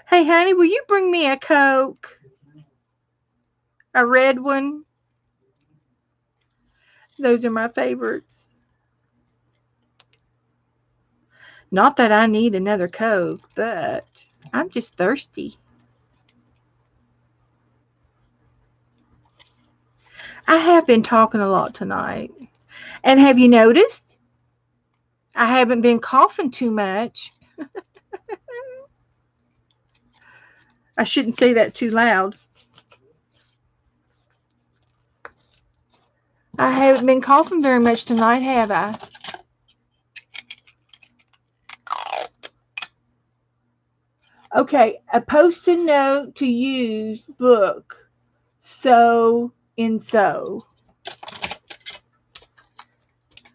Hey, honey, will you bring me a Coke? A red one. Those are my favorites. Not that I need another Coke, but I'm just thirsty. I have been talking a lot tonight. And have you noticed? I haven't been coughing too much. I shouldn't say that too loud. I haven't been coughing very much tonight, have I? Okay, a post-it note to use book. So in so.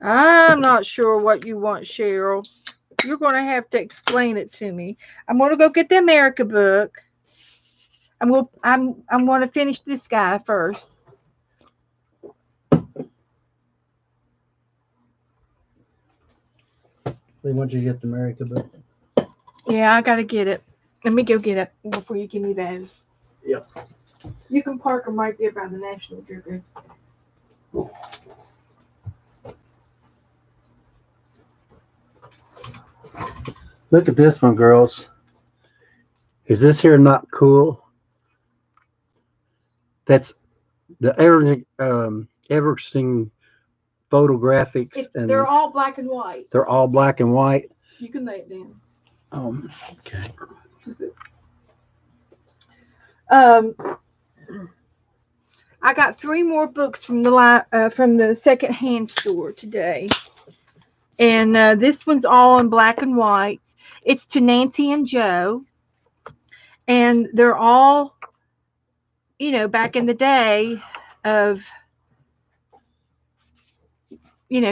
I'm not sure what you want, Cheryl. You're going to have to explain it to me. I'm going to go get the America book. I'm going to finish this guy first. They want you to get the America book. Yeah, I got to get it. Let me go get it before you give me those. Yep. You can park them right there by the National Geographic. Look at this one, girls. Is this here not cool? That's the Everesting photographics, and they're all black and white. They're all black and white. You can lay it down. Okay. I got 3 more books from the secondhand store today, and this one's all in black and white. It's to Nancy and Joe, and they're all, back in the day of,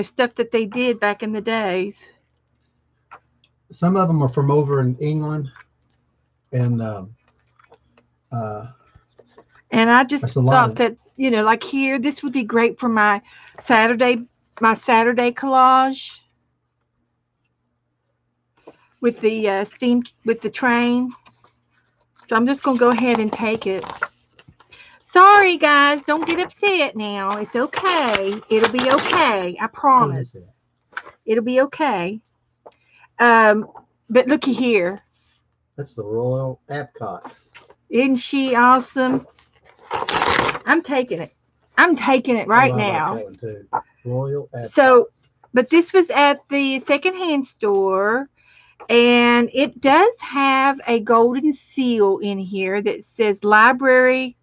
stuff that they did back in the days. Some of them are from over in England, and I just thought that, like here, this would be great for my Saturday collage with the with the train. So I'm just gonna go ahead and take it. Sorry, guys, don't get upset now. It's okay. It'll be okay. I promise. It'll be okay. But looky here. That's the Royal Epcot. Isn't she awesome? I'm taking it. I'm taking it right now. Like that one too. Royal Epcot. So, but this was at the secondhand store, and it does have a golden seal in here that says Library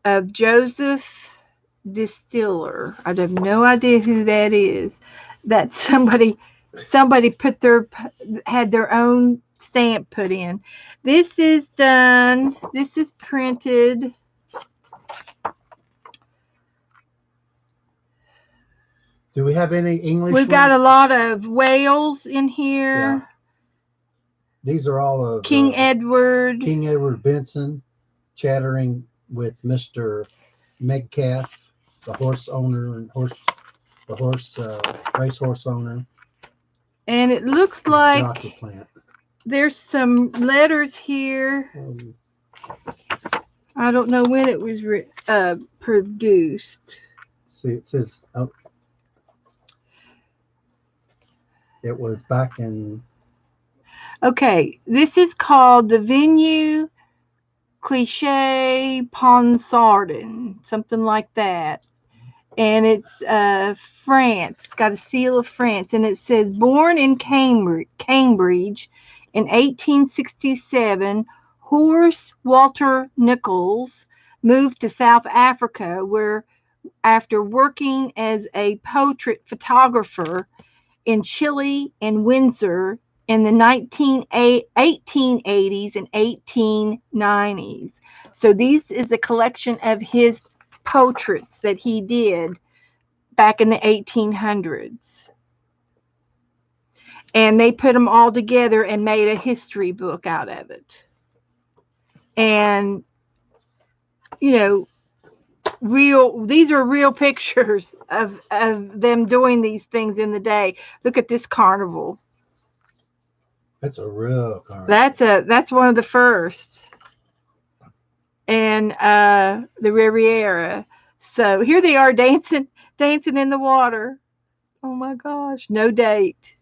of Joseph Distiller. I have no idea who that is. That's somebody had their own stamp put in. This is done. This is printed. Do we have any English? We've got a lot of whales in here. Yeah. These are all of King Edward Benson. chattering with Mr. Megcalf, the horse owner and the horse racehorse owner. And it looks Jockey like plant. there's some letters here. I don't know when it was produced. See, it says it was back in. Okay, this is called the Venue Cliche Ponsardin, something like that. And it's France. It's got a seal of France, and it says born in Cambridge in 1867. Horace Walter Nichols moved to South Africa, where after working as a portrait photographer in Chile and Windsor in the 1880s and 1890s. So this is a collection of his portraits that he did back in the 1800s. And they put them all together and made a history book out of it. And, these are real pictures of them doing these things in the day. Look at this carnival. That's a real carnival. That's one of the first. And the Riviera. So here they are dancing in the water. Oh my gosh, no date.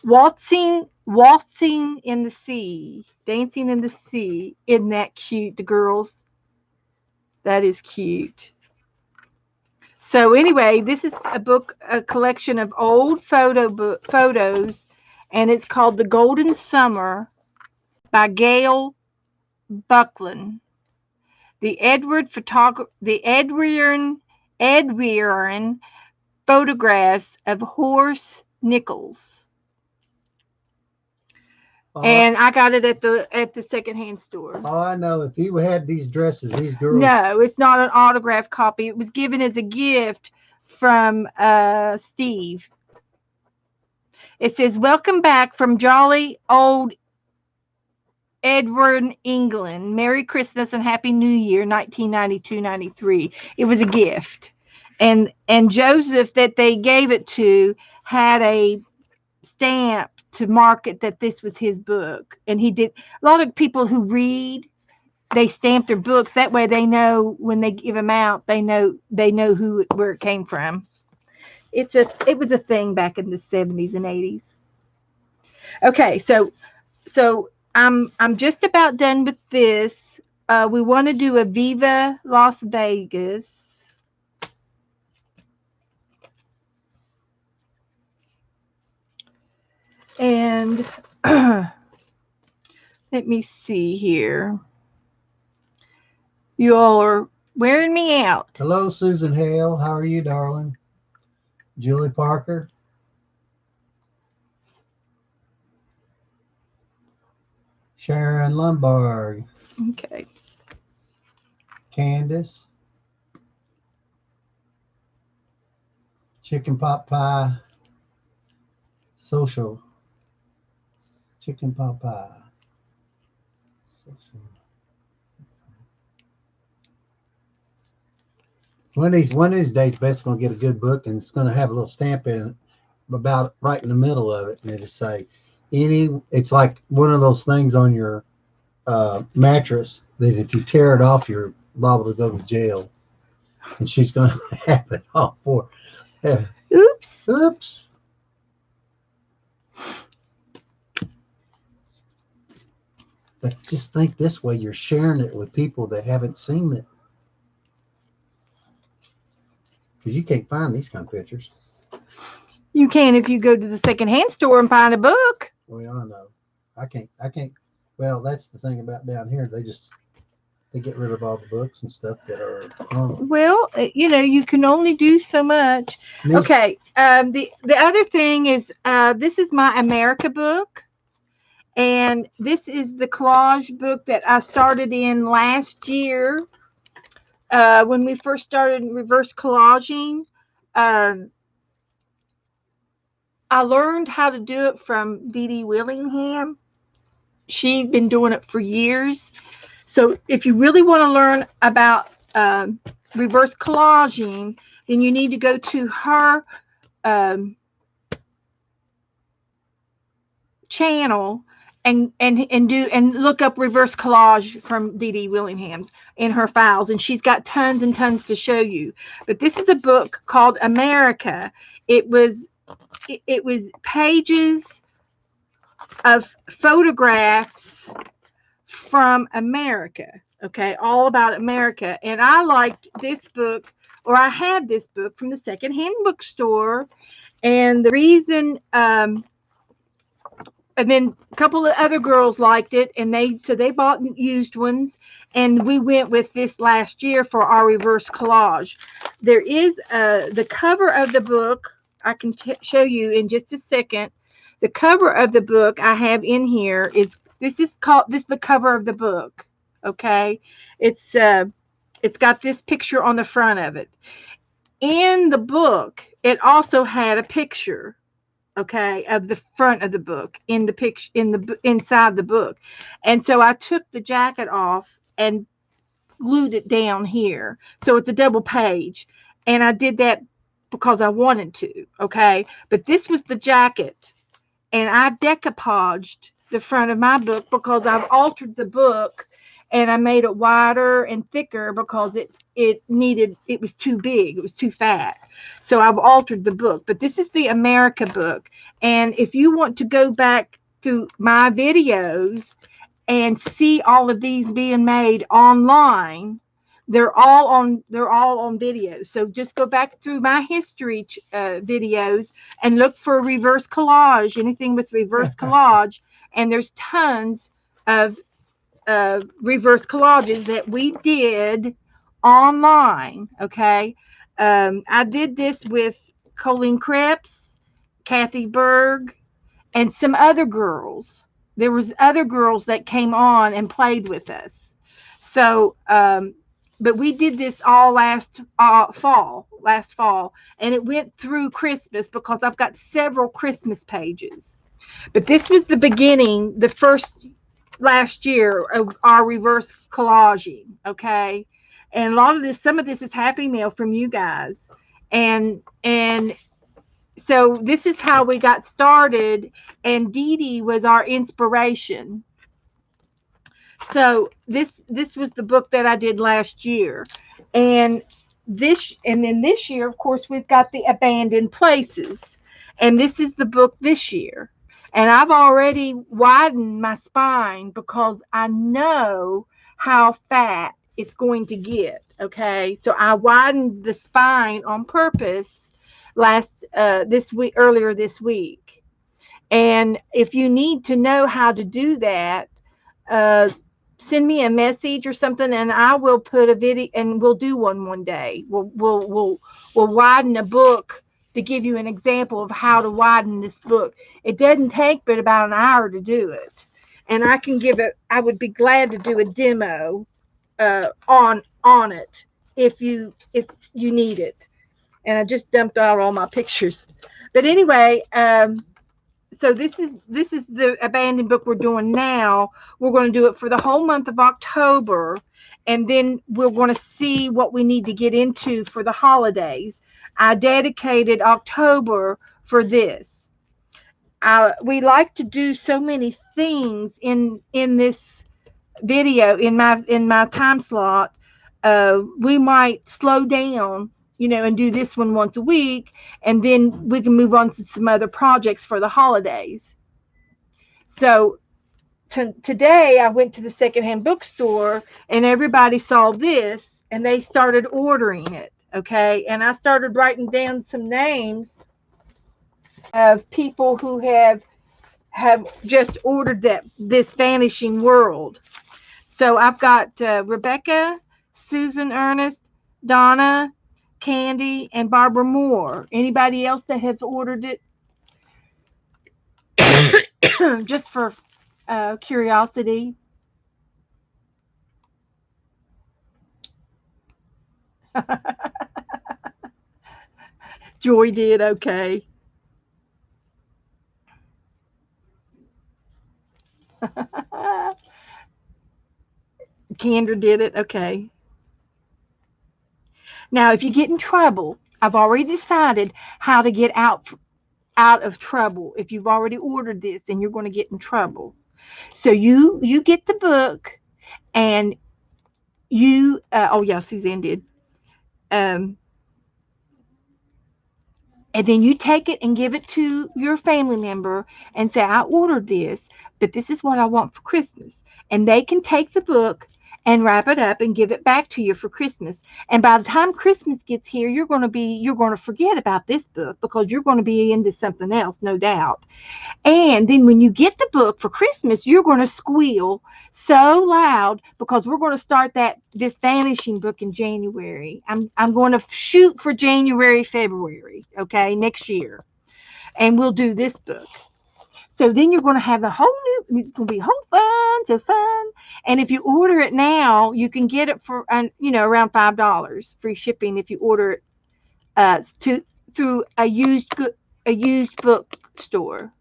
Waltzing in the sea, dancing in the sea. Isn't that cute, the girls? That is cute. So anyway, this is a collection of old photos, and it's called The Golden Summer by Gail Buckland. The Edwin photographs of Horace Nichols. And I got it at the secondhand store. Oh, I know. If you had these dresses, these girls. No, it's not an autographed copy. It was given as a gift from Steve. It says, "Welcome back from jolly old Edward, England. Merry Christmas and Happy New Year, 1992-93." It was a gift. And Joseph that they gave it to had a stamp to mark it that this was his book. And he did. A lot of people who read, they stamp their books. That way they know when they give them out, they know where it came from. It was a thing back in the 70s and 80s. Okay, so I'm just about done with this. We want to do a Viva Las Vegas. And let me see here. You all are wearing me out. Hello, Susan Hale. How are you, darling? Julie Parker. Sharon Lombard. Okay. Candace. Chicken pot pie. Social. Chicken pot pie. Social. One of these days, Beth's going to get a good book, and it's going to have a little stamp in it about right in the middle of it, and it'll say, it's like one of those things on your mattress that if you tear it off, you're liable to go to jail. And she's going to have it all for. Oops. But just think this way, you're sharing it with people that haven't seen it. Because you can't find these kind of pictures. You can if you go to the secondhand store and find a book. Well, I know. I can't. Well, that's the thing about down here. They get rid of all the books and stuff that are normal. Well, you can only do so much. Okay. The other thing is this is my America book. And this is the collage book that I started in last year when we first started reverse collaging. I learned how to do it from Dee Dee Willingham. She's been doing it for years. So if you really want to learn about reverse collaging, then you need to go to her um, channel and look up reverse collage from Dee Dee Willingham in her files, and she's got tons and tons to show you. But this is a book called America. It was pages of photographs from America, okay, all about America. And I liked this book, or I had this book from the secondhand bookstore. And the reason and then a couple of other girls liked it, and they bought used ones, and we went with this last year for our reverse collage. There is the cover of the book. I can show you in just a second. The cover of the book I have in here is this is the cover of the book. Okay, it's got this picture on the front of it. In the book, it also had a picture, okay, of the front of the book in the picture inside the book. And so I took the jacket off and glued it down here. So it's a double page. And I did that because I wanted to, okay? But this was the jacket, and I decoupaged the front of my book because I've altered the book, and I made it wider and thicker because it was too big, it was too fat. So I've altered the book. But this is the America book. And if you want to go back through my videos and see all of these being made online, they're all on video. So just go back through my history videos and look for reverse collage, anything with reverse collage, and there's tons of reverse collages that we did online. Okay, I did this with Colleen Krebs, Kathy Berg, and some other girls. There was other girls that came on and played with us. So, but we did this all last fall, and it went through Christmas because I've got several Christmas pages. But this was the beginning, the first last year of our reverse collaging, okay? And a lot of this, some of this is happy mail from you guys, and so this is how we got started, and Dee Dee was our inspiration. So this was the book that I did last year, and then this year, of course, we've got the Abandoned Places, and this is the book this year. And I've already widened my spine because I know how fat it's going to get. Okay, so I widened the spine on purpose last this week earlier this week. And if you need to know how to do that, uh, send me a message or something, and I will put a video, and we'll do one day. We'll widen a book to give you an example of how to widen this book. It doesn't take but about an hour to do it, and I can give it. I would be glad to do a demo on it if you need it. And I just dumped out all my pictures. But anyway, so this is the abandoned book we're doing now. We're going to do it for the whole month of October, and then we're going to see what we need to get into for the holidays. I dedicated October for this. We like to do so many things in this video, in my time slot. We might slow down, and do this one once a week, and then we can move on to some other projects for the holidays. So today I went to the secondhand bookstore, and everybody saw this, and they started ordering it. Okay, and I started writing down some names of people who have just ordered this Vanishing World. So I've got Rebecca, Susan Ernest, Donna, Candy, and Barbara Moore. Anybody else that has ordered it? Just for curiosity. Joy did, okay. Kendra did it. Okay. Now, if you get in trouble, I've already decided how to get out of trouble. If you've already ordered this, then you're going to get in trouble. So you get the book, and you oh yeah, Suzanne did. Um, and then you take it and give it to your family member and say, I ordered this, but this is what I want for Christmas. And they can take the book and wrap it up and give it back to you for Christmas. And by the time Christmas gets here, you're going to forget about this book because you're going to be into something else, no doubt. And then when you get the book for Christmas, you're going to squeal so loud because we're going to start this vanishing book in January. I'm going to shoot for January, February, okay, next year. And we'll do this book. So then you're going to have a whole new, it's going to be whole fun, so fun. And if you order it now, you can get it for, around $5 free shipping if you order it to through a used bookstore.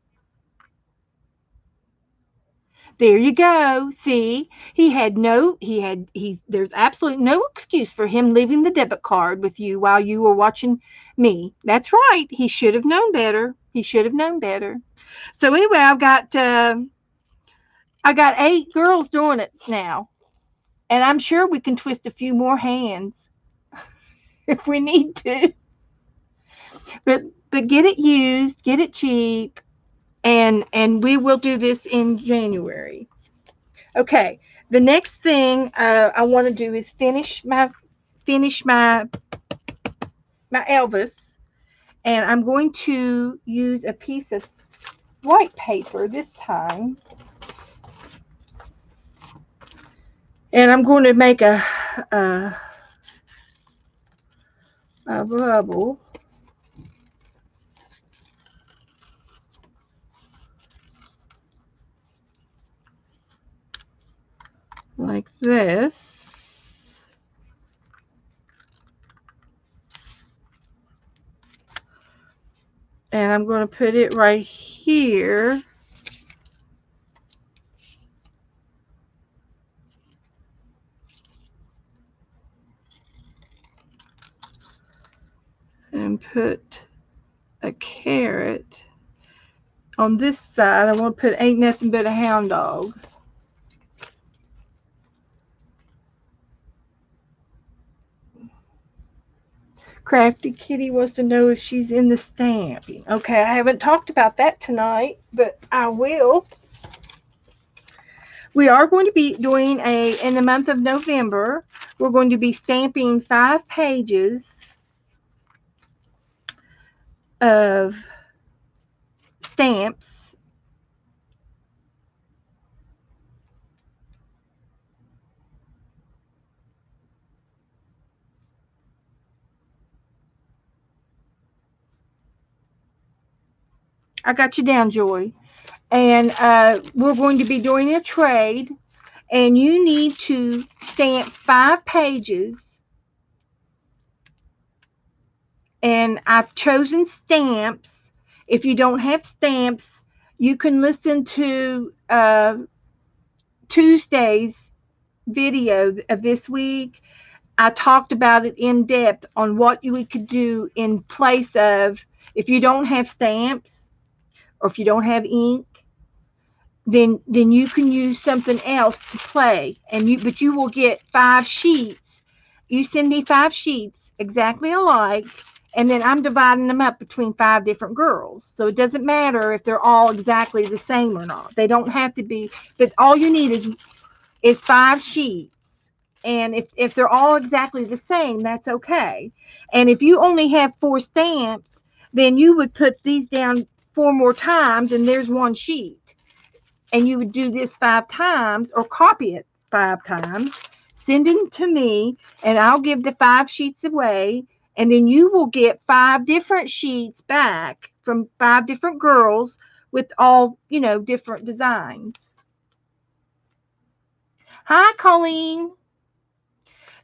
There you go. See, there's absolutely no excuse for him leaving the debit card with you while you were watching me. That's right. He should have known better. He should have known better. So anyway, I got 8 girls doing it now, and I'm sure we can twist a few more hands if we need to. But get it used, get it cheap, and we will do this in January. Okay, the next thing I want to do is finish my Elvis, and I'm going to use a piece of white paper this time, and I'm going to make a, a bubble like this, and I'm going to put it right here. And put a carrot on this side. I want to put ain't nothing but a hound dog. Crafty Kitty wants to know if she's in the stamping. Okay, I haven't talked about that tonight, but I will. We are going to be doing in the month of November, we're going to be stamping 5 pages of stamps. I got you down, Joy. And we're going to be doing a trade, and you need to stamp 5 pages. And I've chosen stamps. If you don't have stamps, you can listen to Tuesday's video of this week. I talked about it in depth on what we could do in place of, if you don't have stamps or if you don't have ink, then you can use something else to play. But you will get 5 sheets. You send me 5 sheets exactly alike, and then I'm dividing them up between 5 different girls. So it doesn't matter if they're all exactly the same or not. They don't have to be, but all you need is 5 sheets. And if they're all exactly the same, that's okay. And if you only have 4 stamps, then you would put these down 4 more times, and there's 1 sheet. And you would do this 5 times or copy it 5 times, send it to me, and I'll give the 5 sheets away. And then you will get 5 different sheets back from 5 different girls with all, different designs. Hi, Colleen.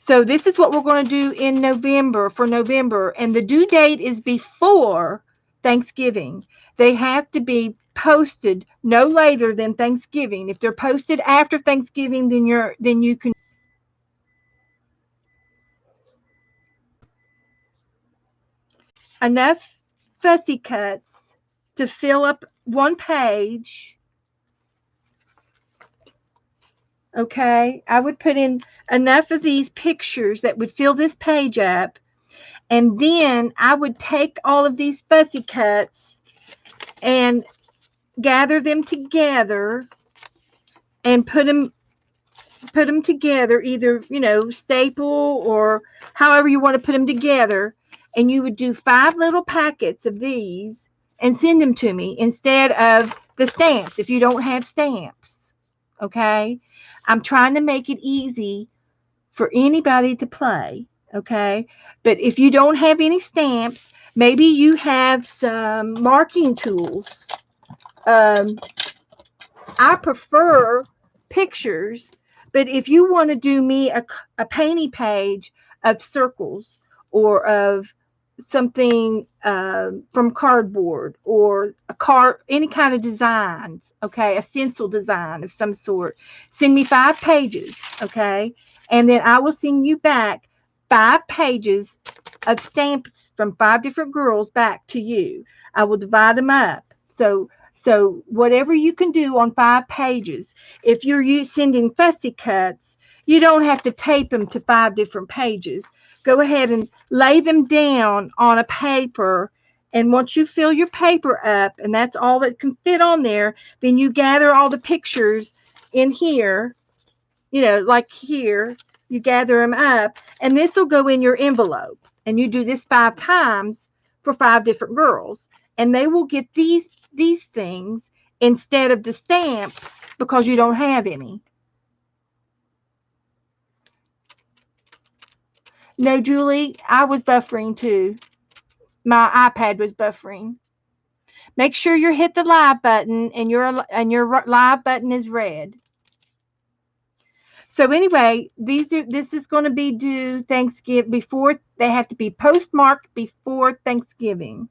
So this is what we're going to do in November for November. And the due date is before Thanksgiving. They have to be posted no later than Thanksgiving. If they're posted after Thanksgiving, then you can. enough fussy cuts to fill up one page. Okay, I would put in enough of these pictures that would fill this page up, and then I would take all of these fussy cuts and gather them together and put them together, either, staple or however you want to put them together. And you would do 5 little packets of these and send them to me instead of the stamps if you don't have stamps. Okay, I'm trying to make it easy for anybody to play. Okay, but if you don't have any stamps, maybe you have some marking tools. I prefer pictures, but if you want to do me a painting page of circles or of something from cardboard or a card, any kind of designs, okay, a stencil design of some sort, send me 5 pages, okay, and then I will send you back 5 pages of stamps from 5 different girls back to you. I will divide them up. So whatever you can do on 5 pages, if you're sending fussy cuts, you don't have to tape them to 5 different pages. Go ahead and lay them down on a paper. And once you fill your paper up, and that's all that can fit on there, then you gather all the pictures in here, like here, you gather them up, and this will go in your envelope. And you do this 5 times for 5 different girls, and they will get these things instead of the stamps because you don't have any. No, Julie, I was buffering too. My iPad was buffering. Make sure you hit the live button and your live button is red. So anyway, this is going to be due Thanksgiving, before, they have to be postmarked before Thanksgiving.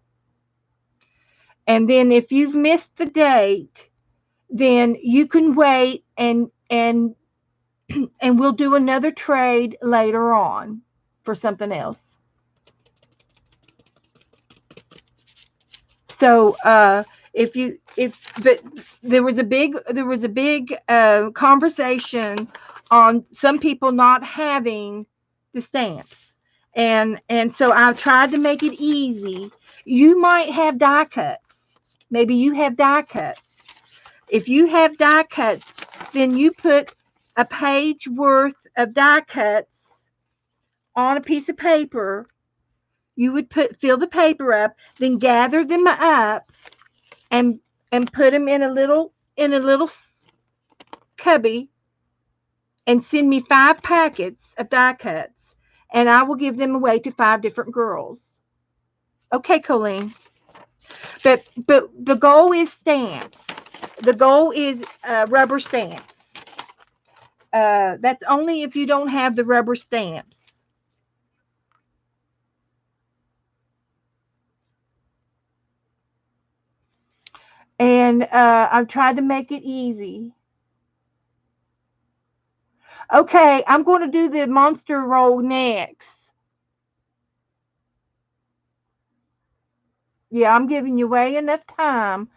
And then if you've missed the date, then you can wait and we'll do another trade later on for something else. So but there was a big conversation on some people not having the stamps, and so I've tried to make it easy. You might have die cuts. Maybe you have die cuts. If you have die cuts, then you put a page worth of die cuts on a piece of paper. You would fill the paper up, then gather them up and put them in a little cubby, and send me 5 packets of die cuts, and I will give them away to 5 different girls. Okay, Colleen. But the goal is stamps. The goal is rubber stamps. That's only if you don't have the rubber stamps. And I've tried to make it easy. Okay, I'm going to do the monster roll next. Yeah, I'm giving you way enough time.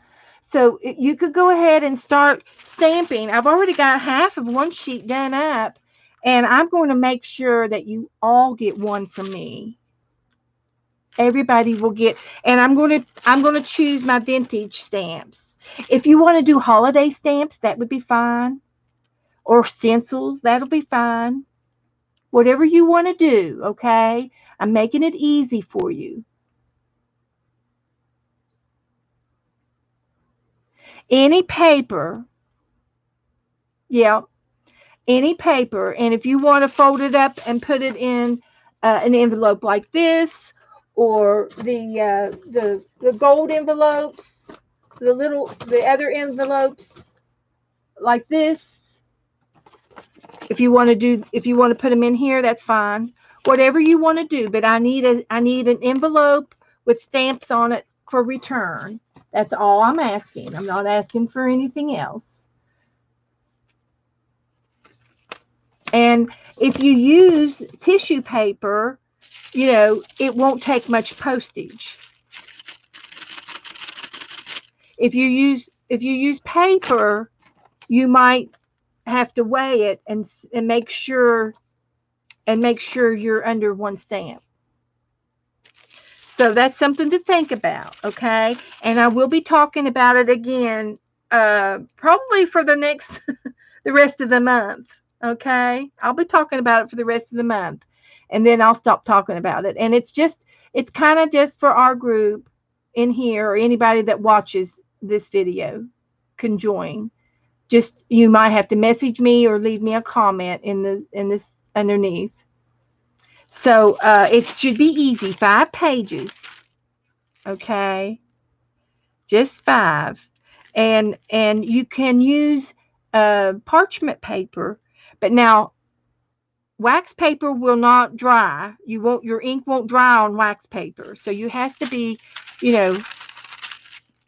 So you could go ahead and start stamping. I've already got half of one sheet done up, and I'm going to make sure that you all get one from me. Everybody will get, and I'm going to choose my vintage stamps. If you want to do holiday stamps, that would be fine. Or stencils, that'll be fine. Whatever you want to do, okay? I'm making it easy for you. Any paper, yeah, any paper. And if you want to fold it up and put it in an envelope like this, or the gold envelopes, the other envelopes like this. If you want to put them in here, that's fine. Whatever you want to do, but I need an envelope with stamps on it for return. That's all I'm asking. I'm not asking for anything else. And if you use tissue paper, it won't take much postage. If you use paper, you might have to weigh it and make sure you're under one stamp. So that's something to think about, okay? And I will be talking about it again, probably for the rest of the month, okay? I'll be talking about it for the rest of the month, and then I'll stop talking about it. And it's kind of just for our group in here, or anybody that watches this video can join. Just you might have to message me or leave me a comment in this underneath. So it should be easy. 5 pages, okay, just 5, and you can use parchment paper, but now wax paper will not dry. Your ink won't dry on wax paper, so you have to be, you know,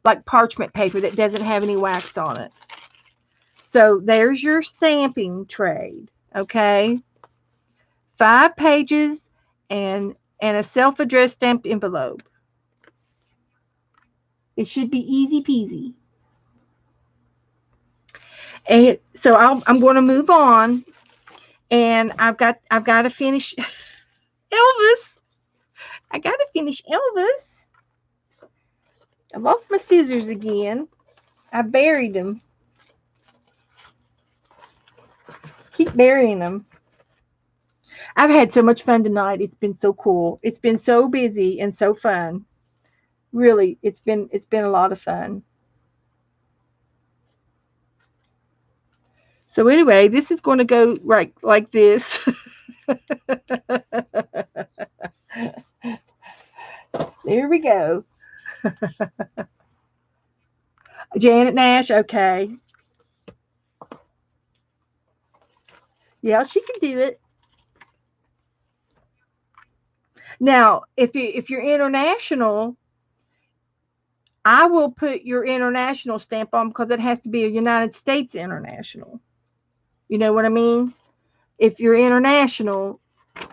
like parchment paper that doesn't have any wax on it. So there's your stamping trade, okay? 5 pages and a self-addressed stamped envelope. It should be easy peasy. And so I'm going to move on, and I've got to finish Elvis. I got to finish Elvis. I lost my scissors again. I buried them. Keep burying them. I've had so much fun tonight. It's been so cool. It's been so busy and so fun. Really, it's been a lot of fun. So anyway, this is going to go right like this. There we go. Janet Nash, okay. Yeah, she can do it. Now, if you're international, I will put your international stamp on because it has to be a United States international. You know what I mean? If you're international,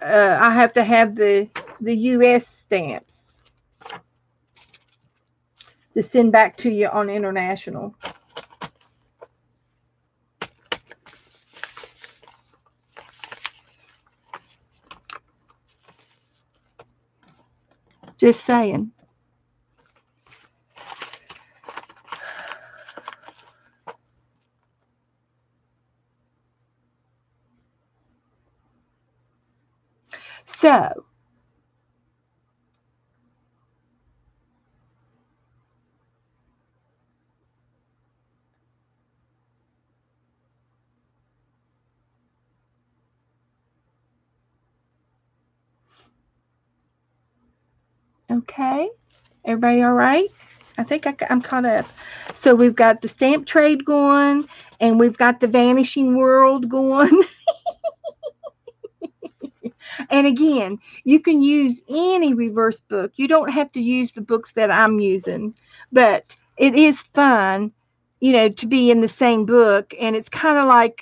I have to have the U.S. stamps to send back to you on international. Just saying. So, okay. Everybody all right? I think I'm caught up. So we've got the stamp trade going, and we've got the vanishing world going. And again, you can use any reverse book. You don't have to use the books that I'm using, but it is fun, to be in the same book. And it's kind of like,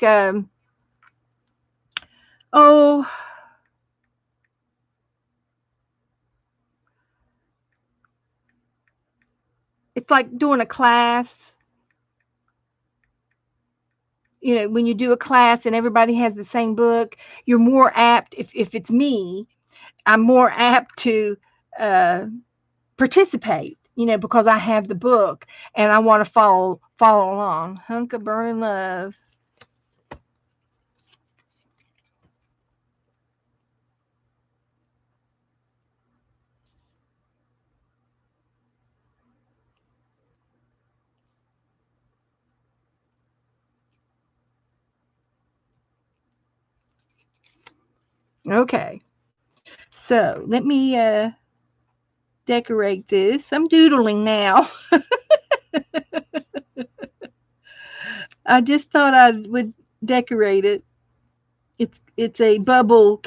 oh, it's like doing a class. When you do a class and everybody has the same book, you're more apt, if it's me, I'm more apt to uh, participate, because I have the book and I want to follow along. Hunk of burning love. Okay, so let me decorate this. I'm doodling now. I just thought I would decorate it. It's a bubble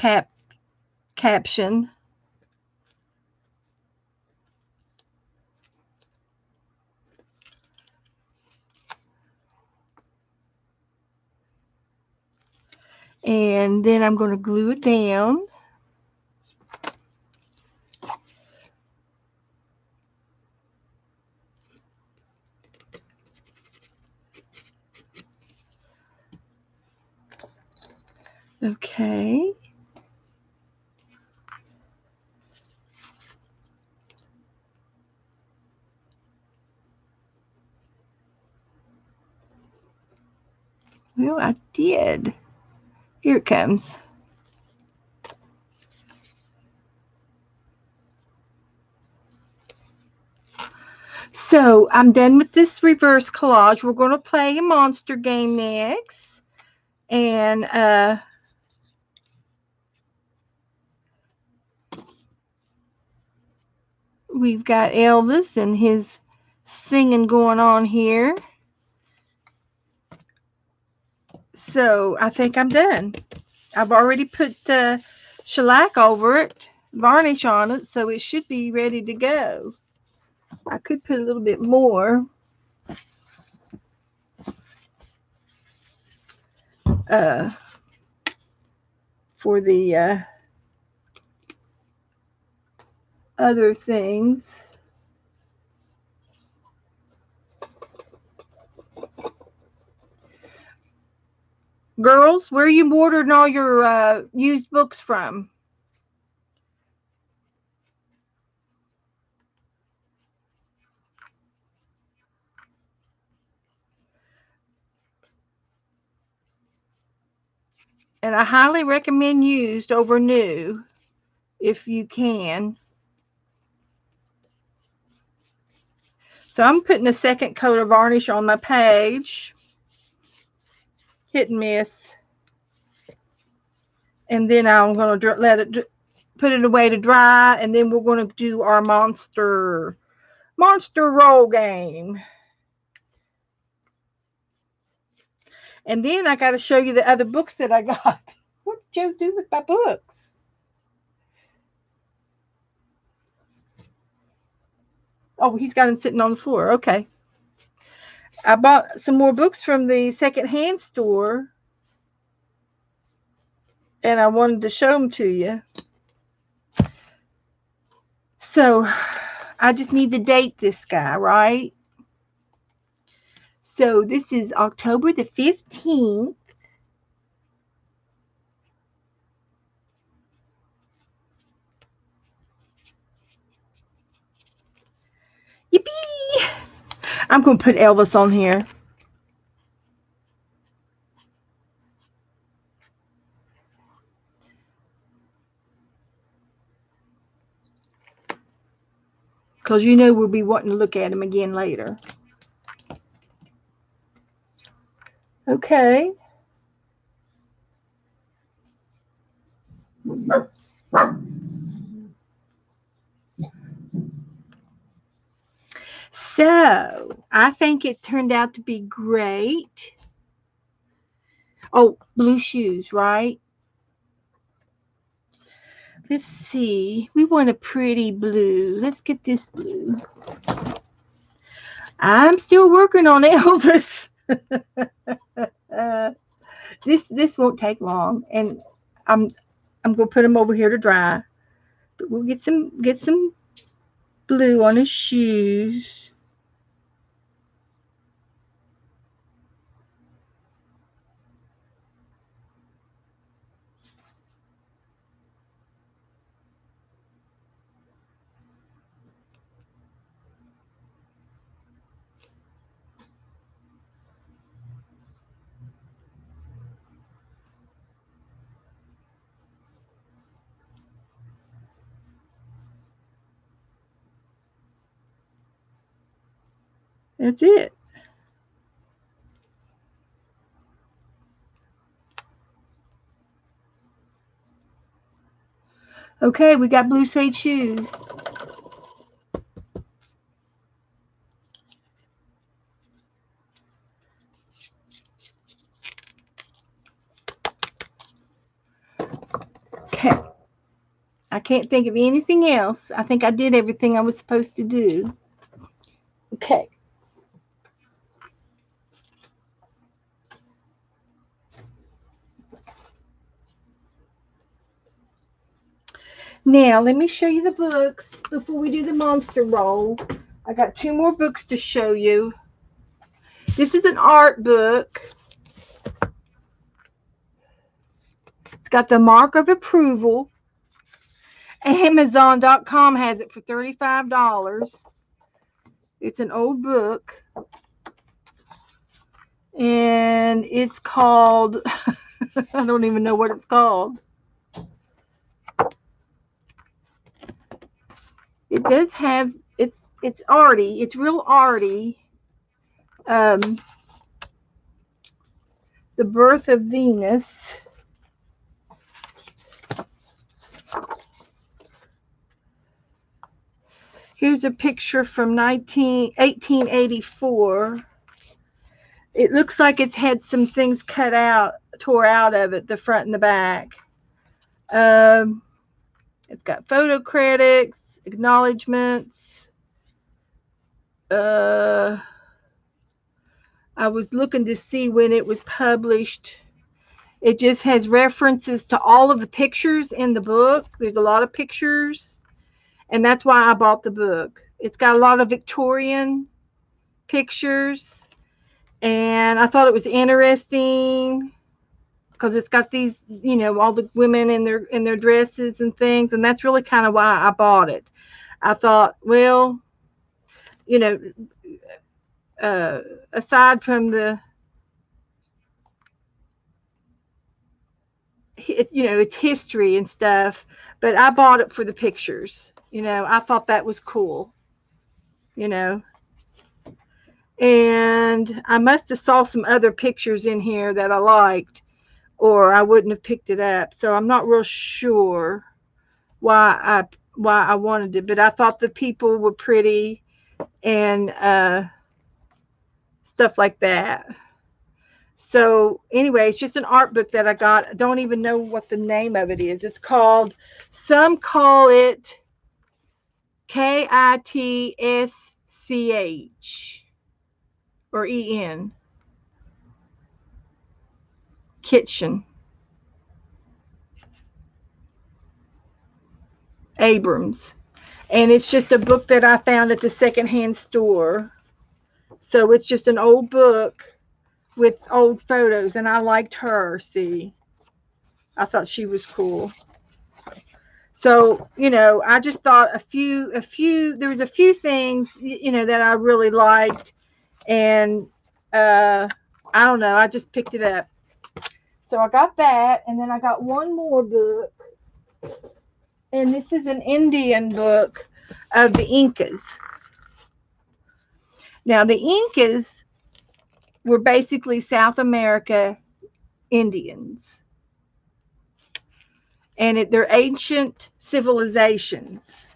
caption. And then I'm going to glue it down. Okay. Well, I did. Here it comes. So I'm done with this reverse collage. We're going to play a monster game next. And we've got Elvis and his singing going on here. So I think I'm done. I've already put shellac over it, varnish on it, so it should be ready to go. I could put a little bit more. Uh, for the other things. Girls, where are you ordering all your used books from? And I highly recommend used over new if you can. So I'm putting a second coat of varnish on my page. Hit and miss. And then I'm going to let it put it away to dry, and then we're going to do our monster roll game. And then I got to show you the other books that I got. What did Joe do with my books? Oh, he's got them sitting on the floor. Okay. I bought some more books from the secondhand store, and I wanted to show them to you. So I just need to date this guy, right? So this is October the 15th. Yippee! I'm going to put Elvis on here. Because you know we'll be wanting to look at him again later. Okay. So I think it turned out to be great. Oh, blue shoes, right? Let's see. We want a pretty blue. Let's get this blue. I'm still working on Elvis. This won't take long, and I'm gonna put him over here to dry. But we'll get some blue on his shoes. That's it. Okay, we got blue suede shoes. Okay. I can't think of anything else. I think I did everything I was supposed to do. Okay. Now, let me show you the books before we do the monster roll. I got 2 more books to show you. This is an art book. got the mark of approval. Amazon.com has it for $35. It's an old book. And it's called, I don't even know what it's called. It does have, it's arty. It's real arty. The Birth of Venus. Here's a picture from 1884. It looks like it's had some things tore out of it, the front and the back. It's got photo critics, acknowledgments. I was looking to see when it was published. It just has references to all of the pictures in the book. There's a lot of pictures, and that's why I bought the book. It's got a lot of Victorian pictures, and I thought it was interesting because it's got these, all the women in their dresses and things, and that's really kind of why I bought it. I thought, well, aside from it's history and stuff, but I bought it for the pictures. I thought that was cool. And I must have saw some other pictures in here that I liked, or I wouldn't have picked it up. So I'm not real sure why I wanted it, but I thought the people were pretty and stuff like that. So anyway, it's just an art book that I got. I don't even know what the name of it is. It's called, some call it KITSCH or EN. Kitchen. Abrams. And it's just a book that I found at the secondhand store. So it's just an old book with old photos, and I liked her. See, I thought she was cool. So, I just thought there was a few things, that I really liked, and I don't know, I just picked it up. So I got that, and then I got one more book, and this is an Indian book of the Incas. Now, the Incas were basically South America Indians, and they're ancient civilizations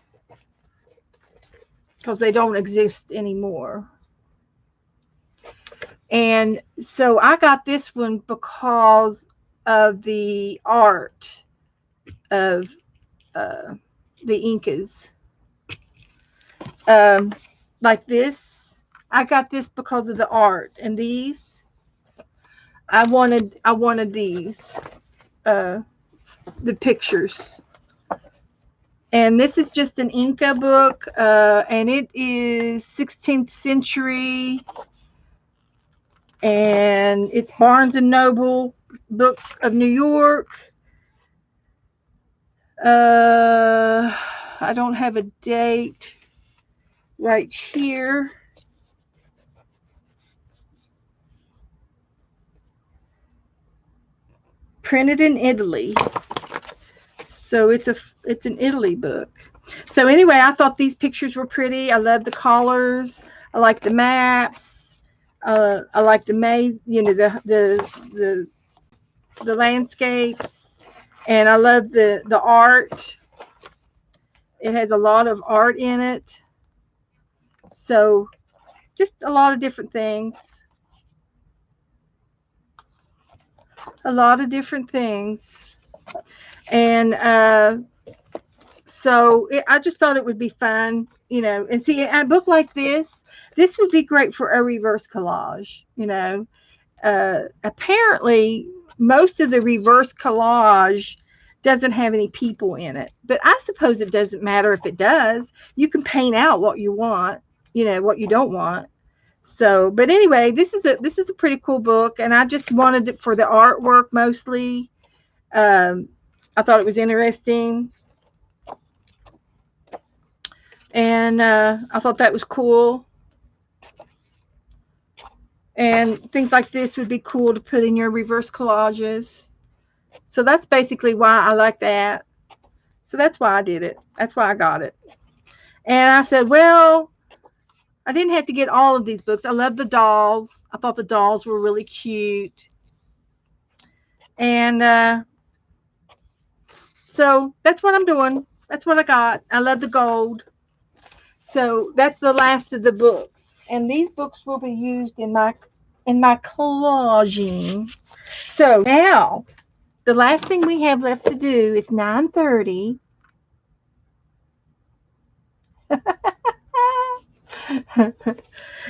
because they don't exist anymore. And so I got this one because of the art of the Incas. Like this, I got this because of the art, and these, I wanted these, the pictures. And this is just an Inca book, and it is 16th century, and it's Barnes and Noble Book of New York. I don't have a date right here. Printed in Italy. So it's an Italy book. So anyway, I thought these pictures were pretty. I love the colors. I like the maps. I like the maze, the landscapes, and I love the art. It has a lot of art in it. So just a lot of different things. A lot of different things. And so I just thought it would be fun, and see, a book like this would be great for a reverse collage. Apparently most of the reverse collage doesn't have any people in it, but I suppose it doesn't matter if it does. You can paint out what you want, what you don't want. So, but anyway, this is a pretty cool book, and I just wanted it for the artwork mostly. I thought it was interesting, and I thought that was cool. And things like this would be cool to put in your reverse collages. So that's basically why I like that. So that's why I did it. That's why I got it. And I said, well, I didn't have to get all of these books. I love the dolls. I thought the dolls were really cute. And so that's what I'm doing. That's what I got. I love the gold. So that's the last of the books. And these books will be used in my collaging. So now the last thing we have left to do is 9:30.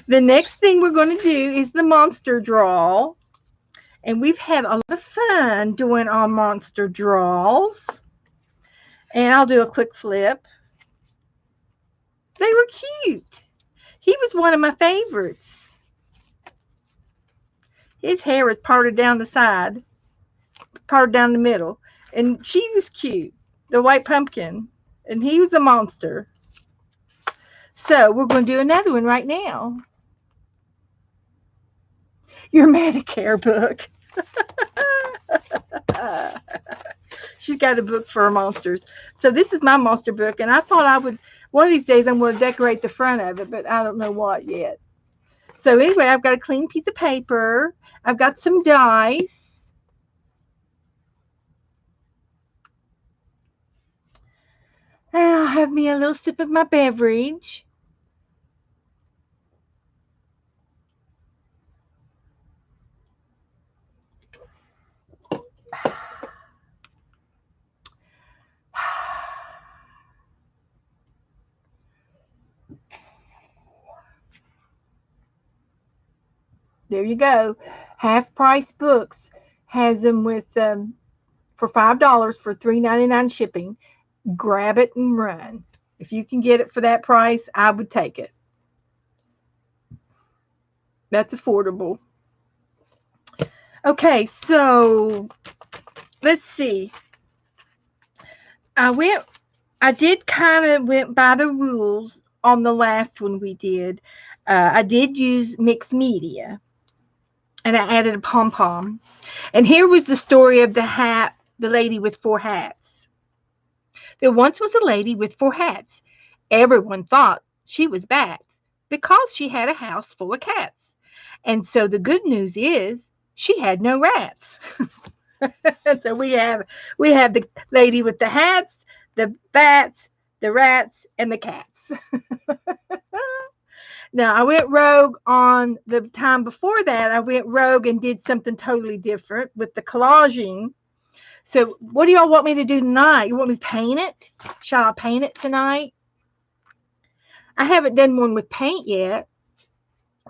The next thing we're going to do is the monster draw. And we've had a lot of fun doing our monster draws. And I'll do a quick flip. They were cute. He was one of my favorites. His hair was parted down the side, parted down the middle. And she was cute, the white pumpkin. And he was a monster. So we're going to do another one right now. Your Medicare book. She's got a book for her monsters. So this is my monster book, and I thought I would, one of these days I'm going to decorate the front of it, but I don't know what yet. So anyway, I've got a clean piece of paper. I've got some dice. And I'll have me a little sip of my beverage. There you go. Half price books has them with for $5 for $3.99 shipping. Grab it and run. If you can get it for that price, I would take it. That's affordable. Okay, so let's see. I did kind of went by the rules on the last one we did. I did use mixed media, and I added a pom pom. And here was the story of the hat, the lady with four hats. There once was a lady with four hats. Everyone thought she was Bats because she had a house full of cats. And so the good news is she had no rats. So we have the lady with the hats, the bats, the rats, and the cats. Now I went rogue on the time before that. I went rogue and did something totally different with the collaging. So what do y'all want me to do tonight? You want me to paint it? Shall I paint it tonight? I haven't done one with paint yet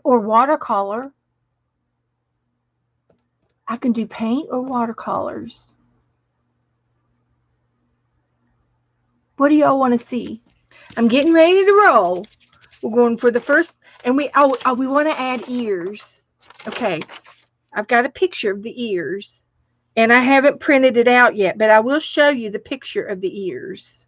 or watercolor. I can do paint or watercolors. What do y'all want to see? I'm getting ready to roll. We're going for the first, and we want to add ears. Okay, I've got a picture of the ears, and I haven't printed it out yet, but I will show you the picture of the ears.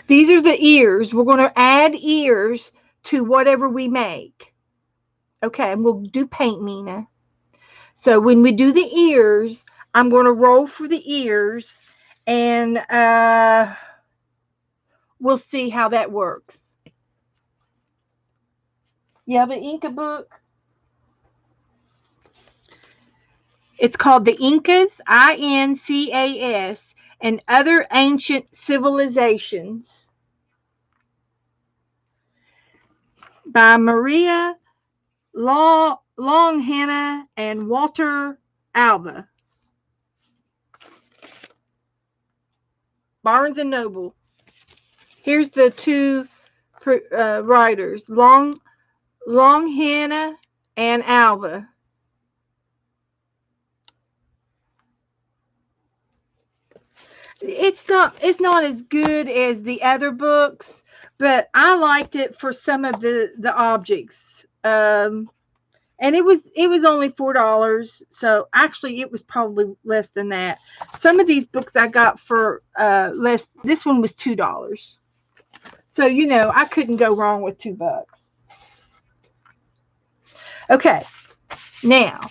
These are the ears. We're going to add ears to whatever we make. Okay, and we'll do paint, Mina. So when we do the ears, I'm going to roll for the ears, and we'll see how that works. Yeah, the Inca book. It's called The Incas, INCAS, and Other Ancient Civilizations by Maria Longhannah and Walter Alva. Barnes and Noble. Here's the two writers, Longhannah and Alva. It's not as good as the other books, but I liked it for some of the objects. And it was only $4. So actually, it was probably less than that. Some of these books I got for less. This one was $2. So I couldn't go wrong with $2. Okay, now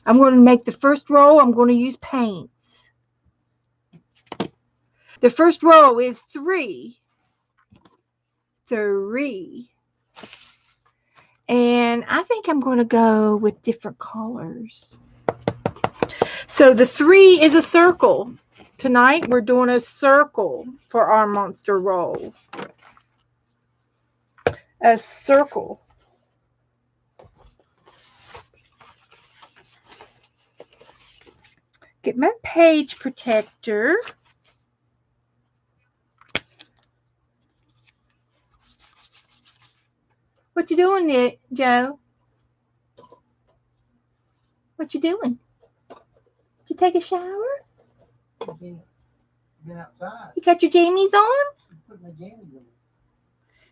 I'm going to make the first roll. I'm going to use paint. The first row is 3. 3. And I think I'm going to go with different colors. So the 3 is a circle. Tonight we're doing a circle for our monster roll. A circle. Get my page protector. What you doing there, Joe? What you doing? Did you take a shower? Been outside. You got your jammies on? Put my jammies on.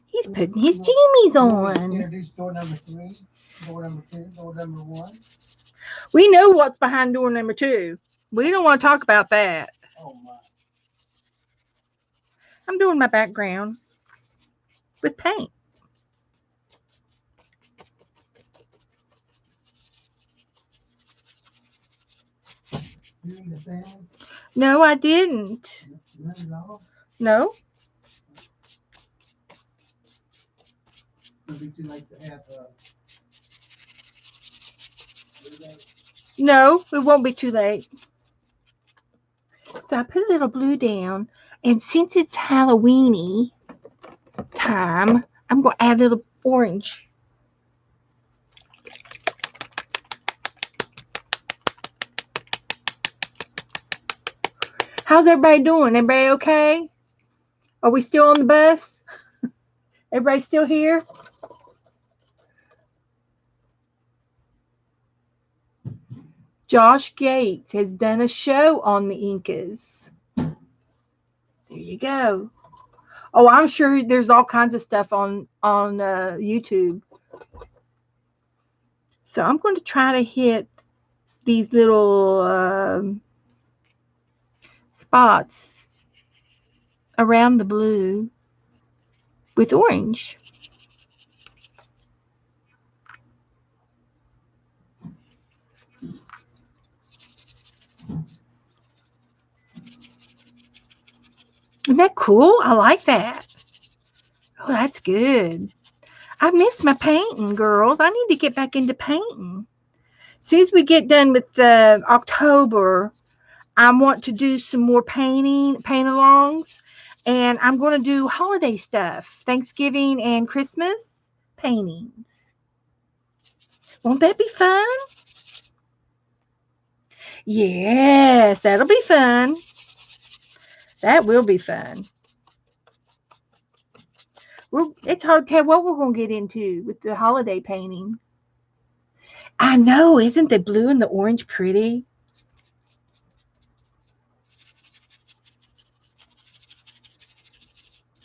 He's putting his jammies on. Introduce door number 3, door number 2, door number 1. We know what's behind door number 2. We don't want to talk about that. Oh my. I'm doing my background with paint. You need a fan? No, I didn't. None at all? No. It'll be too late to have No, it won't be too late. So I put a little blue down, and since it's Halloweeny time, I'm going to add a little orange. How's everybody doing? Everybody okay? Are we still on the bus? Everybody still here? Josh Gates has done a show on the Incas. There you go. Oh, I'm sure there's all kinds of stuff on YouTube. So I'm going to try to hit these little spots around the blue with orange. Isn't that cool? I like that. Oh, that's good. I missed my painting, girls. I need to get back into painting. As soon as we get done with October, I want to do some more paint-alongs, and I'm going to do holiday stuff, Thanksgiving and Christmas paintings. Won't that be fun? Yes, that'll be fun. That will be fun. It's hard to tell what we're going to get into with the holiday painting. I know, isn't the blue and the orange pretty?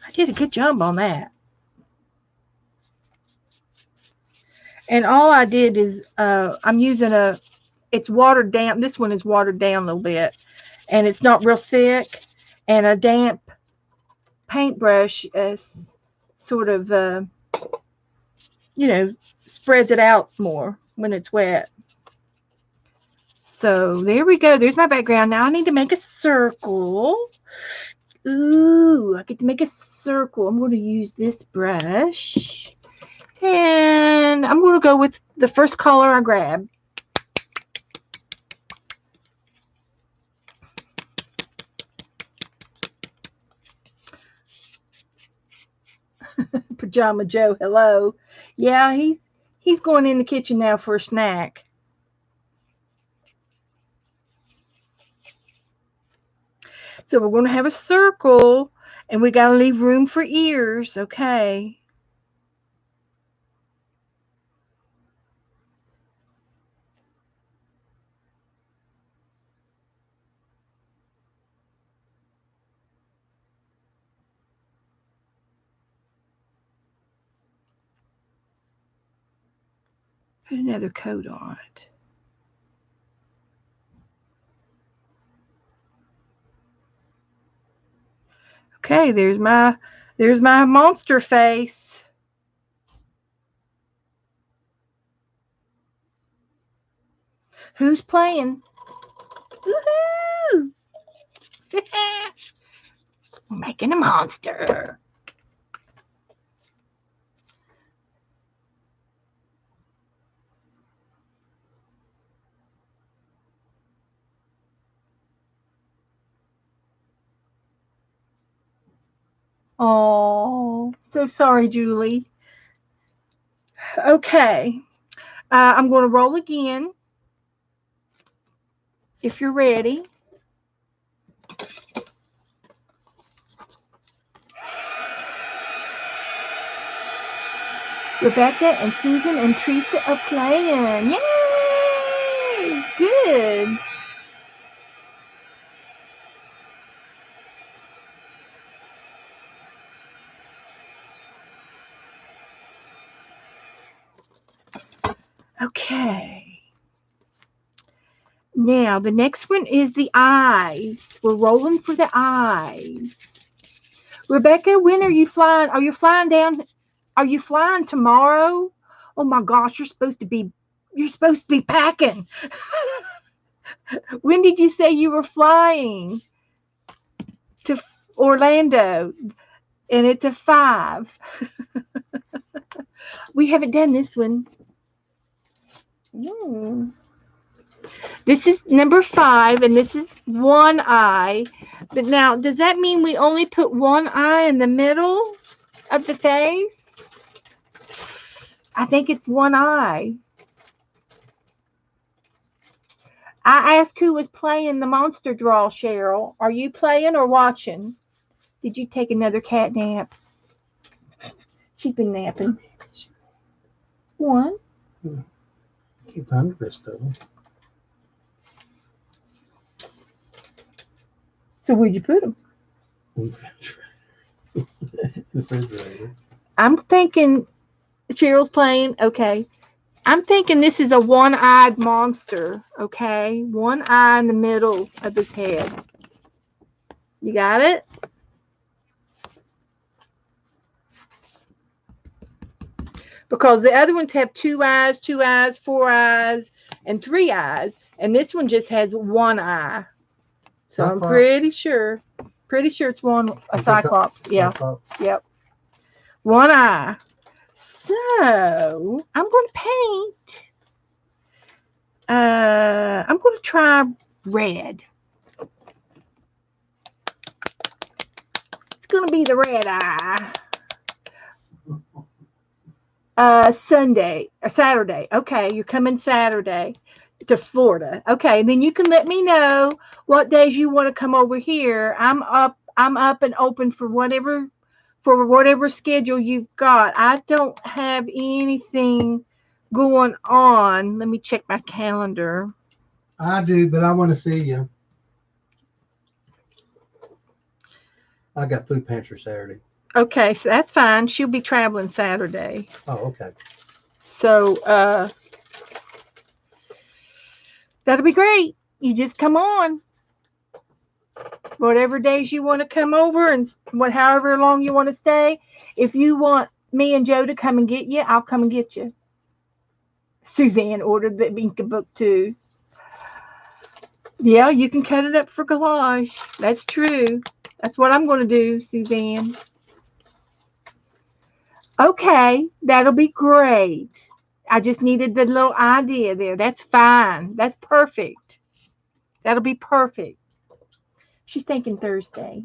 I did a good job on that. And all I did is I'm using it's watered down. This one is watered down a little bit, and it's not real thick. And a damp paintbrush sort of, spreads it out more when it's wet. So there we go. There's my background. Now I need to make a circle. Ooh, I get to make a circle. I'm going to use this brush. And I'm going to go with the first color I grab. Pajama Joe, hello. Yeah, he's going in the kitchen now for a snack. So we're going to have a circle, and we got to leave room for ears, okay? Put another coat on it. Okay, there's my monster face. Who's playing? Woohoo! We're making a monster. Oh, so sorry, Julie. Okay, I'm going to roll again. If you're ready. Rebecca and Susan and Teresa are playing. Yay! Good. Okay. Now, the next one is the eyes. We're rolling for the eyes. Rebecca, when are you flying? Are you flying down? Are you flying tomorrow? Oh my gosh, you're supposed to be packing. When did you say you were flying to Orlando? And it's a 5. We haven't done this one. This is number 5, and this is one eye. But now, does that mean we only put one eye in the middle of the face? I think it's one eye. I asked who was playing the monster draw, Cheryl. Are you playing or watching? Did you take another cat nap? She's been napping. One. Keep on the rest of them. So where'd you put them? In the refrigerator. I'm thinking Cheryl's playing. Okay. I'm thinking this is a one-eyed monster. Okay. One eye in the middle of his head. You got it? Because the other ones have 2 eyes, 4 eyes, and 3 eyes. And this one just has one eye. So Cyclops. I'm pretty sure it's a Cyclops. Yeah. Cyclops. Yep. One eye. So I'm going to paint. I'm going to try red. It's going to be the red eye. Saturday. Okay, you're coming Saturday to Florida. Okay, then you can let me know what days you want to come over here. I'm up and open for whatever schedule you've got. I don't have anything going on. Let me check my calendar. I do, but I want to see you. I got food pantry Saturday. Okay, so that's fine. She'll be traveling Saturday. Oh, okay. So, that'll be great. You just come on. Whatever days you want to come over and however long you want to stay. If you want me and Joe to come and get you, I'll come and get you. Suzanne ordered the Inca book too. Yeah, you can cut it up for collage. That's true. That's what I'm going to do, Suzanne. Okay, that'll be great. I just needed the little idea there. That's fine. That's perfect. That'll be perfect. She's thinking Thursday.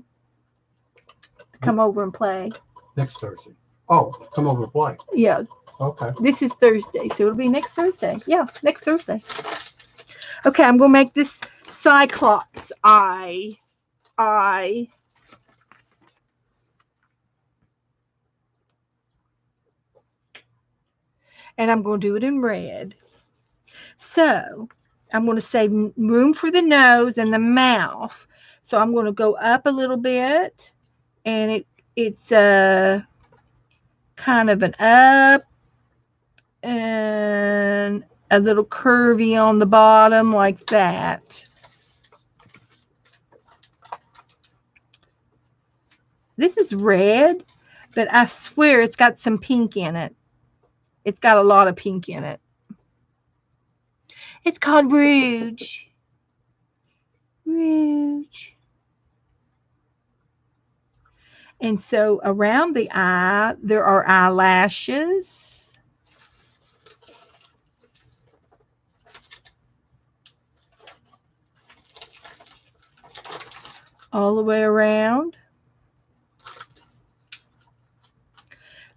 Come over and play. Next Thursday. Oh, come over and play. Yeah. Okay. This is Thursday, so it'll be next Thursday. Yeah, next Thursday. Okay, I'm going to make this Cyclops eye. And I'm going to do it in red. So I'm going to say room for the nose and the mouth. So I'm going to go up a little bit, and it's kind of an up and a little curvy on the bottom like that. This is red, but I swear it's got some pink in it. It's got a lot of pink in it. It's called Rouge. Rouge. And so around the eye, there are eyelashes. All the way around.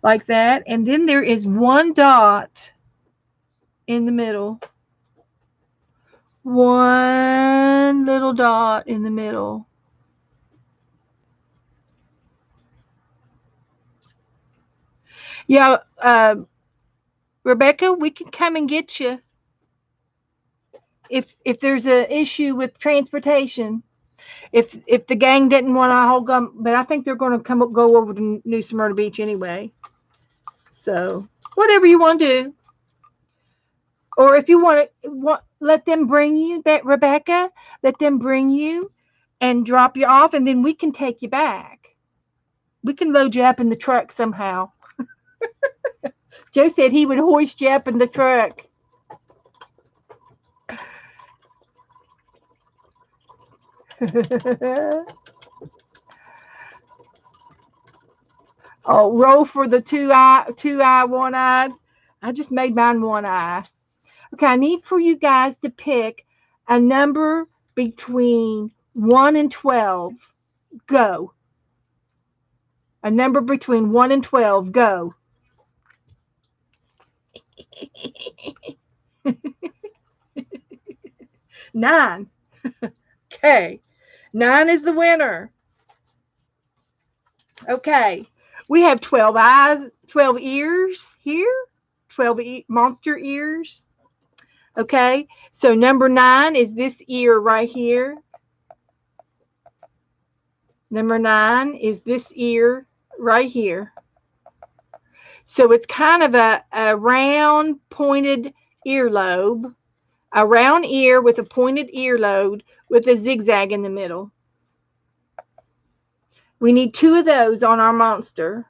Like that. And then there is one dot in the middle. One little dot in the middle. Yeah, Rebecca, we can come and get you if there's an issue with transportation. If the gang didn't want to hold them, but I think they're going to go over to New Smyrna Beach anyway. So whatever you want to do, or if you want to let them bring you, Rebecca, let them bring you and drop you off, and then we can take you back. We can load you up in the truck somehow. Joe said he would hoist you up in the truck. Oh, roll for the two eye, one eye. I just made mine one eye. Okay, I need for you guys to pick a number between 1 and 12. Go. A number between 1 and 12. Go. 9. Okay. 9 is the winner. Okay. We have 12 eyes, 12 ears here. 12 monster ears. Okay. So number 9 is this ear right here. Number 9 is this ear right here. So it's kind of a round pointed earlobe, a round ear with a pointed earlobe with a zigzag in the middle. We need 2 of those on our monster.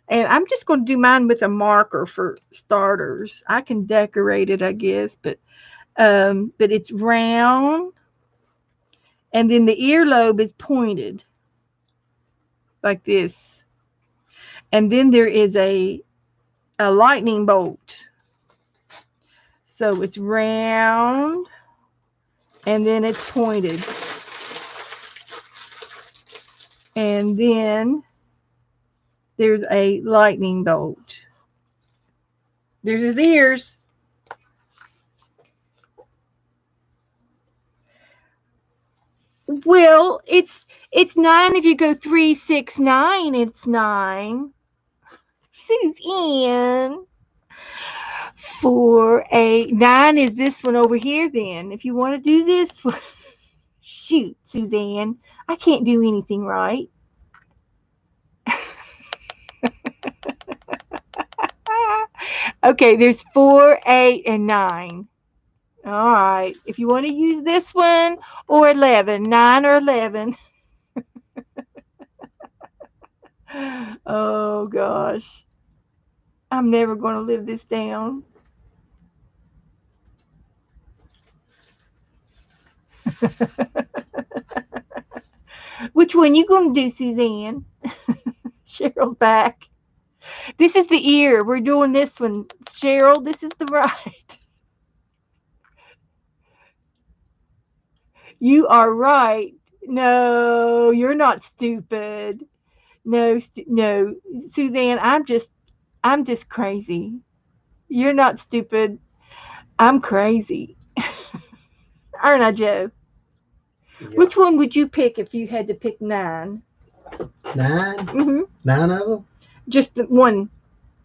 And I'm just going to do mine with a marker for starters. I can decorate it, I guess, but it's round, and then the earlobe is pointed like this, and then there is a lightning bolt. So it's round, and then it's pointed, and then there's a lightning bolt. There's his ears. Well, it's 9 if you go 3, 6, 9. It's 9. Suzanne. 4, 8, 9 is this one over here. Then, if you want to do this one, shoot, Suzanne, I can't do anything right. Okay, there's 4, 8, and 9. All right. If you want to use this one or 11, 9 or 11. Oh, gosh. I'm never going to live this down. Which one you going to do, Suzanne? Cheryl's back. This is the ear. We're doing this one. Cheryl, this is the right. You are right. No, you're not stupid. No, no, Suzanne, I'm just crazy. You're not stupid. I'm crazy. Aren't I, Joe? Yeah. Which one would you pick if you had to pick 9? 9? Mm-hmm. 9 of them? Just the one,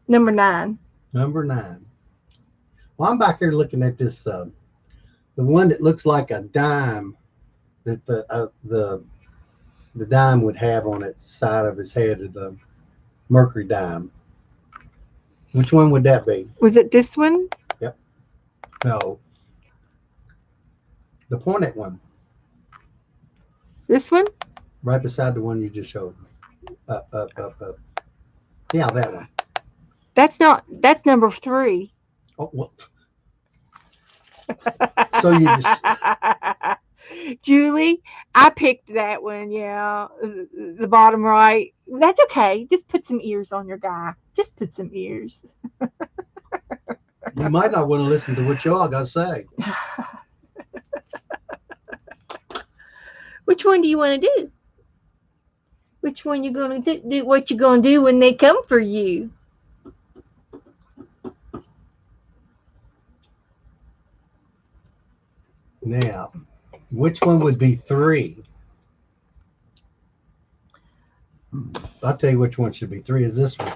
number 9. Number 9. Well, I'm back here looking at this, the one that looks like a dime, that the the dime would have on its side of his head of the mercury dime. Which one would that be? Was it this one? Yep. No. The pointed one. This one? Right beside the one you just showed me. Up, up, up, up. Yeah, that one. That's number 3. Oh, well. So you just. Julie, I picked that one, yeah. The bottom right. That's okay. Just put some ears on your guy. Just put some ears. You might not want to listen to what y'all got to say. Which one do you want to do? Which one you gonna do? What you gonna do when they come for you? Now, which one would be 3? I'll tell you which one should be 3 is this one.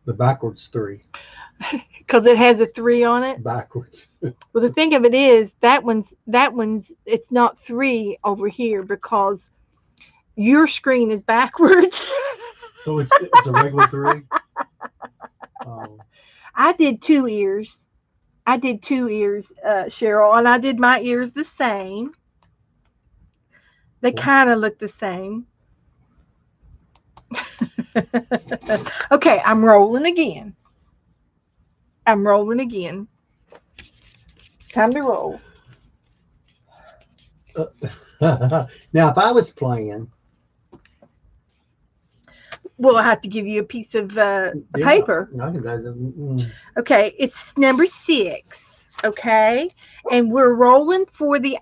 The backwards 3. Because it has a 3 on it. Backwards. Well, the thing of it is that one's it's not 3 over here because your screen is backwards. So it's a regular 3. I did 2 ears. Cheryl, and I did my ears the same. They kind of look the same. Okay, I'm rolling again. Time to roll. Now, if I was playing, well, I have to give you a piece of paper. Okay, it's number 6. Okay, and we're rolling for the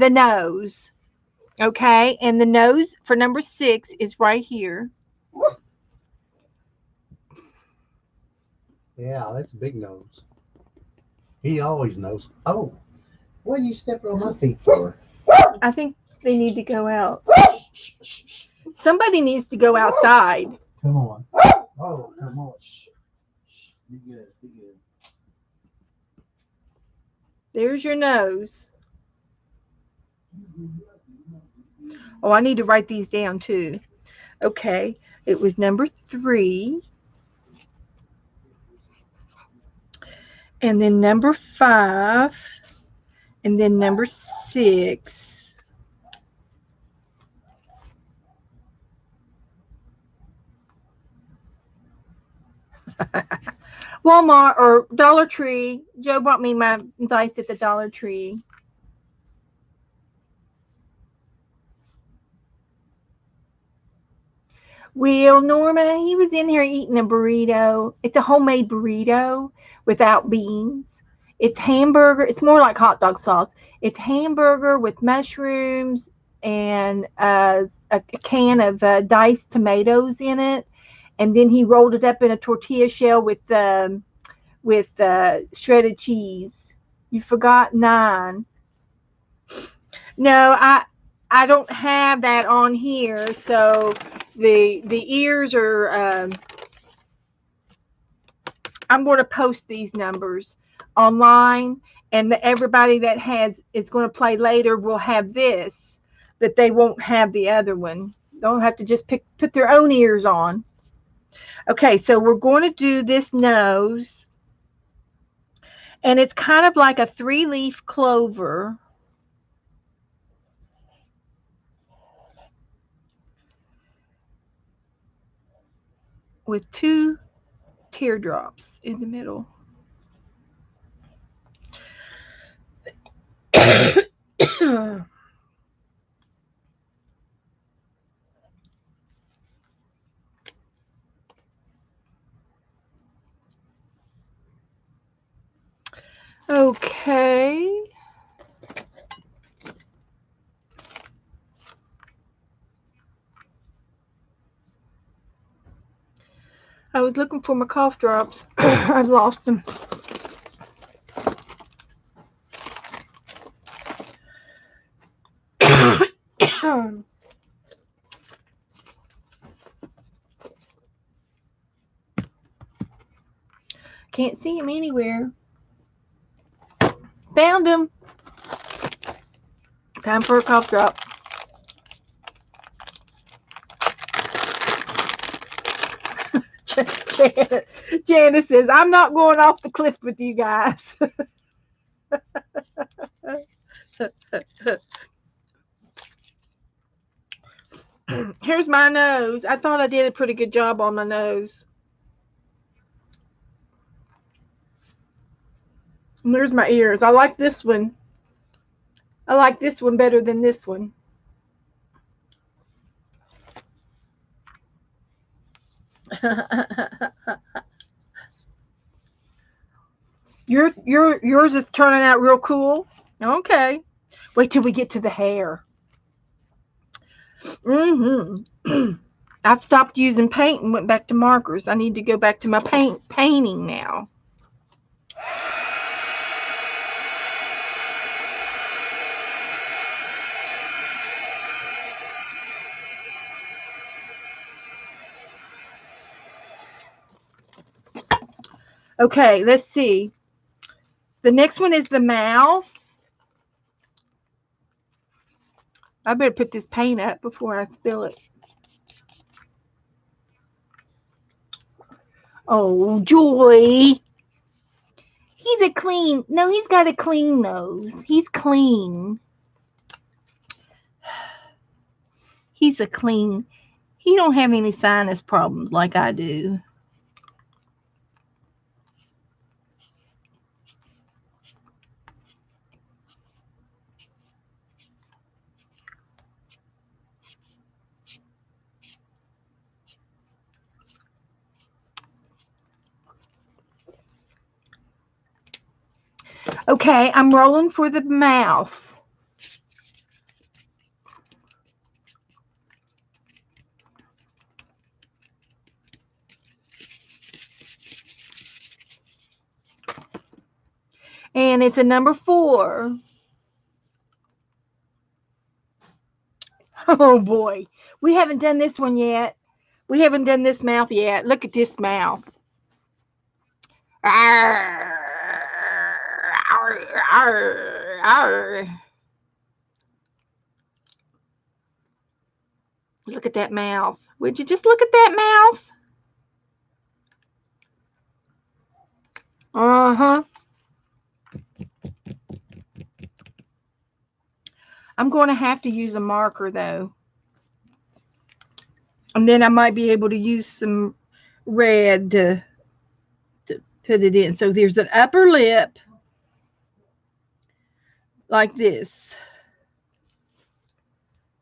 nose. Okay, and the nose for number 6 is right here. Yeah, that's a big nose. He always knows. Oh, what are you stepping on my feet for? I think they need to go out. Somebody needs to go outside. Come on. Oh, come on. Shh. Be good. Be good. There's your nose. Oh, I need to write these down too. Okay, it was number 3. And then number 5. And then number 6. Walmart or Dollar Tree. Joe brought me my dice at the Dollar Tree. Will Norma, he was in here eating a burrito. It's a homemade burrito without beans. It's hamburger. It's more like hot dog sauce. It's hamburger with mushrooms and a can of diced tomatoes in it. And then he rolled it up in a tortilla shell with shredded cheese. You forgot 9. No, I don't have that on here. So the ears are. I'm going to post these numbers online, and everybody that is going to play later will have this, but they won't have the other one. They'll have to just put their own ears on. Okay, so we're going to do this nose, and it's kind of like a 3-leaf clover. With 2 teardrops in the middle. Okay. I was looking for my cough drops. I've lost them. Can't see them anywhere. Found them. Time for a cough drop. Janice says, I'm not going off the cliff with you guys. Here's my nose. I thought I did a pretty good job on my nose. And there's my ears. I like this one. I like this one better than this one. Yours is turning out real cool. Okay. Wait till we get to the hair. I've stopped using paint and went back to markers. I need to go back to my painting now. Okay, let's see. The next one is the mouth. I better put this paint up before I spill it. Oh, Joy. He's got a clean nose. He's clean. He don't have any sinus problems like I do. Okay, I'm rolling for the mouth. And it's a number 4. Oh boy, we haven't done this one yet. We haven't done this mouth yet. Look at this mouth. Arr, arr, arr, arr. Look at that mouth. Would you just look at that mouth? Uh-huh. I'm going to have to use a marker, though. And then I might be able to use some red to put it in. So there's an upper lip like this.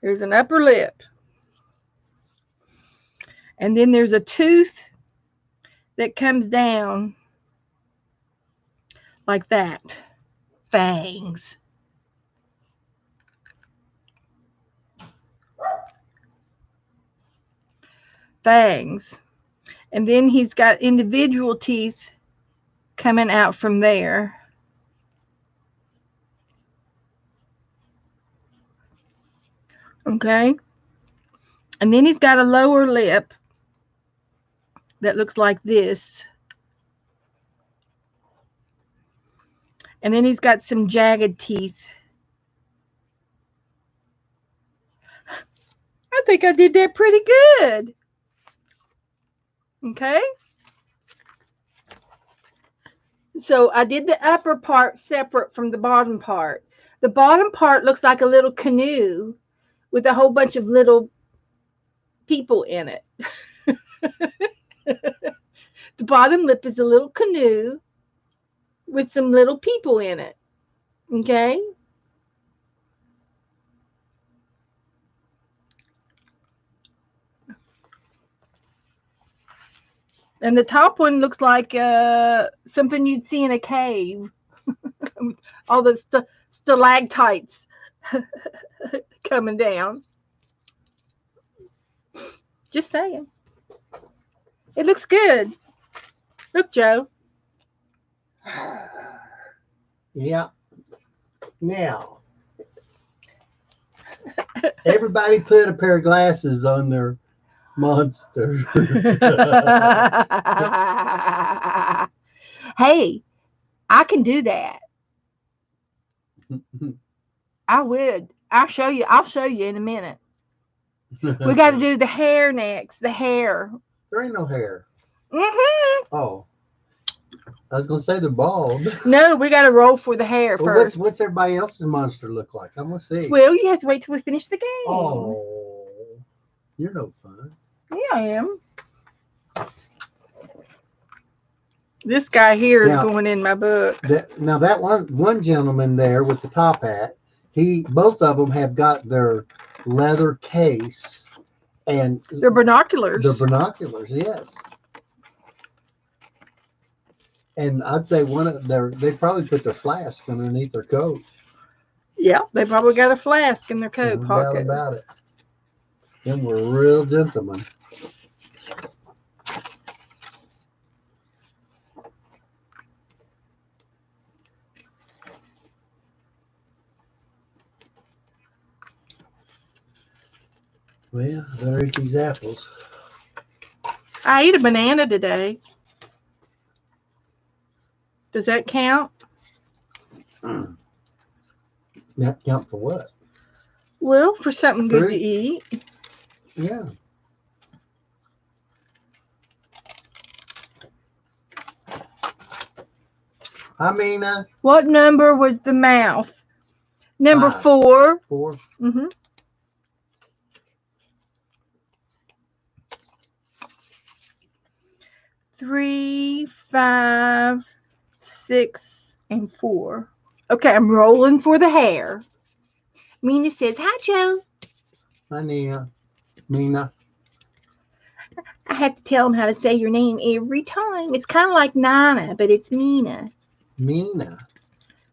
There's an upper lip. And then there's a tooth that comes down like that. Fangs. Fangs. And then he's got individual teeth coming out from there. Okay. And then he's got a lower lip that looks like this. And then he's got some jagged teeth. I think I did that pretty good. Okay. So I did the upper part separate from the bottom part. The bottom part looks like a little canoe with a whole bunch of little people in it. The bottom lip is a little canoe with some little people in it. Okay. And the top one looks like something you'd see in a cave. All the stalactites coming down. Just saying. It looks good. Look, Joe. Yeah. Now, everybody put a pair of glasses on their monster. Hey, I can do that. I would. I'll show you in a minute. We got to do the hair next. The hair. There ain't no hair. Mm-hmm. Oh, I was gonna say they're bald. No, we got to roll for the hair Well, first. what's everybody else's monster look like? I'm gonna see. Well, you have to wait till we finish the game. Oh, you're no fun. Yeah, I am. This guy here is Now, going in my book. that one gentleman there with the top hat, both of them have got their leather case and They're binoculars. their binoculars. Yes. And I'd say they probably put their flask underneath their coat. Yeah, they probably got a flask in their coat No doubt pocket. about it. Them were real gentlemen. Well, I better eat these apples. I ate a banana today. Does that count? That count for what? Well, for something good to Fruit? eat. Yeah. I mean, What number was the mouth? Number 5. 4. 4. Mm-hmm. 3, 5, 6, and 4. Okay, I'm rolling for the hair. Mina says, "Hi, Joe." Hi, Mina. I have to tell him how to say your name every time. It's kind of like Nana, but it's Mina. Mina.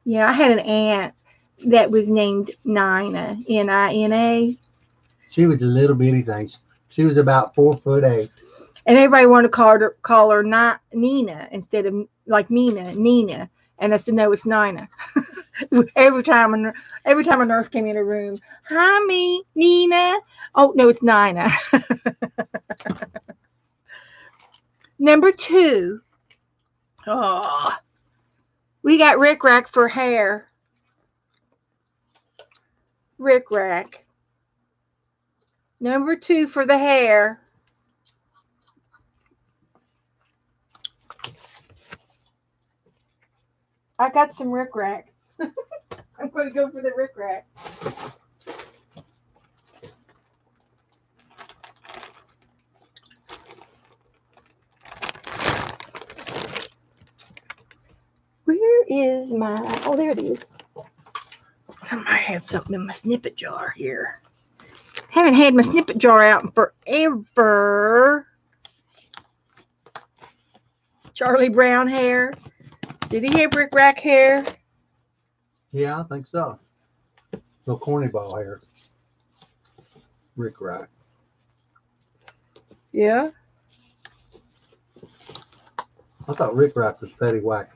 Yeah, I had an aunt that was named Nina, Nina. She was a little bitty thing. She was about 4'8". And everybody wanted to call her Nina instead of like Mina, Nina. And I said, no, it's Nina. every time a nurse came in a room, "Hi, me, Nina." Oh no, it's Nina. Number 2. Oh, we got Rick Rack for hair. Rick Rack. Number 2 for the hair. I got some Rick Rack. I'm going to go for the Rick Rack. Where is my... Oh, there it is. I might have something in my snippet jar here. Haven't had my snippet jar out in forever. Charlie Brown hair. Did he have Rick Rack hair? Yeah, I think so. Little corny ball hair. Rick Rack. Yeah. I thought Rick Rack was Paddywhack's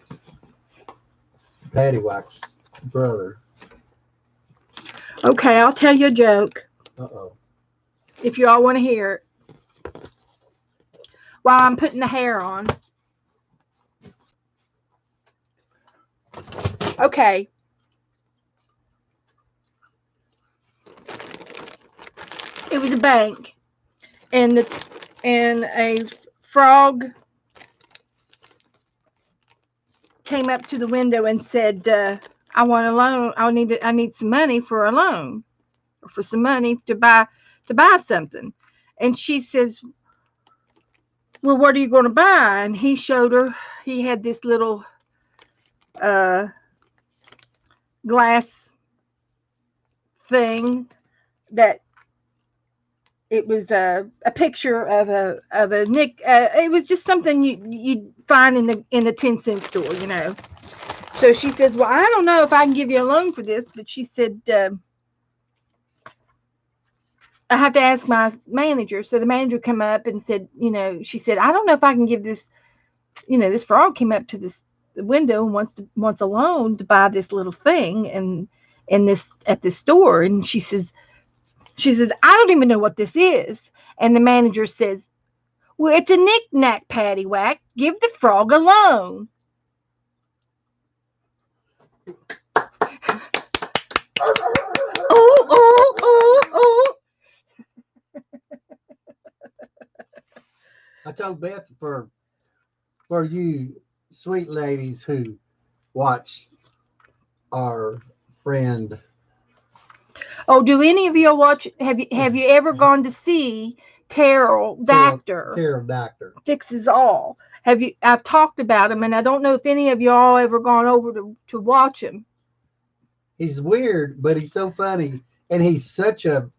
brother. Okay, I'll tell you a joke. Uh-oh. If you all want to hear it. While I'm putting the hair on. Okay. It was a bank, and a frog came up to the window and said, "I want a loan. I need some money for a loan, or for some money to buy something." And she says, "Well, what are you going to buy?" And he showed her. He had this little glass thing that it was a picture of a Nick. It was just something you'd find in the 10-cent store, you know. So she says, "Well, I don't know if I can give you a loan for this," but she said, "I have to ask my manager." So the manager came up and said, she said, "I don't know if I can give this." This frog came up to the window and wants a loan to buy this little thing and at this store. And she says, "I don't even know what this is." And the manager says, "Well, it's a knick-knack, paddywhack. Give the frog a loan." Oh, oh, oh, oh. I told Beth for for you sweet ladies who watch our friend Oh, do any of you watch? Have you ever gone to see Terrell Terrell, Doctor Terrell Doctor. Fixes All? Have you? I've talked about him, and I don't know if any of y'all ever gone over to watch him. He's weird, but he's so funny, and he's such a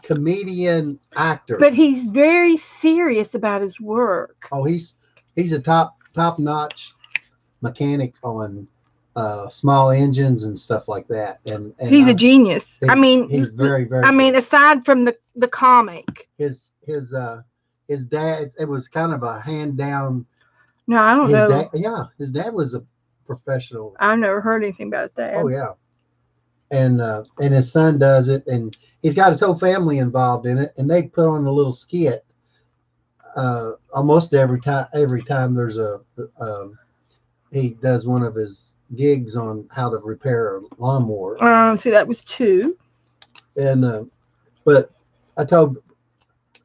comedian actor. But he's very serious about his work. Oh, he's a top notch mechanic on small engines and stuff like that. And He's a genius. I mean, he's very very. I mean, good. aside from the comic. His dad, it was kind of a hand down. No, I don't know. His dad was a professional. I've never heard anything about that. Oh yeah, and his son does it, and he's got his whole family involved in it, and they put on a little skit almost every time there's he does one of his gigs on how to repair a lawnmower. See, that was 2. And but I told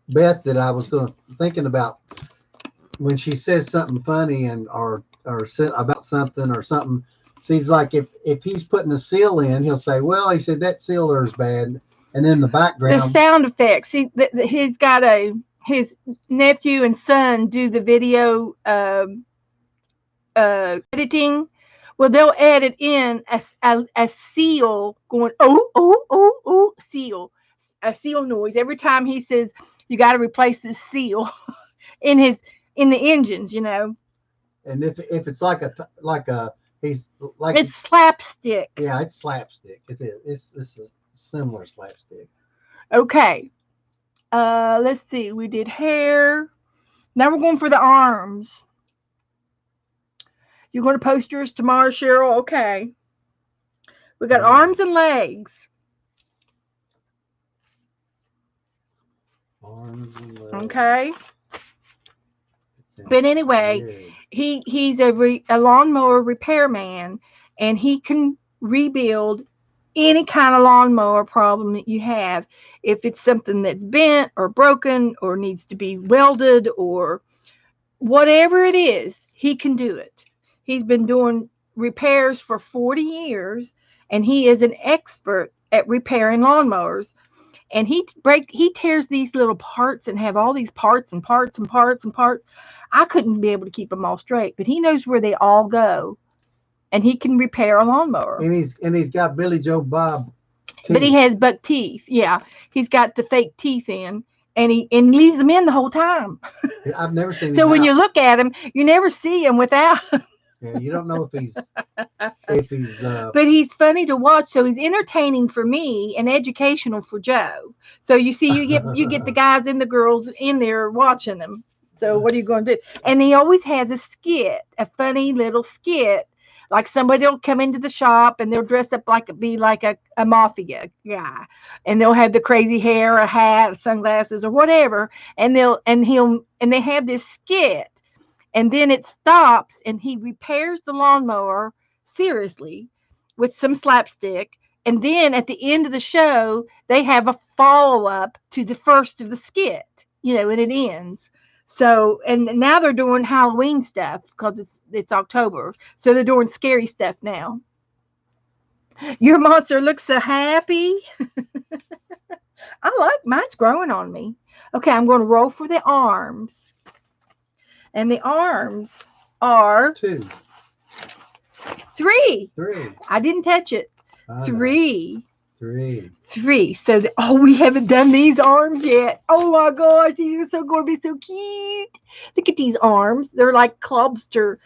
Beth that I was thinking about when she says something funny and or about something or something. Seems like if he's putting a seal in, he'll say, "Well," he said, "that sealer is bad," and in the background, the sound effects. He's got his nephew and son do the video editing. Well, they'll edit in a seal going seal, a seal noise every time he says you got to replace this seal in the engines. And if it's like a he's like it's slapstick. Yeah, it's slapstick. It is. It's a similar slapstick. Okay. Let's see. We did hair. Now we're going for the arms. You're going to post yours tomorrow, Cheryl? Okay. We got arms and legs. Arms and legs. Okay. But anyway, he's a lawnmower repairman, and he can rebuild any kind of lawnmower problem that you have. If it's something that's bent or broken or needs to be welded or whatever it is, he can do it. He's been doing repairs for 40 years, and he is an expert at repairing lawnmowers. And he tears these little parts and have all these parts and parts and parts and parts. I couldn't be able to keep them all straight, but he knows where they all go, and he can repair a lawnmower. And he's got Billy Joe Bob teeth. But he has buck teeth. Yeah, he's got the fake teeth in, and he leaves them in the whole time. I've never seen him. So when you look at him, you never see him without. Yeah, you don't know if he's. But he's funny to watch, so he's entertaining for me and educational for Joe. So you see, you get the guys and the girls in there watching them. So what are you going to do? And he always has a skit, a funny little skit. Like somebody will come into the shop and they'll dress up like a mafia guy, and they'll have the crazy hair, a hat, sunglasses, or whatever, and they have this skit, and then it stops, and he repairs the lawnmower seriously with some slapstick, and then at the end of the show they have a follow-up to the first of the skit, and it ends. So, and now they're doing Halloween stuff because it's October, so they're doing scary stuff now. Your monster looks so happy. I like mine's growing on me. Okay, I'm going to roll for the arms. And the arms are 2. 3. 3. I didn't touch it. 3. 3. So, we haven't done these arms yet. Oh my gosh, these are going to be so cute. Look at these arms. They're like lobster.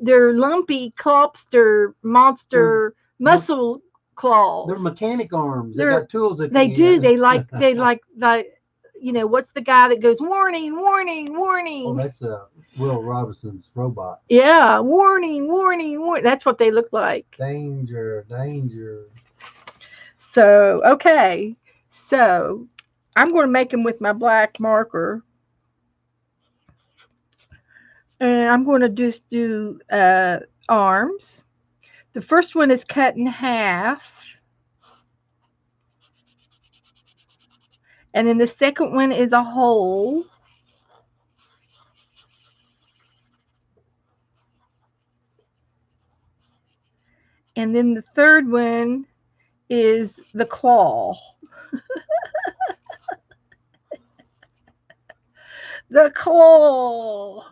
They're lumpy lobster monster muscle claws. They're mechanic arms. They got tools at the end. They do. They like what's the guy that goes warning, warning, warning? Oh, that's Will Robinson's robot. Yeah, warning, warning, warning. That's what they look like. Danger, danger. So, okay. So, I'm going to make them with my black marker. And I'm going to just do arms. The first one is cut in half. And then the second one is a hole. And then the third one is the claw. The claw.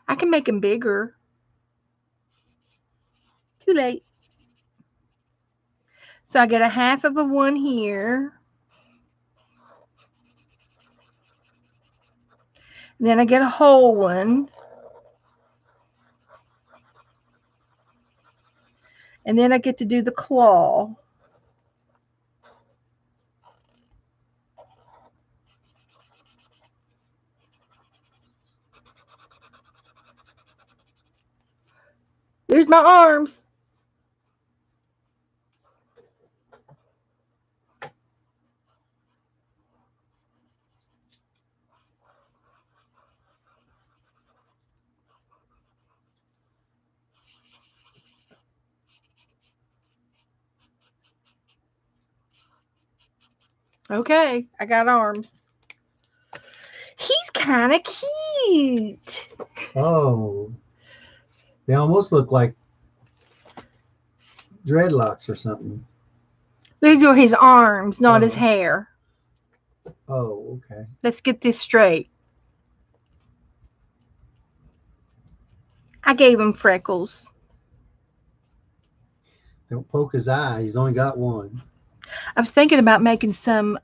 I can make them bigger. Too late. So I get a half of a one here. And then I get a whole one. And then I get to do the claw. There's my arms. Okay, I got arms. He's kind of cute. Oh, they almost look like dreadlocks or something. These are his arms, not his Oh. hair. Oh, okay. Let's get this straight. I gave him freckles. Don't poke his eye. He's only got one. I was thinking about making some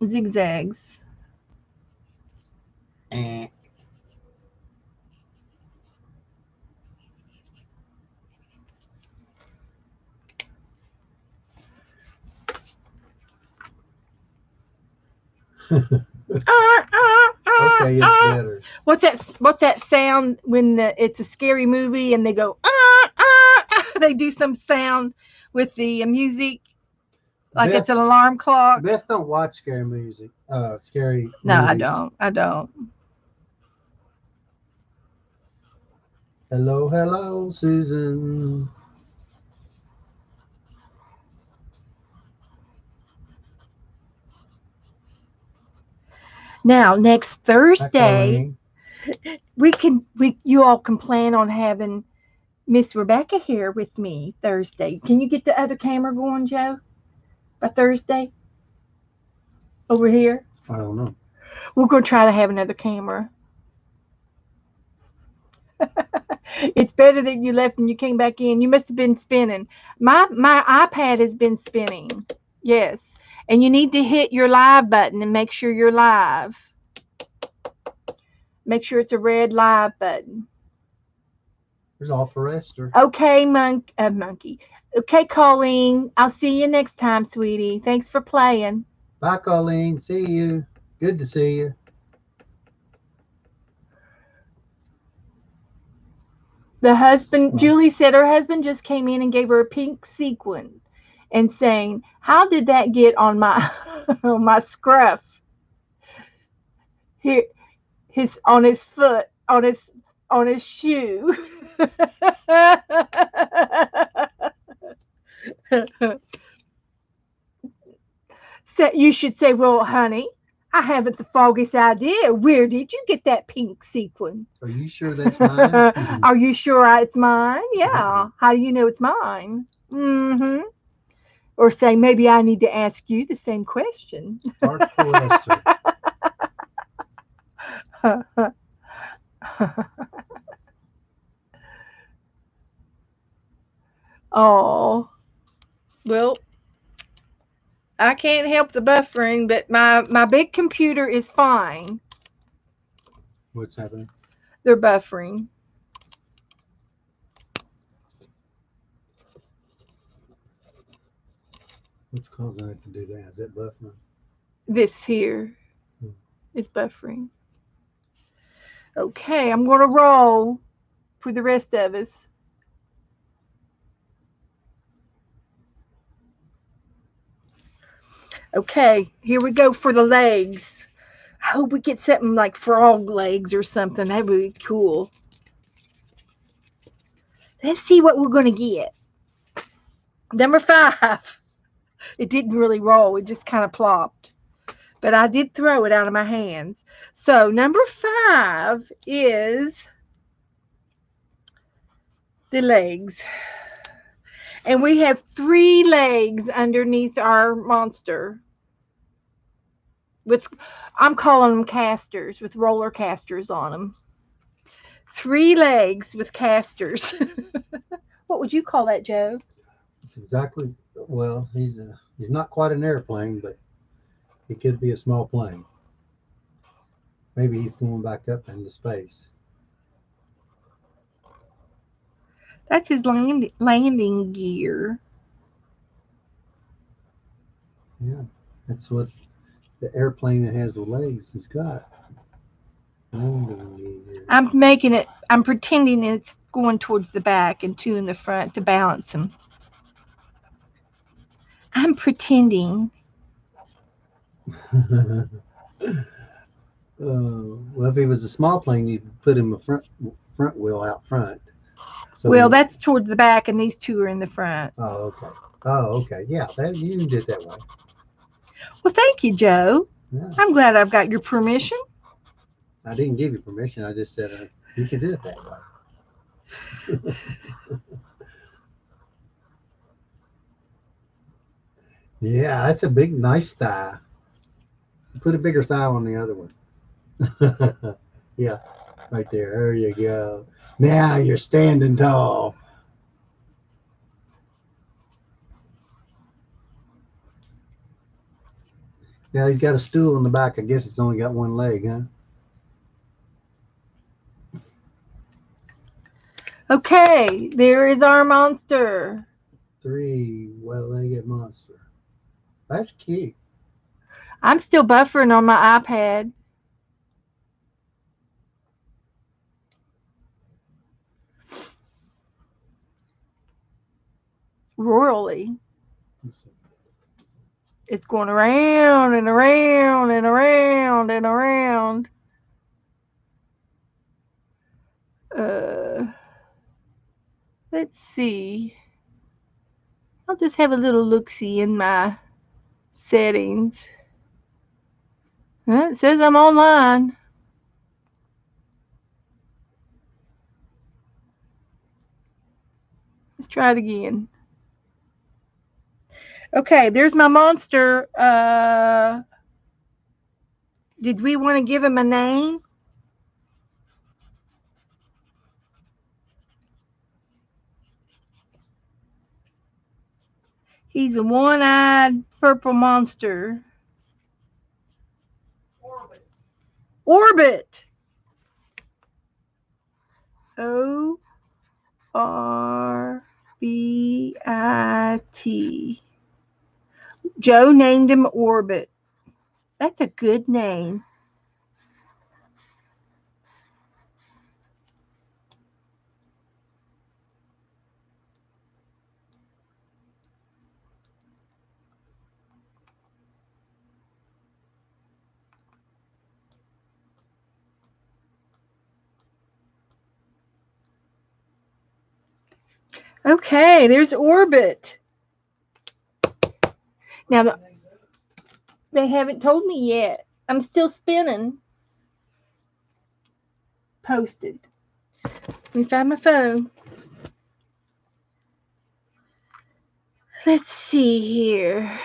zigzags. Eh. Okay, it's better. What's that sound when it's a scary movie and they go they do some sound with the music like Beth, it's an alarm clock. Beth don't watch scary music. Scary No, movies. I don't. Hello, hello, Susan. Now next Hi, Thursday Colleen. you all can plan on having Miss Rebecca here with me Thursday. Can you get the other camera going, Joe? By Thursday? Over here? I don't know. We're going to try to have another camera. It's better that you left and you came back in. You must have been spinning. My iPad has been spinning. Yes. And you need to hit your live button and make sure you're live. Make sure it's a red live button. There's all for Esther. Okay, monkey. Okay, Colleen. I'll see you next time, sweetie. Thanks for playing. Bye, Colleen. See you. Good to see you. The husband, Julie said her husband just came in and gave her a pink sequin and saying, "How did that get on my on my scruff? Here, on his foot, on his shoe." So you should say, "Well, honey, I haven't the foggiest idea. Where did you get that pink sequin? Are you sure that's mine?" Are you sure it's mine? Yeah. How do you know it's mine? Mm-hmm. Or say, maybe I need to ask you the same question. Artful Esther. Oh, well, I can't help the buffering, but my big computer is fine. What's happening? They're buffering. What's causing it to do that? Is it buffering? This here is buffering. Okay, I'm going to roll for the rest of us. Okay, here we go for the legs. I hope we get something like frog legs or something. That would be cool. Let's see what we're going to get. Number 5. It didn't really roll. It just kind of plopped. but I did throw it out of my hands. So number 5 is the legs. And we have 3 legs underneath our monster. With, I'm calling them casters, with roller casters on them. 3 legs with casters. What would you call that, Joe? It's exactly, well, he's not quite an airplane, but he could be a small plane. Maybe he's going back up into space. That's his landing gear. Yeah, that's what the airplane that has the legs has got. Landing gear. I'm pretending it's going towards the back and 2 in the front to balance him. I'm pretending. Well, if he was a small plane, you'd put him a front wheel out front. So Well, he. that's towards the back, and these 2 are in the front. Oh, okay. Oh, okay. Yeah, that you can do it that way. Well, thank you, Joe. Yeah. I'm glad I've got your permission. I didn't give you permission. I just said you could do it that way. Yeah, that's a big, nice thigh. Put a bigger thigh on the other one. Yeah, right there. There you go. Now you're standing tall. Yeah, he's got a stool in the back. I guess it's only got one leg, huh? Okay, there is our monster. 3 well-legged monster. That's cute. I'm still buffering on my iPad. Royally. It's going around and around and around and around. Uh, let's see. I'll just have a little look-see in my settings. It says I'm online. Let's try it again. Okay, there's my monster. Did we want to give him a name? He's a one-eyed purple monster. Orbit. Orbit. Joe named him Orbit. That's a good name. Okay, there's Orbit. Now, they haven't told me yet. I'm still spinning. Posted. Let me find my phone. Let's see here.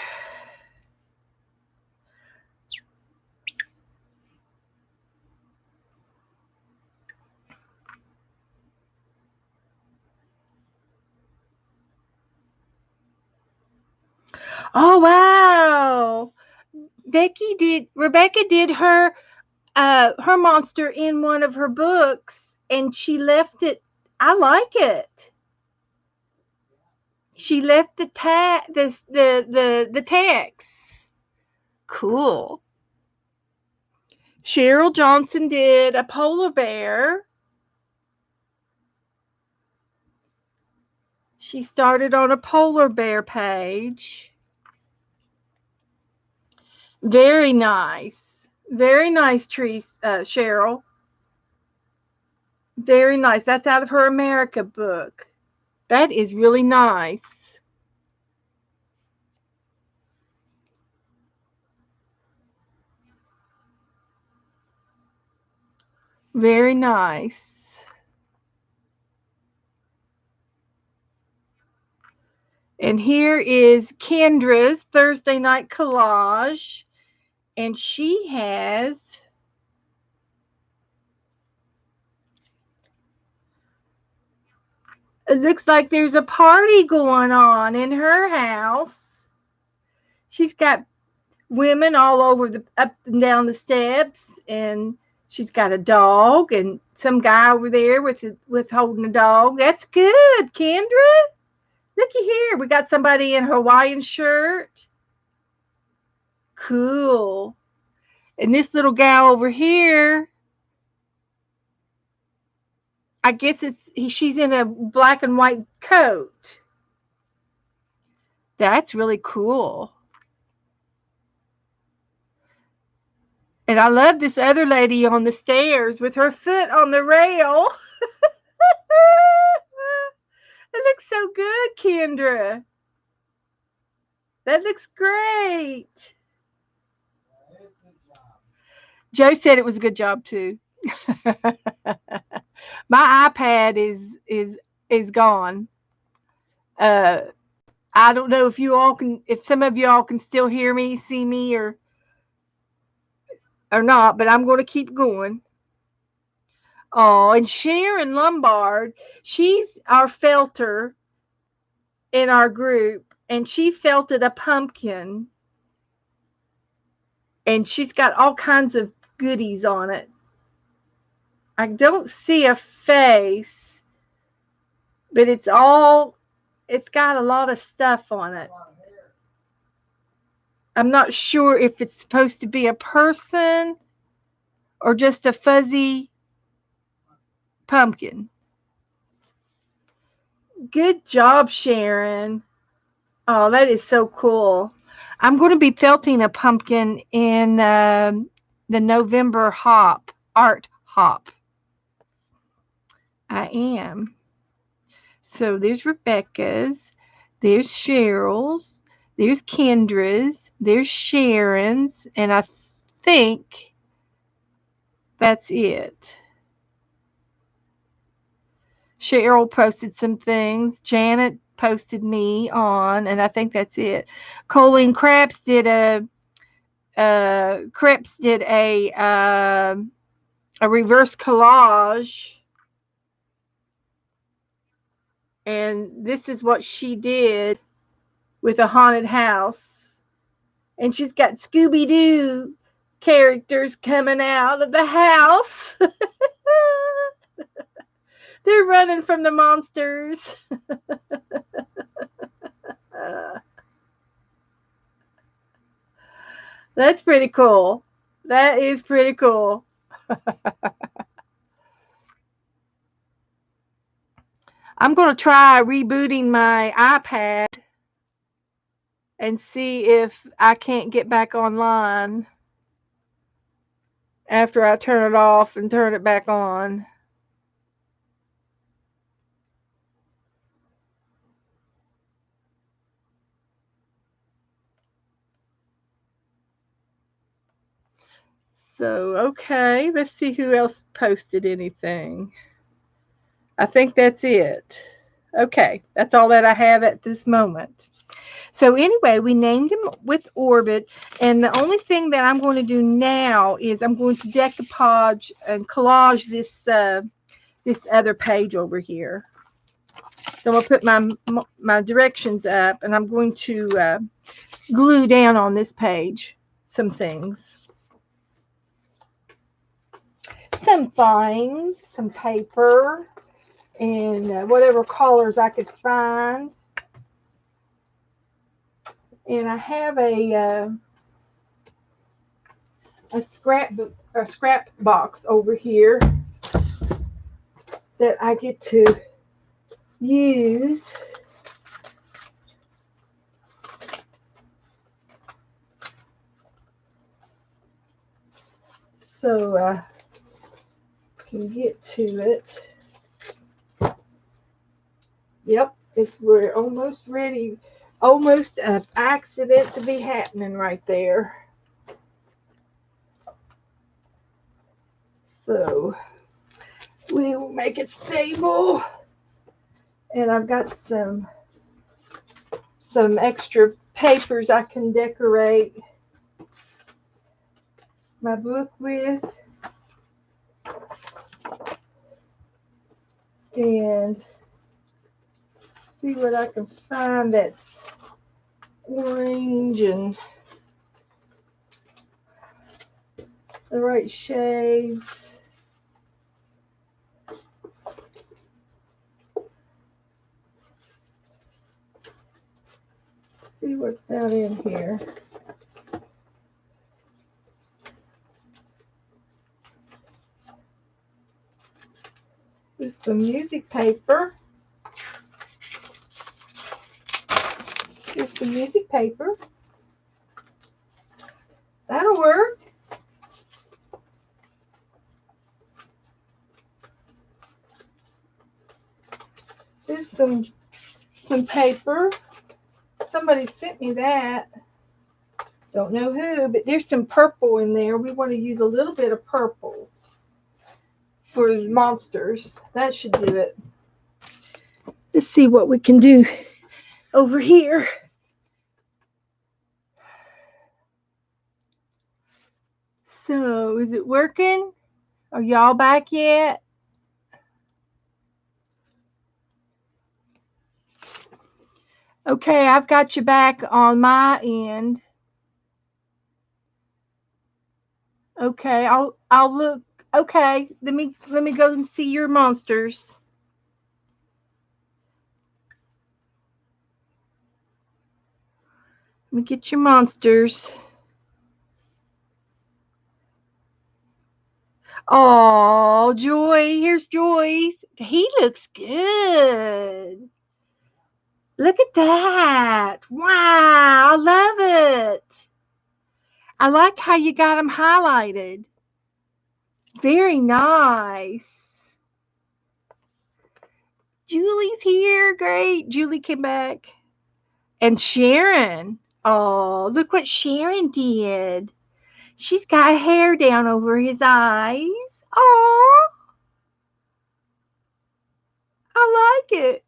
Oh wow! Rebecca did her monster in one of her books, and she left it. I like it. She left the text. Cool. Cheryl Johnson did a polar bear. She started on a polar bear page. Very nice. Very nice, Cheryl. Very nice. That's out of her America book. That is really nice. Very nice. And here is Kendra's Thursday night collage. And she has it looks like there's a party going on in her house. She's got women all over the up and down the steps, and she's got a dog and some guy over there with holding a dog. That's good, Kendra. Looky here, we got somebody in a Hawaiian shirt. Cool. And this little gal over here, I guess she's in a black and white coat. That's really cool. And I love this other lady on the stairs with her foot on the rail. It looks so good, Kendra. That looks great. Joe said it was a good job too. My iPad is gone. Uh, I don't know if some of you all can still hear me, see me, or not, but I'm going to keep going. Oh, and Sharon Lombard, she's our felter in our group, and she felted a pumpkin, and she's got all kinds of goodies on it. I don't see a face, but it's got a lot of stuff on it. I'm not sure if it's supposed to be a person or just a fuzzy pumpkin. Good job, Sharon. Oh, that is so cool. I'm going to be felting a pumpkin in the November art hop. I am. So there's Rebecca's, there's Cheryl's, there's Kendra's, there's Sharon's, and I think that's it. Cheryl posted some things. Janet posted me on, and I think that's it. Colleen Krebs did a reverse collage, and this is what she did with a haunted house. And she's got Scooby Doo characters coming out of the house. They're running from the monsters. That's pretty cool. That is pretty cool. I'm going to try rebooting my iPad and see if I can't get back online after I turn it off and turn it back on. So, okay, let's see who else posted anything. I think that's it. Okay, that's all that I have at this moment. So anyway, we named him with Orbit, and the only thing that I'm going to do now is I'm going to decoupage and collage this other page over here. So I'm going to put my directions up, and I'm going to glue down on this page some things. Some things, some paper, and whatever colors I could find. And I have a scrap box over here that I get to use. So I can get to it. Yep, we're almost ready. Almost an accident to be happening right there. So make it stable. And I've got some extra papers I can decorate my book with. And see what I can find that's orange and the right shades. See what's down in here. There's some music paper. Here's some music paper. That'll work. There's some paper. Somebody sent me that. Don't know who, but there's some purple in there. We want to use a little bit of purple for monsters. That should do it. Let's see what we can do over here. So, is it working? Are y'all back yet? Okay, I've got you back on my end. Okay, I'll look. Okay, let me go and see your monsters. Let me get your monsters. Oh, Joy, here's Joyce. He looks good. Look at that. Wow, I love it. I like how you got them highlighted. Very nice. Julie's here. Great. Julie came back. And Sharon. Oh, look what Sharon did. She's got hair down over his eyes. Oh, I like it.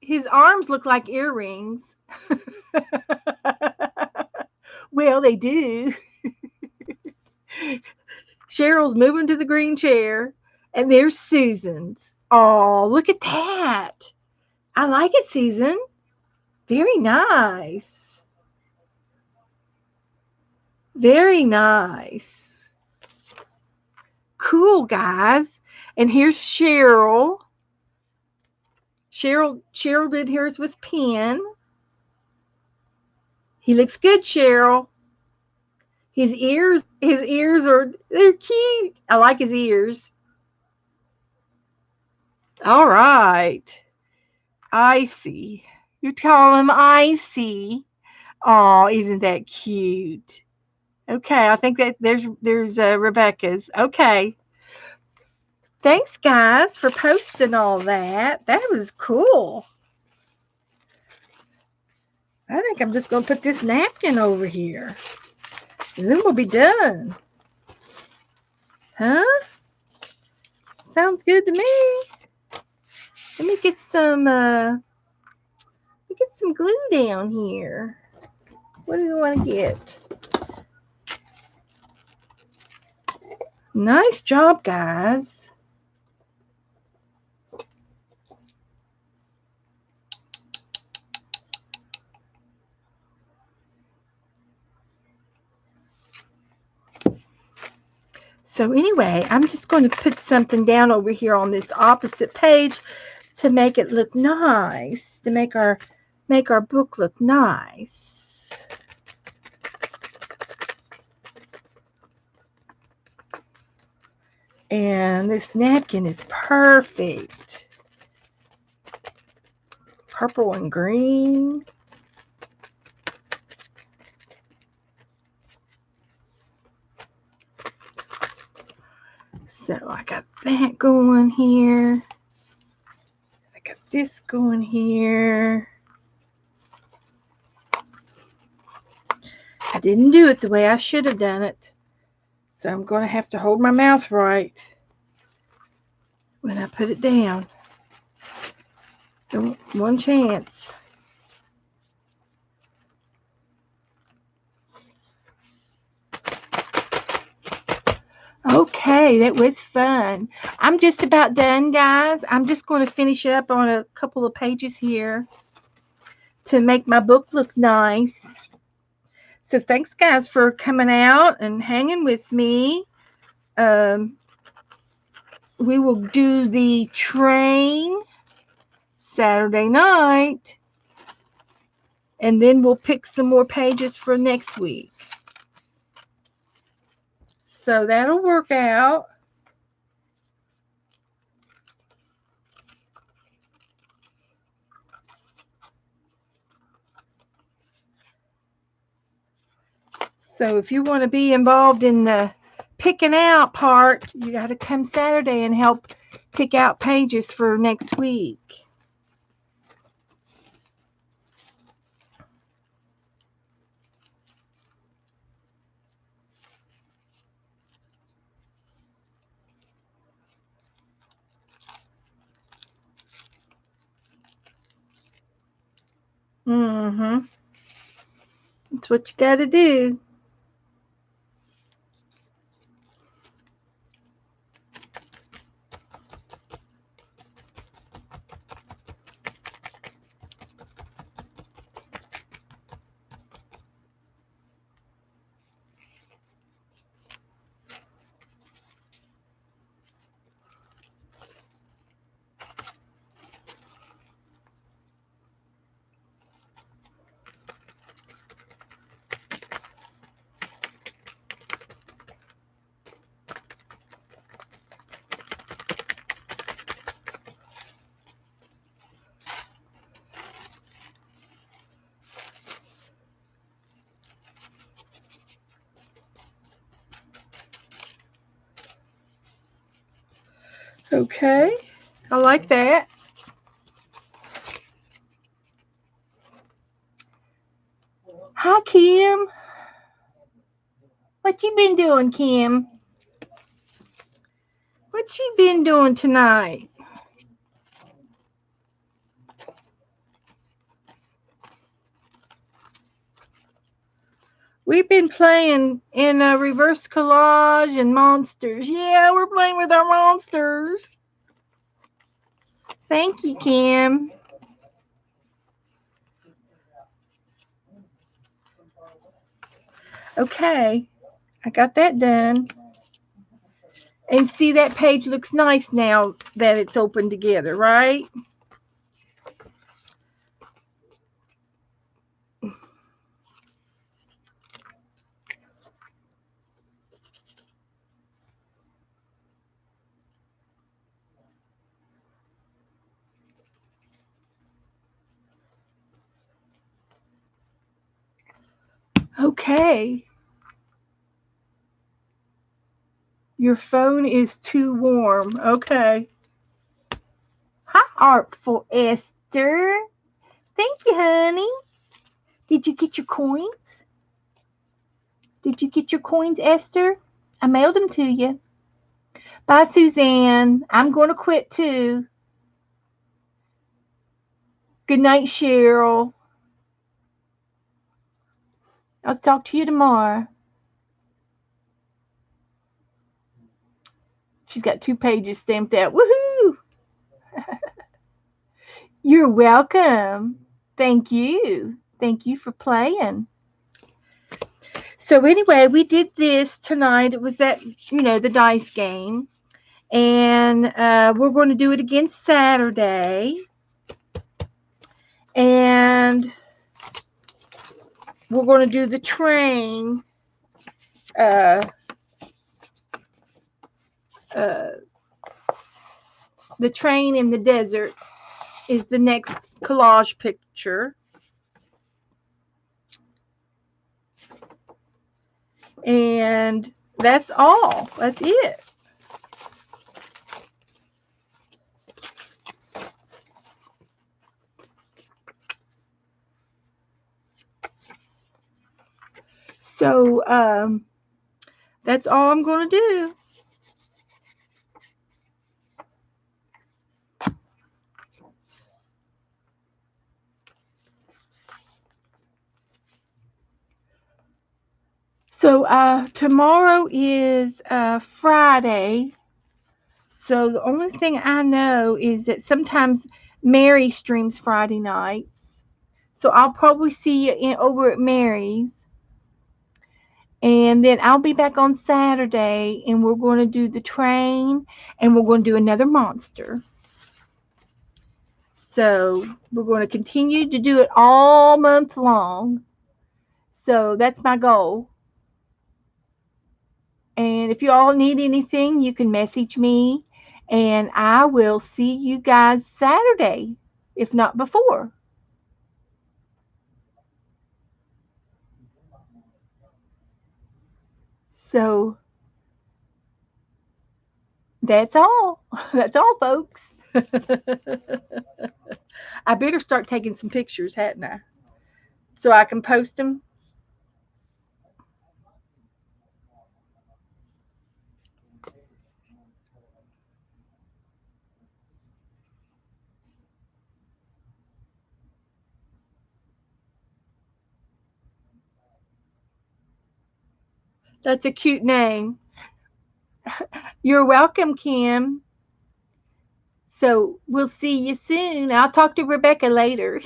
His arms look like earrings. Well, they do. Cheryl's moving to the green chair. And there's Susan's. Oh, look at that. I like it, Susan. Very nice. Very nice. Cool, guys. And here's Cheryl. Cheryl did hers with pen. He looks good, Cheryl. His ears they're cute. I like his ears. All right. Icy. You call him Icy. Oh, isn't that cute? Okay, I think that there's Rebecca's. Okay. Thanks, guys, for posting all that. That was cool. I think I'm just going to put this napkin over here. And then we'll be done. Huh? Sounds good to me. Let me get some glue down here. What do you want to get? Nice job, guys. So anyway, I'm just going to put something down over here on this opposite page to make it look nice, to make our book look nice. And this napkin is perfect. Purple and green. So I got that going here. I got this going here. I didn't do it the way I should have done it. So I'm going to have to hold my mouth right. when I put it down. So one chance. Okay, that was fun. I'm just about done, guys. I'm just going to finish up on a couple of pages here to make my book look nice. So thanks, guys, for coming out and hanging with me. Um, we will do the train Saturday night, and then we'll pick some more pages for next week. So that'll work out. So if you want to be involved in the picking out part, you got to come Saturday and help pick out pages for next week. Mm-hmm. That's what you got to do. Okay, I like that. Hi, Kim. What you been doing, Kim? What you been doing tonight? We've been playing in reverse collage and monsters. Yeah, we're playing with our monsters. Thank you, Kim. Okay, I got that done. And see, that page looks nice now that it's open together, right? Okay. Your phone is too warm. Okay. Hi, Artful Esther. Thank you, honey. Did you get your coins? Did you get your coins, Esther? I mailed them to you. Bye, Suzanne. I'm going to quit too. Good night, Cheryl. I'll talk to you tomorrow. She's got 2 pages stamped out. Woohoo! You're welcome. Thank you. Thank you for playing. So anyway, we did this tonight. It was that, the dice game. And we're going to do it again Saturday. And we're going to do the train. The train in the desert is the next collage picture. And that's all. That's it. So that's all I'm going to do. So tomorrow is Friday. So the only thing I know is that sometimes Mary streams Friday nights. So I'll probably see you over at Mary's. And then I'll be back on Saturday and we're going to do the train and we're going to do another monster. So we're going to continue to do it all month long. So that's my goal. And if you all need anything, you can message me and I will see you guys Saturday, if not before. So that's all. That's all, folks. I better start taking some pictures, hadn't I? So I can post them. That's a cute name. You're welcome, Kim. So we'll see you soon. I'll talk to Rebecca later.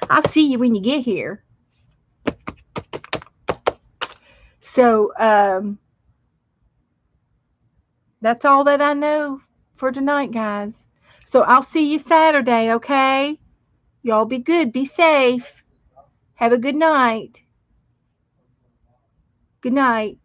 I'll see you when you get here. So that's all that I know for tonight, guys. So I'll see you Saturday, okay? Y'all be good. Be safe. Have a good night. Good night.